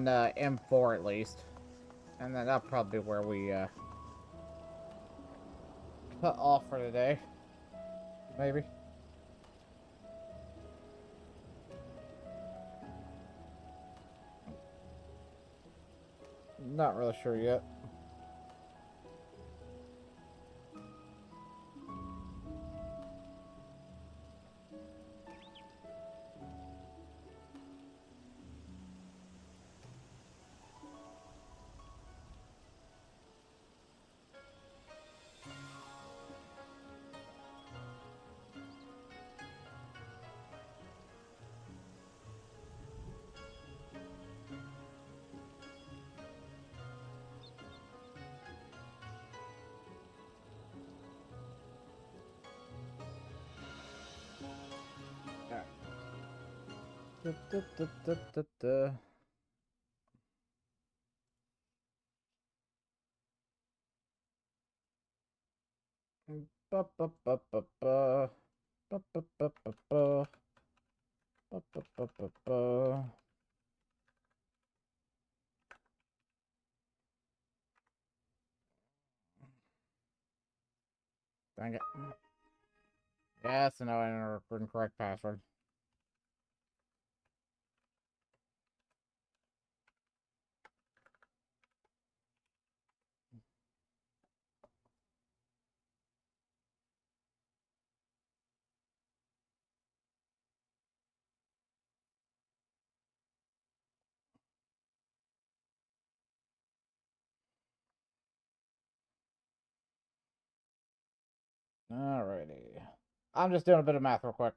M4 at least. And then that'll probably be where we, cut off for today. Maybe. Not really sure yet. Da, da, da, da, da, da. Ba, ba, ba, ba, ba. Ba, ba, ba, ba, ba. Ba, ba, ba, ba, ba. Dang it. Yes, I know I entered the incorrect password. Alrighty. I'm just doing a bit of math real quick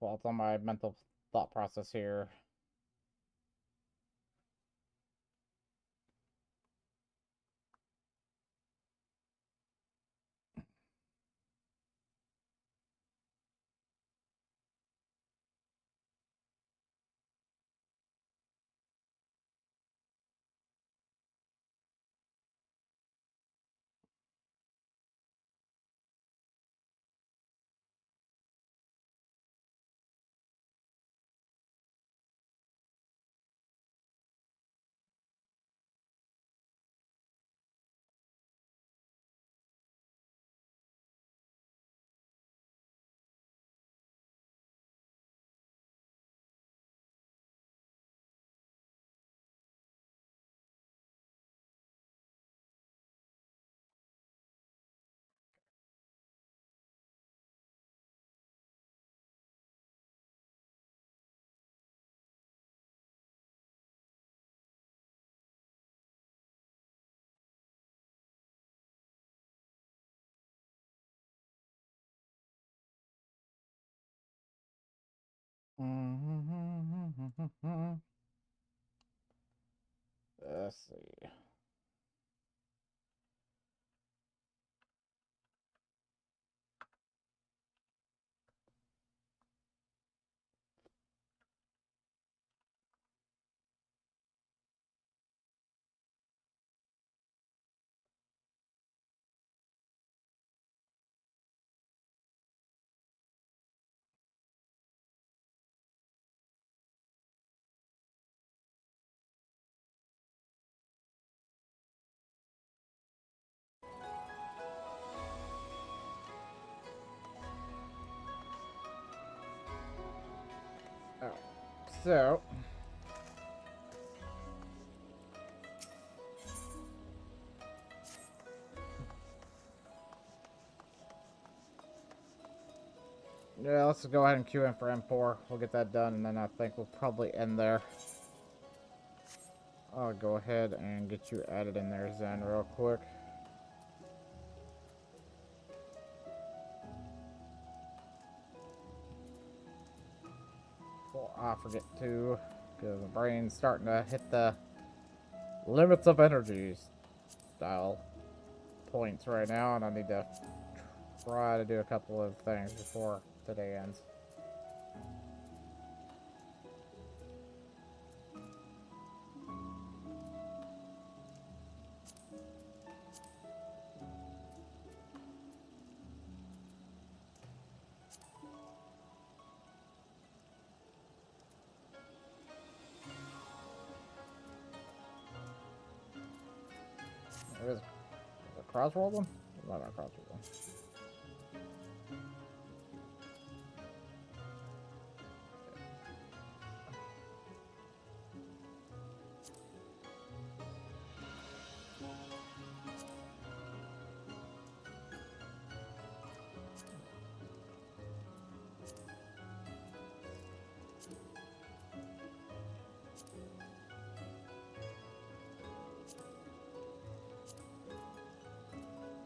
while it's on my mental thought process here. Let's see. Alright, so yeah, let's go ahead and queue in for M4. We'll get that done, and then I think we'll probably end there. I'll go ahead and get you added in there, Zen, real quick. Before I forget to, because my brain's starting to hit the limits of energy style points right now, and I need to try to do a couple of things before today ends. There is a crossroad one? Not a crossroad one.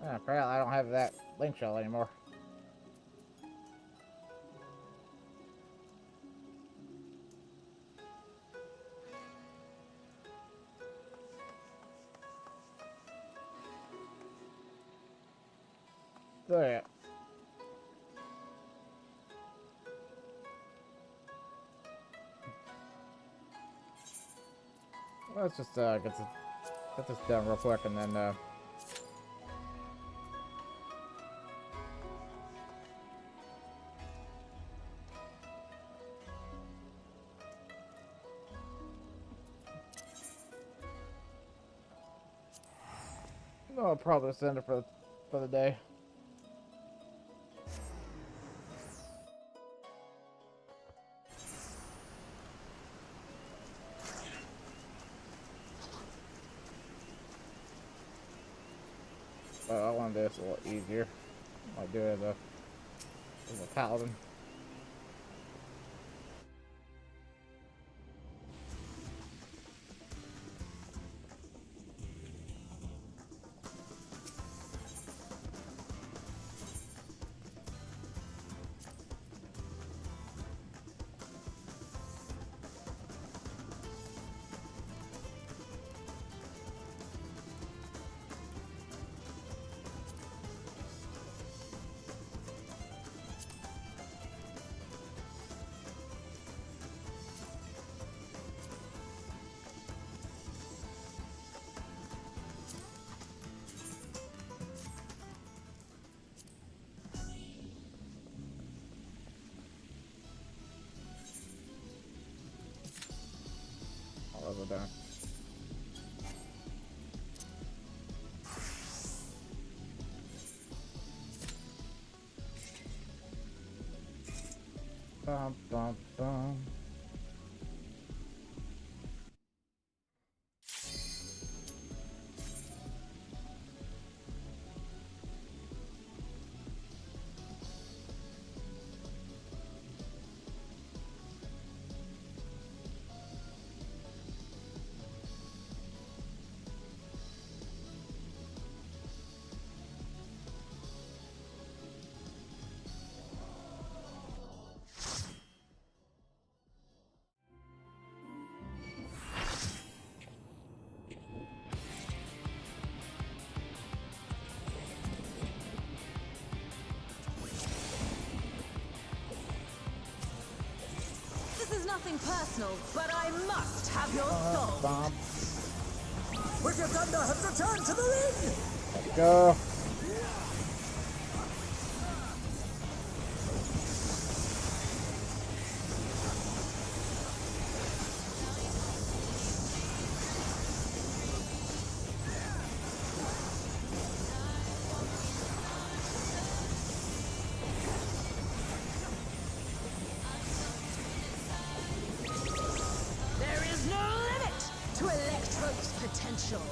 Apparently I don't have that link shell anymore. So yeah. Let's just get this done real quick, and then I'll probably send it for the day. But I want to do this a little easier. I might do it as a paladin. All over done. Bum, bum, bum. Nothing personal, but I must have your soul. Wicked Thunder has returned to the ring! Let's go. There is no limit to Electro's potential.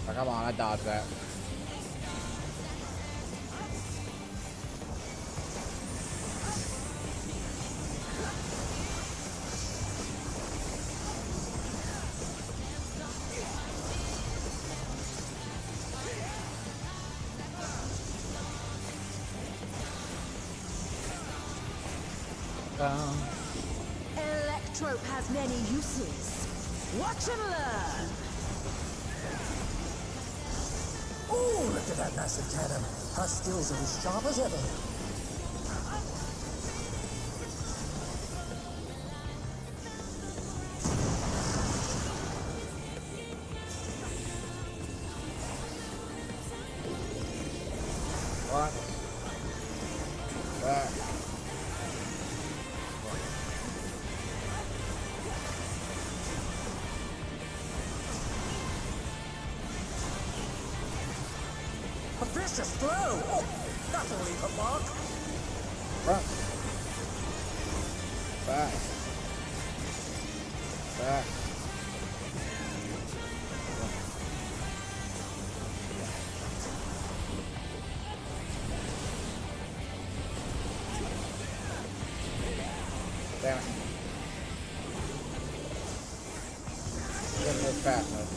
Oh, come on, I dodged that. Electrope has many uses. Watch and learn. Oh, look at that massive cannon. Her skills are as sharp as ever. What? Back. A vicious blow! Oh, that'll leave a mark. Front. Back. Back. Damn it. Getting this fast enough.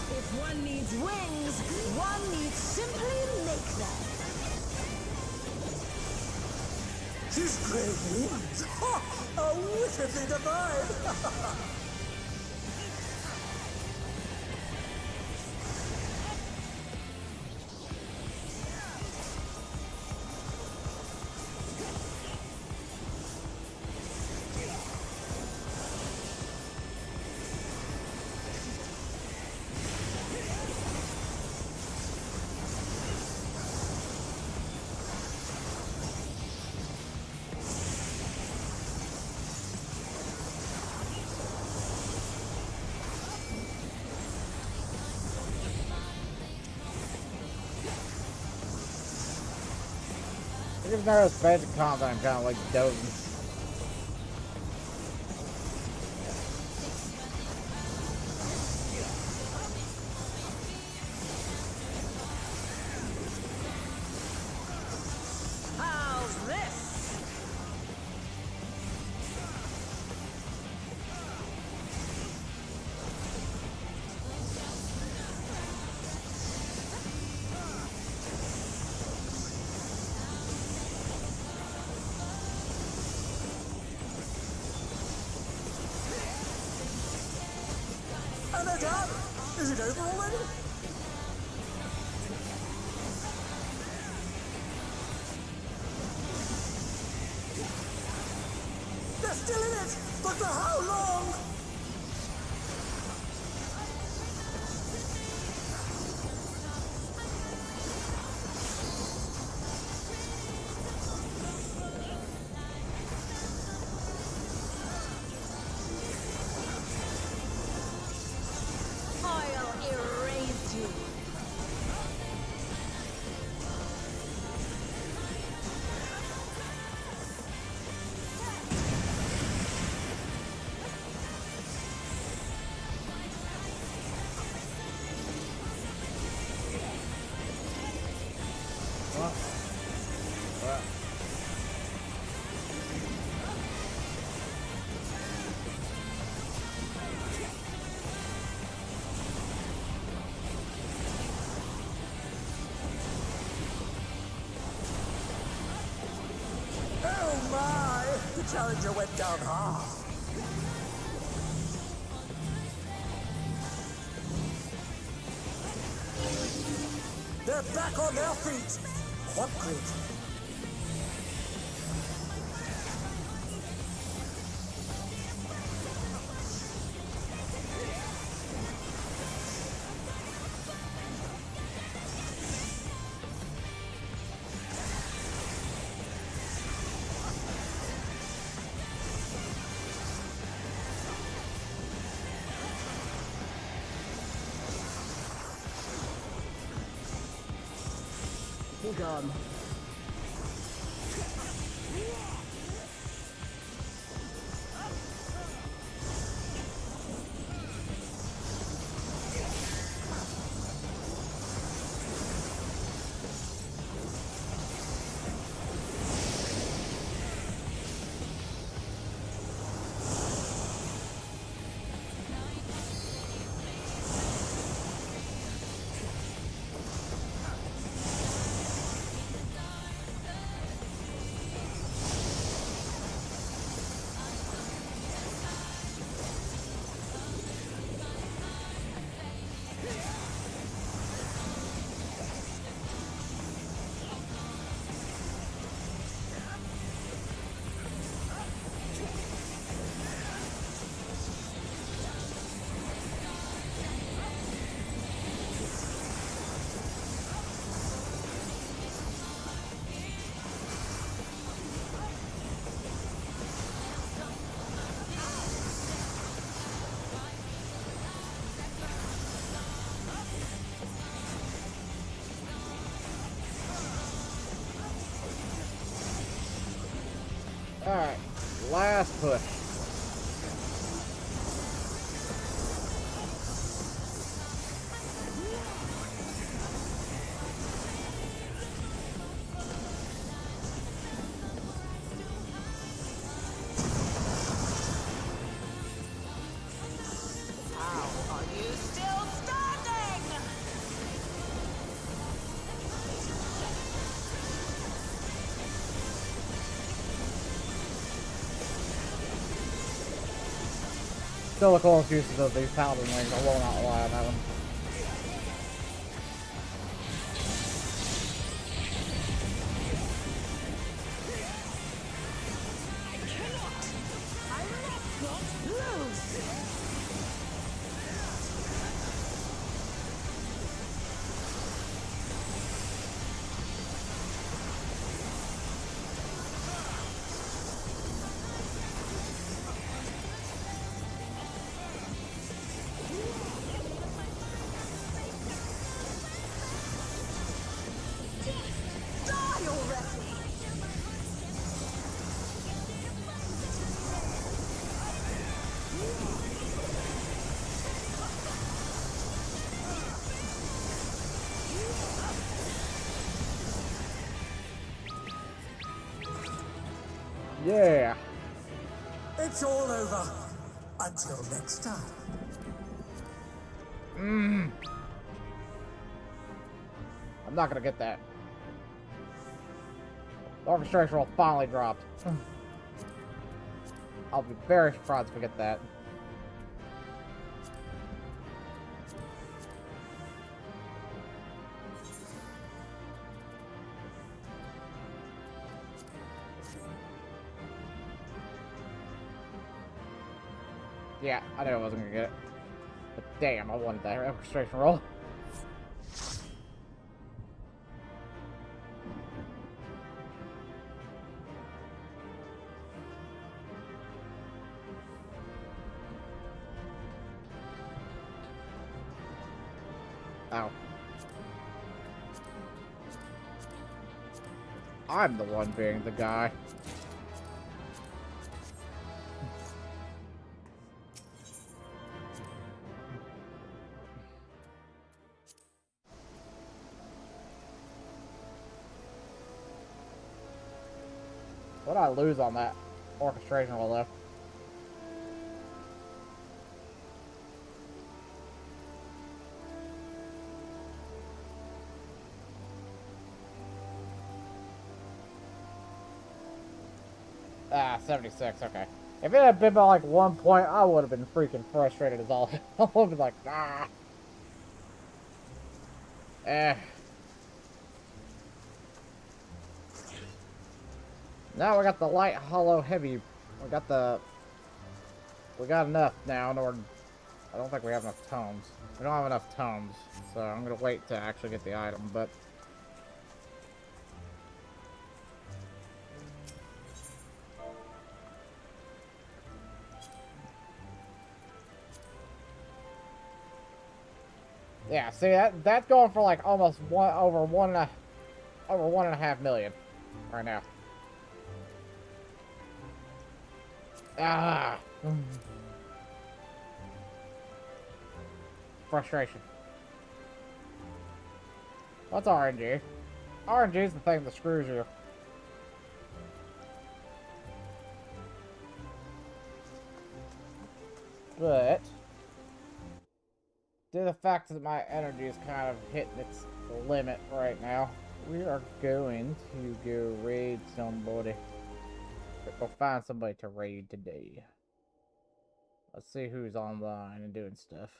If one needs wings, one needs simply make them. She's great wings. Ha! A wickedly divine. I just noticed basic combat, I'm kind of like dozing. How's this? And they're done. Is it over already? They're still in it, but for how long? I'll erase you. challenger went down hard. They're back on their feet. What great. Gone. Alright, last push. Still the coolest uses of these paladin wings, I will not lie on that one. Yeah. It's all over. Until next time. I'm not gonna get that. The orchestration roll finally dropped. I'll be very surprised if we get that. Yeah, I knew I wasn't gonna get it. But damn, I wanted that orchestration roll. Ow. I'm the one being the guy. What did I lose on that orchestration roll though? Ah, 76, okay. If it had been by like 1 point, I would have been freaking frustrated as all. I would have been like, ah. Now we got the light, hollow, heavy. We got enough now in order. I don't think we have enough tomes. We don't have enough tomes, so I'm gonna wait to actually get the item, but. Yeah, see that's going for like almost over 1.5 million right now. Ah, frustration. What's RNG? RNG is the thing that screws you. But due to the fact that my energy is kind of hitting its limit right now, we are going to go raid somebody. Go find somebody to raid today. Let's see who's online and doing stuff.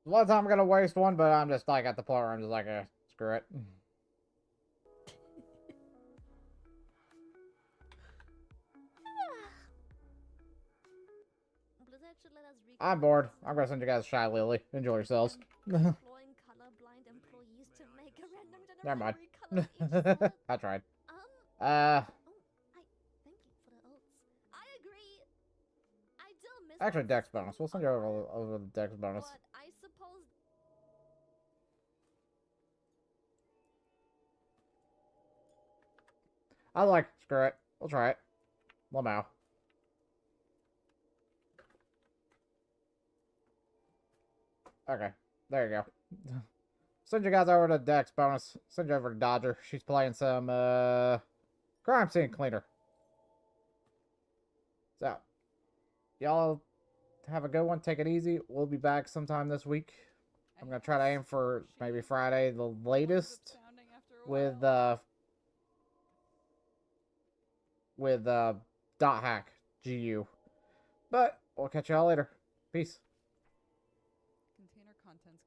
A lot of time I'm gonna waste one, but I'm just like at the point where I'm just like, screw it. I'm bored. I'm gonna send you guys Shy Lily. Enjoy yourselves. Never mind. I tried. Actually, Dex bonus. We'll send you over the Dex bonus. I like, screw it. We'll try it. Lamau. Okay, there you go. Send you guys over to Dex bonus. Send you over to Dodger. She's playing some crime scene cleaner. So, y'all have a good one. Take it easy. We'll be back sometime this week. I'm gonna try to aim for maybe Friday, the latest, with dot hack GU. But we'll catch y'all later. Peace.